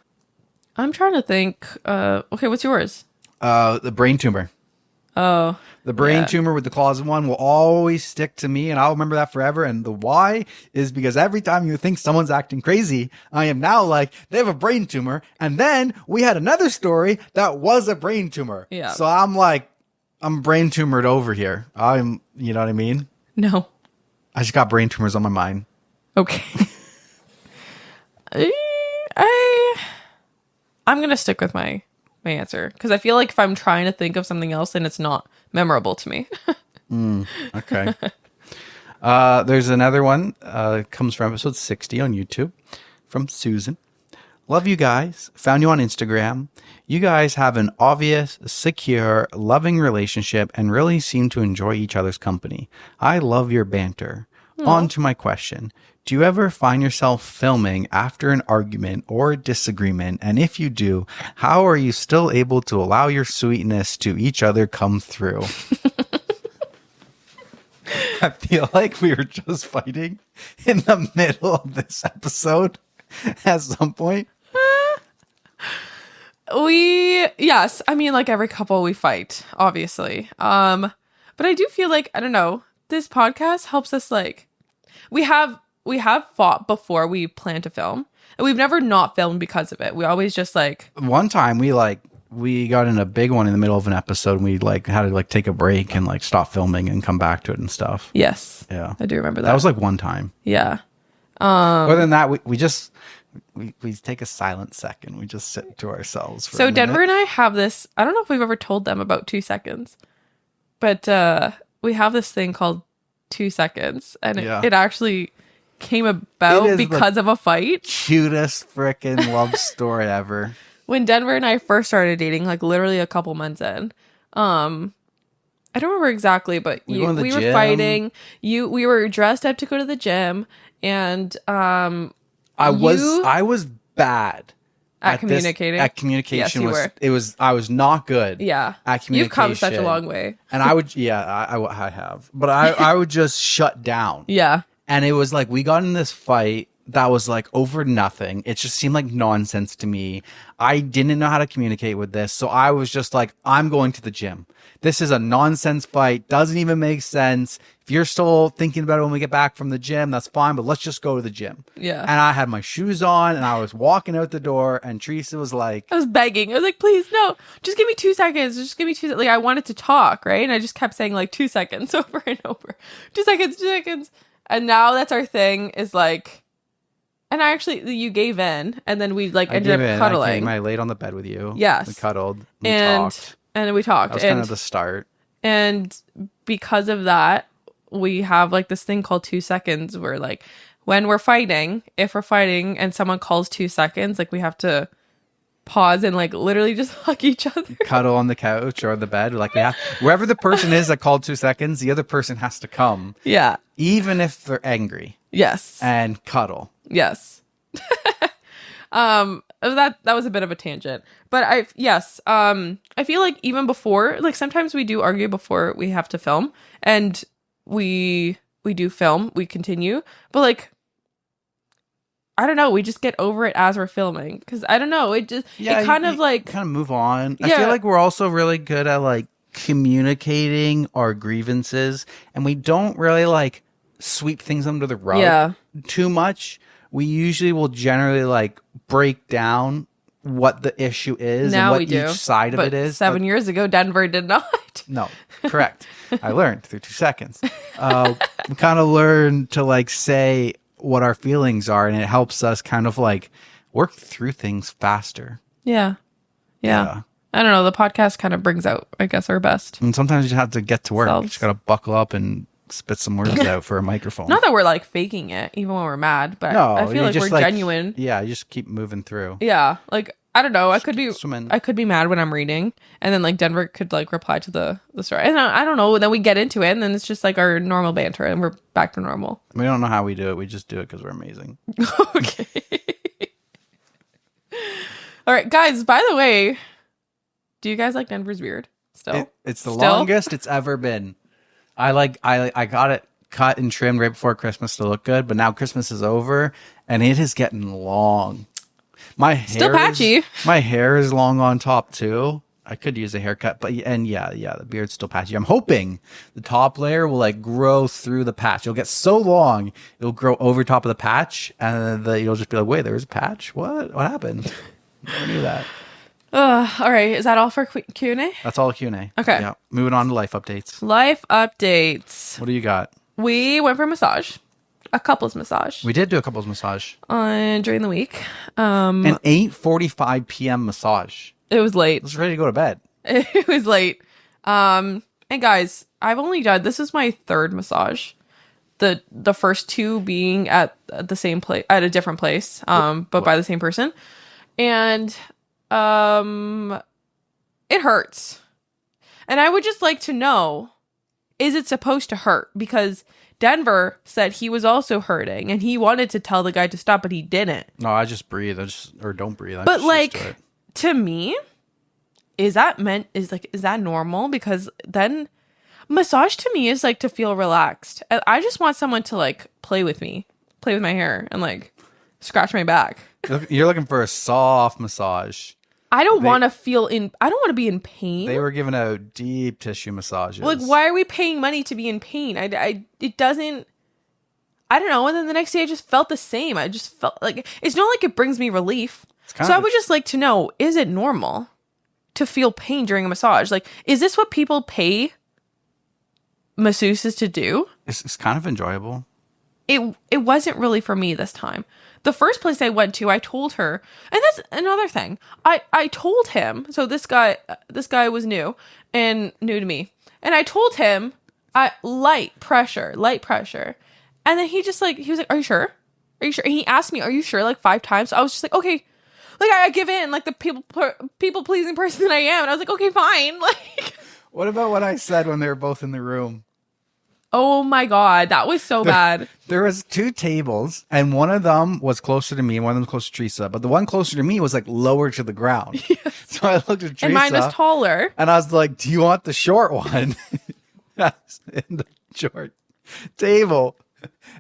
I'm trying to think. Okay, what's yours? The brain tumor. Oh. The brain tumor with the claws one will always stick to me, and I'll remember that forever. And the why is because every time you think someone's acting crazy, I am now like, they have a brain tumor. And then we had another story that was a brain tumor. Yeah. So I'm like, I'm brain tumored over here. You know what I mean? No. I just got brain tumors on my mind. Okay. I'm going to stick with my my answer. Because I feel like if I'm trying to think of something else, then it's not memorable to me. Okay. There's another one. Comes from episode 60 on YouTube from Susan. Love you guys. Found you on Instagram. You guys have an obvious, secure, loving relationship and really seem to enjoy each other's company. I love your banter. On to my question. Do you ever find yourself filming after an argument or a disagreement? And if you do, how are you still able to allow your sweetness to each other come through? I feel like we were just fighting in the middle of this episode at some point. Yes, I mean, like every couple we fight, obviously. But I do feel like, I don't know, this podcast helps us, like, we have fought before we plan to film, and we've never not filmed because of it. We always just like, one time we got in a big one in the middle of an episode, and we like had to like take a break and like stop filming and come back to it and stuff. yes, Yeah. I do remember that. That was like one time. Yeah. Other than that, we take a silent second. We just sit to ourselves for a So minute. Denver and I have this, I don't know if we've ever told them about 2 seconds, but we have this thing called 2 seconds, and it actually came about because of a fight. Cutest freaking love story ever. When Denver and I first started dating, like literally a couple months in, I don't remember exactly, but we were fighting. We were dressed up to go to the gym, and I was bad at communicating. At communication, yes, I was not good. Yeah, at communication. You've come such a long way. And I would, I have, but I would just shut down. Yeah, and it was like we got in this fight that was like over nothing. It just seemed like nonsense to me. I didn't know how to communicate with this, so I was just like, I'm going to the gym. This is a nonsense fight. Doesn't even make sense. If you're still thinking about it when we get back from the gym, that's fine, but let's just go to the gym. Yeah. And I had my shoes on and I was walking out the door, and Teresa was like, I was begging. I was like, please, no, just give me 2 seconds. Just give me 2 seconds. Like, I wanted to talk, right? And I just kept saying like 2 seconds over and over. 2 seconds, 2 seconds. And now that's our thing, is like, and you gave in, and then we like ended up cuddling. I laid on the bed with you. Yes. We cuddled. We talked. And then we talked. That was kind of the start. And because of that, we have like this thing called 2 seconds, where like when we're fighting, if we're fighting and someone calls 2 seconds, like we have to pause and like literally just hug each other. Cuddle on the couch or the bed. Like, wherever the person is that called 2 seconds, the other person has to come. Yeah. Even if they're angry. Yes. And cuddle. Yes. That was a bit of a tangent, but I feel like even before, like sometimes we do argue before we have to film, and we do film, we continue, but like, I don't know, we just get over it as we're filming, because I don't know, it kind of move on. I feel like we're also really good at like communicating our grievances, and we don't really like sweep things under the rug too much. We usually will generally like break down what the issue is now and what each side of it is. 7 years ago, Denver did not. No, correct. I learned through 2 seconds. We kind of learn to like say what our feelings are, and it helps us kind of like work through things faster. Yeah. I don't know. The podcast kind of brings out, I guess, our best. And sometimes you just have to get to work. Selves. You just got to buckle up and spit some words out for a microphone. Not that we're like faking it, even when we're mad, but no, I feel like we're genuine. Yeah, you just keep moving through. Yeah, like I don't know. I could be mad when I'm reading, and then like Denver could like reply to the story, and I don't know. Then we get into it, and then it's just like our normal banter, and we're back to normal. We don't know how we do it. We just do it because we're amazing. Okay. All right, guys. By the way, do you guys like Denver's beard? Still, it's the longest it's ever been. I got it cut and trimmed right before Christmas to look good, but now Christmas is over and it is getting long. My hair still patchy. My hair is long on top too. I could use a haircut, but the beard's still patchy. I'm hoping the top layer will like grow through the patch. It'll get so long, it'll grow over top of the patch, and you'll just be like, "Wait, there's a patch? What happened?" Never knew that. All right. Is that all for Q&A? That's all Q&A. Okay. Yeah. Moving on to life updates. Life updates. What do you got? We went for a massage. A couples massage. We did do a couples massage. During the week. An 8:45 p.m. massage. It was late. I was ready to go to bed. It was late. And guys, I've only done, this is my third massage. The first two being at the same place, at a different place, but by the same person. And it hurts. And I would just like to know, is it supposed to hurt? Because Denver said he was also hurting and he wanted to tell the guy to stop, but he didn't. No, I just breathe. Or don't breathe. But like, to me, is that normal? Because then massage to me is like to feel relaxed. And I just want someone to like play with me, play with my hair and like scratch my back. You're looking for a soft massage. I don't want to be in pain. They were giving out deep tissue massages. Like, why are we paying money to be in pain? It doesn't, I don't know. And then the next day I just felt the same. I just felt like, it's not like it brings me relief. So I would just like to know, is it normal to feel pain during a massage? Like, is this what people pay masseuses to do? It's kind of enjoyable. It wasn't really for me this time. The first place I went to, I told her, and that's another thing. I told him, so this guy was new to me. And I told him, light pressure. And then he was like, are you sure? Are you sure? And he asked me, are you sure? Like 5 times. So I was just like, okay. Like I give in, like the people pleasing person that I am. And I was like, okay, fine. Like, what about what I said when they were both in the room? Oh my God, that was so bad. There was 2 tables, and one of them was closer to me, and one of them was closer to Teresa. But the one closer to me was like lower to the ground. Yes. So I looked at Teresa, and mine was taller. And I was like, "Do you want the short one?" In the short table.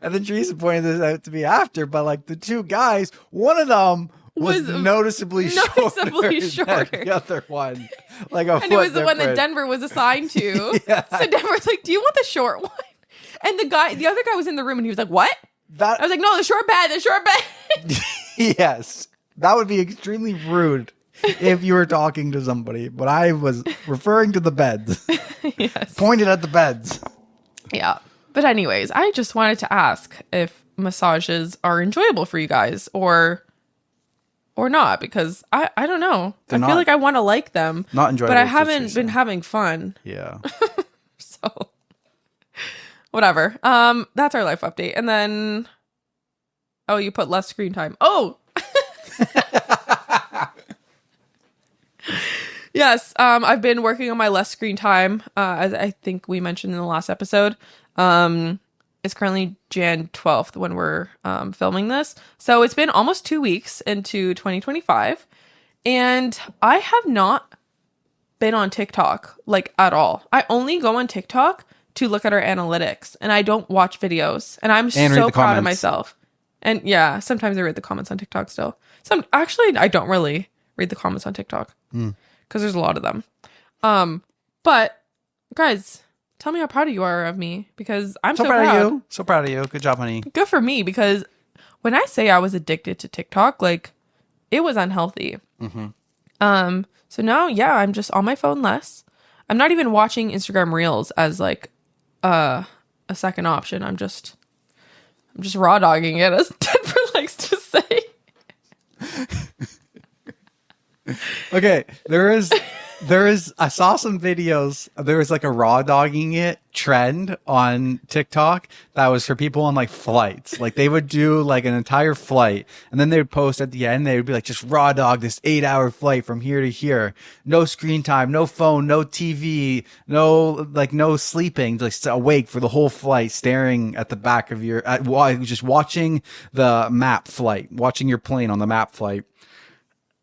And then Teresa pointed this out to me after. But like the 2 guys, one of them was noticeably shorter than the other one. Like a and it was the one that Denver was assigned to. Yeah. So Denver's like, "Do you want the short one?" And the other guy was in the room and he was like, "What?" I was like, "No, the short bed." Yes. That would be extremely rude if you were talking to somebody, but I was referring to the beds. Yes. Pointed at the beds. Yeah. But anyways, I just wanted to ask if massages are enjoyable for you guys or not, because I don't know. I feel like I want to like them. Not enjoyable. But I haven't been having fun. Yeah. So whatever. That's our life update. And then you put less screen time. Oh. Yes, I've been working on my less screen time, as I think we mentioned in the last episode. It's currently Jan 12th when we're filming this. So it's been almost 2 weeks into 2025. And I have not been on TikTok, like, at all. I only go on TikTok to look at our analytics. And I don't watch videos. And I'm so proud of myself. And yeah, sometimes I read the comments on TikTok still. Actually, I don't really read the comments on TikTok. Because there's a lot of them. But, guys, tell me how proud you are of me, because I'm so proud of you. So proud of you. Good job, honey. Good for me, because when I say I was addicted to TikTok, like, it was unhealthy. Mm-hmm. So now, yeah, I'm just on my phone less. I'm not even watching Instagram Reels as like a second option. I'm just raw dogging it, as Denver likes to say. Okay, I saw some videos. There was like a raw dogging it trend on TikTok that was for people on like flights. Like they would do like an entire flight and then they would post at the end. They would be like, just raw dog this 8-hour flight from here to here. No screen time, no phone, no TV, no sleeping, just awake for the whole flight, staring at the back of just watching the map flight, watching your plane on the map flight.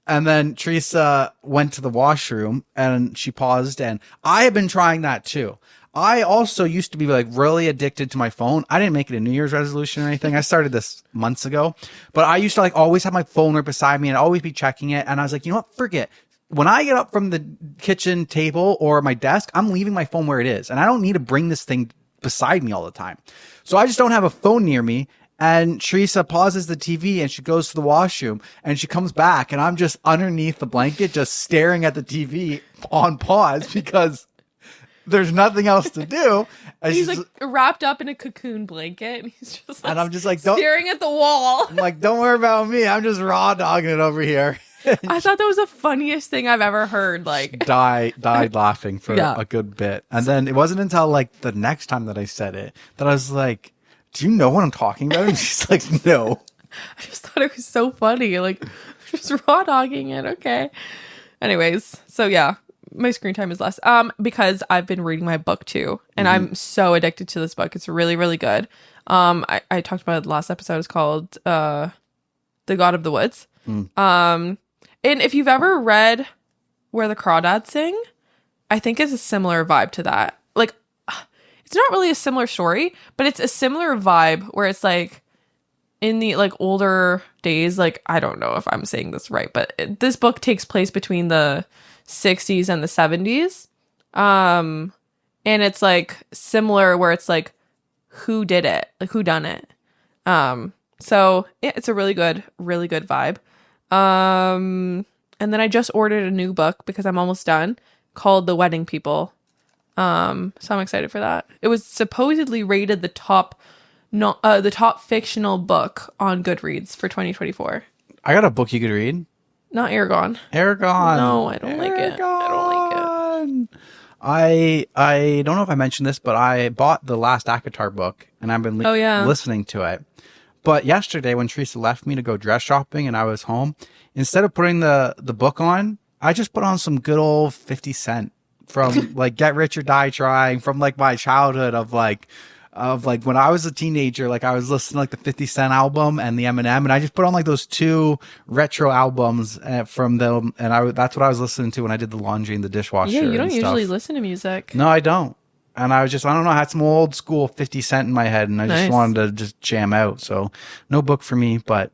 And then Teresa went to the washroom and she paused, and I have been trying that too. I also used to be like really addicted to my phone. I didn't make it a New Year's resolution or anything. I started this months ago, but I used to like always have my phone right beside me and always be checking it. And I was like, you know what? Forget. When I get up from the kitchen table or my desk, I'm leaving my phone where it is. And I don't need to bring this thing beside me all the time. So I just don't have a phone near me. And Teresa pauses the TV and she goes to the washroom and she comes back and I'm just underneath the blanket, just staring at the TV on pause because there's nothing else to do. And he's like wrapped up in a cocoon blanket and he's just like, and I'm just like, staring at the wall. I'm like, don't worry about me. I'm just raw dogging it over here. I thought that was the funniest thing I've ever heard. Like, died laughing for Yeah. a good bit. And then it wasn't until like the next time that I said it that I was like, do you know what I'm talking about? And she's like, no. I just thought it was so funny. Like, just raw dogging it. Okay. Anyways, so yeah, my screen time is less. Because I've been reading my book too, and I'm so addicted to this book. It's really, really good. I talked about it last episode. It's called The God of the Woods. And if you've ever read Where the Crawdads Sing, I think it's a similar vibe to that. Like, it's not really a similar story, but it's a similar vibe where it's like in the like older days, like, I don't know if I'm saying this right, but this book takes place between the 60s and the 70s. And it's like similar where it's like, who did it? Like, who done it? So yeah, it's a really good vibe. And then I just ordered a new book because I'm almost done, called The Wedding People. So I'm excited for that. It was supposedly rated the top fictional book on Goodreads for 2024. I got a book you could read. Not Aragon. Aragon. No, I don't like it. I don't like it. I don't know if I mentioned this, but I bought the last AITAH book and I've been listening to it. But yesterday when Teresa left me to go dress shopping and I was home, instead of putting the book on, I just put on some good old 50 Cent from like Get Rich or Die Trying, from like my childhood of like when I was a teenager. Like I was listening to like the 50 Cent album and the Eminem, and I just put on like those two retro albums from them, and that's what I was listening to when I did the laundry and the dishwasher. Yeah, you don't and usually stuff. listen to music. No, I don't. And I don't know, I had some old school 50 Cent in my head, and I just wanted to just jam out. So no book for me, but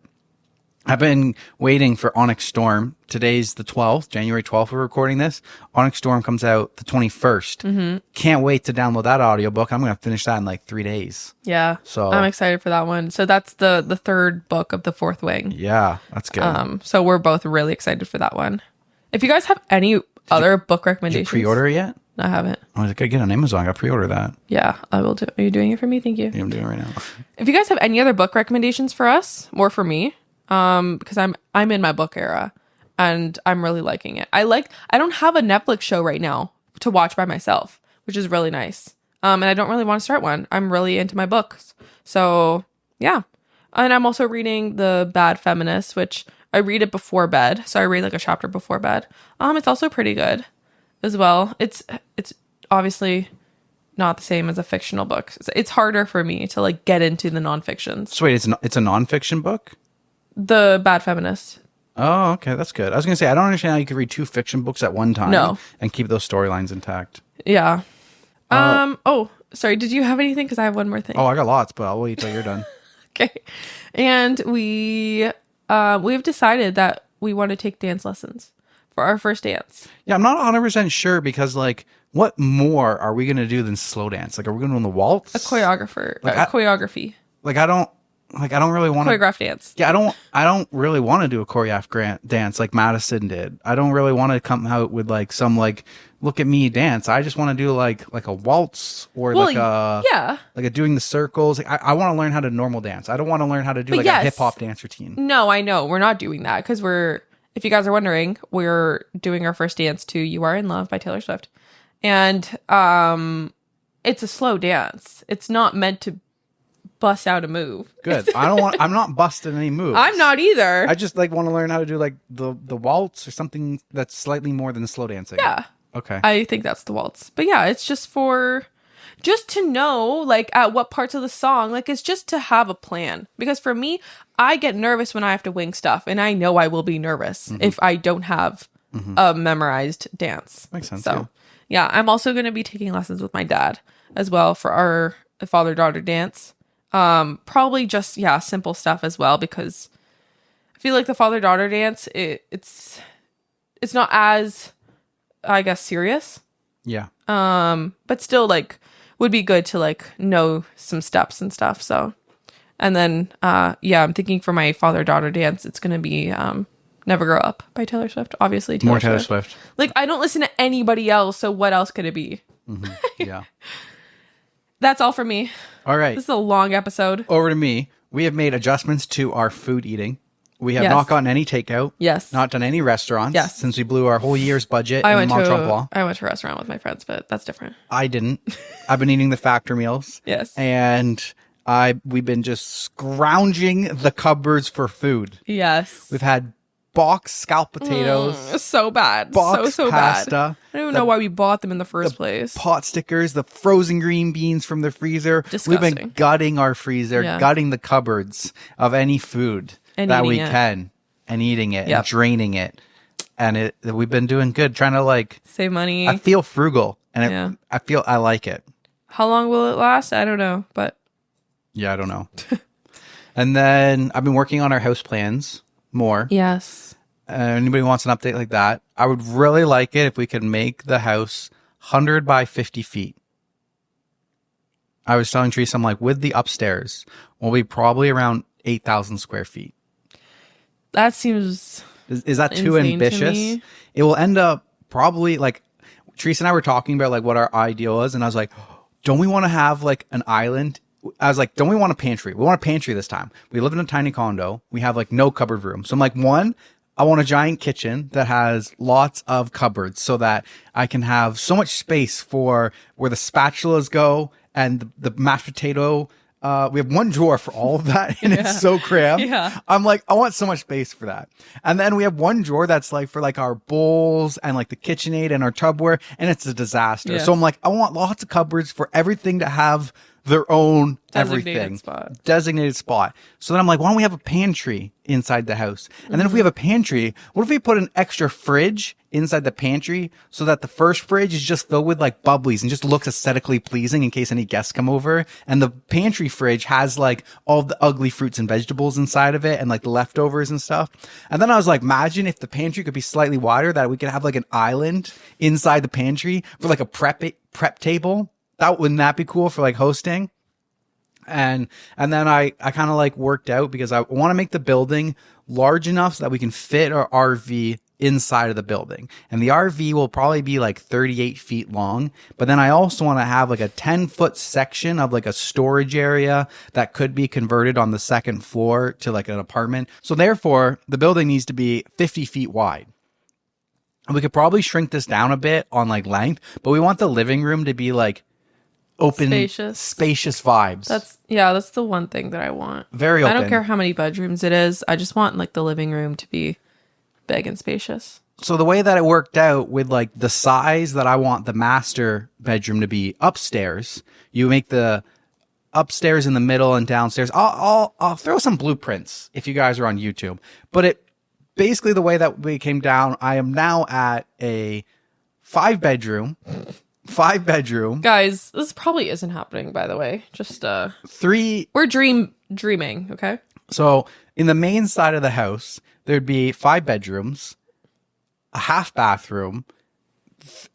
I've been waiting for Onyx Storm. Today's the 12th, January 12th we're recording this. Onyx Storm comes out the 21st. Can't wait to download that audiobook. I'm going to finish that in like 3 days. Yeah. So I'm excited for that one. So that's the third book of the Fourth Wing. Yeah, that's good. So we're both really excited for that one. If you guys have any other book recommendations. Did you pre-order it yet? I haven't. I was like, I get on Amazon. I got pre-order that. Yeah, I will do. Are you doing it for me? Thank you. Yeah, I'm doing it right now. If you guys have any other book recommendations for us, or for me, because I'm in my book era and I'm really liking it. I don't have a Netflix show right now to watch by myself, which is really nice. And I don't really want to start one. I'm really into my books. So yeah. And I'm also reading The Bad Feminist, which I read it before bed. So I read like a chapter before bed. It's also pretty good as well. It's obviously not the same as a fictional book. It's harder for me to like get into the nonfictions. So wait, it's a nonfiction book? The Bad Feminist. Oh, okay, that's good. I was gonna say, I don't understand how you could read 2 fiction books at one time and keep those storylines intact. Yeah. Oh, sorry. Did you have anything? Because I have one more thing. Oh, I got lots, but I'll wait till you're done. Okay. And we've decided that we want to take dance lessons for our first dance. Yeah, I'm not 100% sure because like, what more are we gonna do than slow dance? Like, are we gonna do the waltz? A choreographer. Like, choreography. I don't really want to choreograph dance. Yeah, I don't really want to do a choreographed dance like Madison did. I don't really want to come out with like some like look at me dance. I just want to do like a waltz or like a doing the circles. Like, I want to learn how to normal dance. I don't want to learn how to do a hip hop dance routine. No, I know we're not doing that because if you guys are wondering, we're doing our first dance to "You Are in Love" by Taylor Swift, and it's a slow dance. It's not meant to bust out a move. Good. I'm not busting any moves. I'm not either. I just like want to learn how to do like the waltz or something that's slightly more than slow dancing. Yeah. Okay. I think that's the waltz. But yeah, it's just to know like at what parts of the song, like it's just to have a plan. Because for me, I get nervous when I have to wing stuff, and I know I will be nervous if I don't have a memorized dance. Makes sense. So yeah, I'm also going to be taking lessons with my dad as well for our father-daughter dance. Probably just simple stuff as well, because I feel like the father-daughter dance it's not as, I guess, serious. Yeah. But still like would be good to like know some steps and stuff. So, and then I'm thinking for my father-daughter dance it's gonna be Never Grow Up by Taylor Swift. Obviously More Taylor Swift. Like I don't listen to anybody else, so what else could it be? Yeah. That's all for me. All right. This is a long episode. Over to me. We have made adjustments to our food eating. We have Yes. not gotten any takeout. Yes. Not done any restaurants. Yes. Since we blew our whole year's budget I in went Mont to Tremblant. a restaurant with my friends, but that's different. I didn't. I've been eating the factor meals. Yes. And we've been just scrounging the cupboards for food. Yes. We've had boxed scalloped potatoes, So bad. boxed So pasta, bad. I don't even know why we bought them in the first place. pot stickers, the frozen green beans from the freezer. We've been Disgusting. gutting our freezer, Yeah. gutting the cupboards of any food And that we eating it. can, and eating it Yep. and draining it. And we've been doing good, trying to like. Save money. I feel frugal, and Yeah. I feel I like it. How long will it last? I don't know, but Yeah, I don't know. And then I've been working on our house plans more. yes. Anybody wants an update like that? I would really like it if we could make the house 100 by 50 feet. I was telling Teresa, I'm like, with the upstairs, we'll be probably around 8,000 square feet. That seems Is that too insane to ambitious? me. It will end up probably like Teresa and I were talking about like what our ideal was, and I was like, don't we want to have like an island? I was like, don't we want a pantry? We want a pantry this time. We live in a tiny condo. We have like no cupboard room. So I'm like, one, I want a giant kitchen that has lots of cupboards so that I can have so much space for where the spatulas go and the mashed potato. We have one drawer for all of that, and it's so cramped. Yeah. I'm like, I want so much space for that. And then we have one drawer that's like for like our bowls and like the KitchenAid and our tubware, and it's a disaster. Yeah. So I'm like, I want lots of cupboards for everything to have their own Designated everything. spot. Designated spot. So then I'm like, why don't we have a pantry inside the house? And then if we have a pantry, what if we put an extra fridge inside the pantry so that the first fridge is just filled with like bubblies and just looks aesthetically pleasing in case any guests come over? And the pantry fridge has like all the ugly fruits and vegetables inside of it and like the leftovers and stuff. And then I was like, imagine if the pantry could be slightly wider, that we could have like an island inside the pantry for like a prep table. Wouldn't that be cool for like hosting? And then I kind of like worked out because I want to make the building large enough so that we can fit our RV inside of the building. And the RV will probably be like 38 feet long. But then I also want to have like a 10-foot section of like a storage area that could be converted on the second floor to like an apartment. So therefore, the building needs to be 50 feet wide. And we could probably shrink this down a bit on like length, but we want the living room to be like open, spacious vibes. That's the one thing that I want. Very open. I don't care how many bedrooms it is. I just want like the living room to be big and spacious. So the way that it worked out with like the size that I want the master bedroom to be upstairs, you make the upstairs in the middle and downstairs. I'll throw some blueprints if you guys are on YouTube. But it basically the way that we came down, I am now at a 5-bedroom. Guys, this probably isn't happening, by the way. Just 3. we're dreaming, okay? So in the main side of the house, there'd be 5 bedrooms, a half bathroom,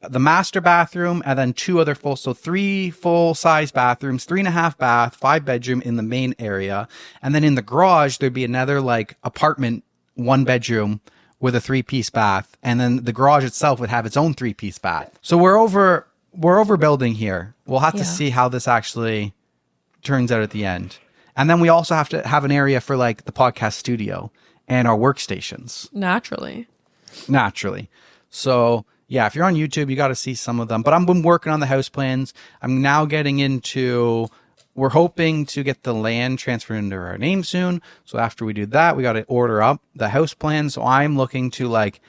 the master bathroom, and then 2 other so 3 full-size bathrooms, 3.5 bath, 5-bedroom in the main area. And then in the garage, there'd be another like apartment, 1-bedroom with a 3-piece bath. And then the garage itself would have its own 3-piece bath. So we're overbuilding here. We'll have to see how this actually turns out at the end. And then we also have to have an area for like the podcast studio and our workstations. Naturally. So yeah, if you're on YouTube, you got to see some of them. But I've been working on the house plans. I'm now getting into, we're hoping to get the land transferred into our name soon. So after we do that, we got to order up the house plan. So I'm looking to like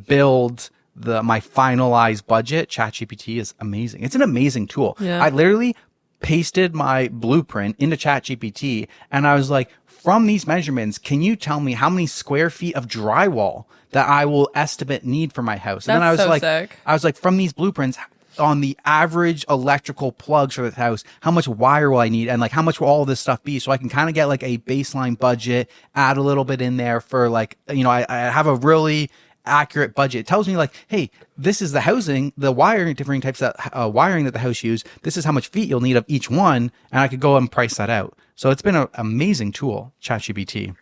build my finalized budget. ChatGPT is amazing. It's an amazing tool. Yeah. I literally pasted my blueprint into ChatGPT and I was like, from these measurements, can you tell me how many square feet of drywall that I will estimate need for my house? And then I was like, sick. I was like, from these blueprints, on the average electrical plugs for this house, how much wire will I need? And like, how much will all this stuff be? So I can kind of get like a baseline budget, add a little bit in there for like, I have a really accurate budget. It tells me like, hey, this is the housing, the wiring, different types of wiring that the house use. This is how much feet you'll need of each one. And I could go and price that out. So it's been an amazing tool, ChatGPT.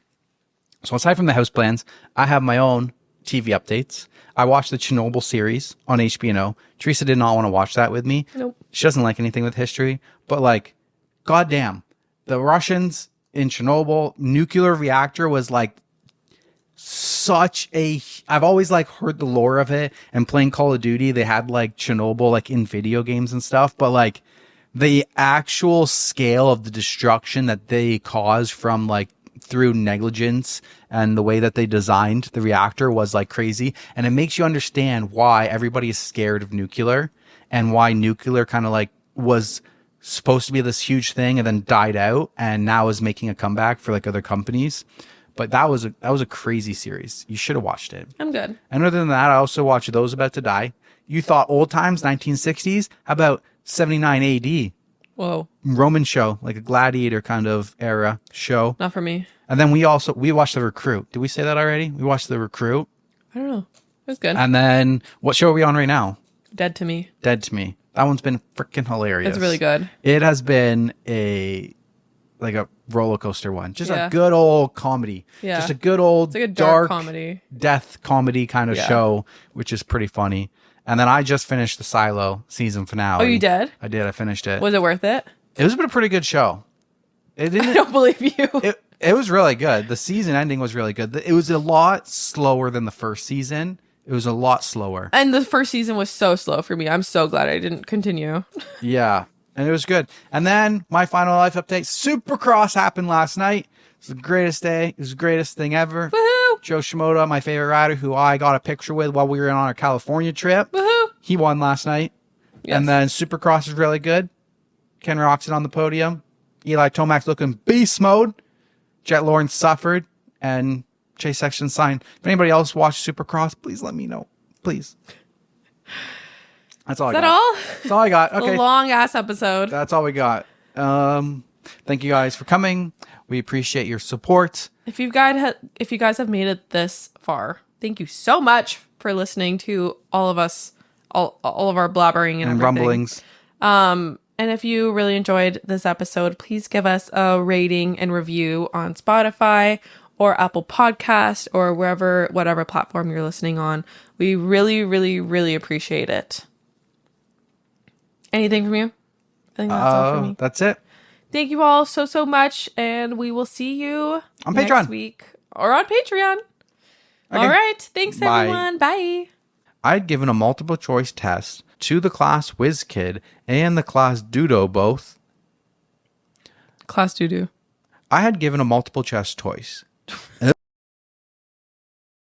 So aside from the house plans, I have my own TV updates. I watched the Chernobyl series on HBO. Teresa did not want to watch that with me. Nope. She doesn't like anything with history, but like, goddamn, the Russians in Chernobyl nuclear reactor was like I've always like heard the lore of it, and playing Call of Duty, they had like Chernobyl like in video games and stuff, but like the actual scale of the destruction that they caused from like through negligence and the way that they designed the reactor was like crazy. And it makes you understand why everybody is scared of nuclear and why nuclear kind of like was supposed to be this huge thing and then died out and now is making a comeback for like other companies. But that was a crazy series. You should have watched it. I'm good. And other than that, I also watched Those About to Die. You thought old times, 1960s? How about 79 AD? Whoa. Roman show, like a gladiator kind of era show. Not for me. And then we watched The Recruit. Did we say that already? We watched The Recruit. I don't know. It was good. And then what show are we on right now? Dead to Me. Dead to Me. That one's been freaking hilarious. It's really good. It has been a roller coaster one. Just Yeah. a good old comedy. Yeah. Just a good old It's like a dark comedy. death comedy kind of Yeah. show, which is pretty funny. And then I just finished the Silo season finale. Oh, you did? I did. I finished it. Was it worth it? It was a pretty good show. It I didn't. don't believe you. It was really good. The season ending was really good. It was a lot slower than the first season. It was a lot slower. And the first season was so slow for me. I'm so glad I didn't continue. Yeah. And it was good. And then my final life update, Supercross happened last night. It was the greatest day. It was the greatest thing ever. Woohoo! Joe Shimoda, my favorite rider, who I got a picture with while we were on our California trip. Woohoo! He won last night. Yes. And then Supercross is really good. Ken Roxon on the podium. Eli Tomac's looking beast mode. Jet Lawrence suffered. And Chase Sexton signed. If anybody else watched Supercross, please let me know. Please. That's all I got. Is that all? That's all I got. Okay. A long ass episode. That's all we got. Thank you guys for coming. We appreciate your support. If you guys have made it this far, thank you so much for listening to all of us, all of our blabbering and everything. Rumblings. And if you really enjoyed this episode, please give us a rating and review on Spotify or Apple Podcast or whatever platform you're listening on. We really, really, really appreciate it. Anything from you? I think that's all from me. That's it. Thank you all so much, and we will see you On next Patreon. week or on Patreon. Okay. All right. Thanks, Bye. everyone. Bye. I'd given a multiple choice test to the class Whiz Kid and the class Dudo both. Class doo-doo. I had given a multiple choice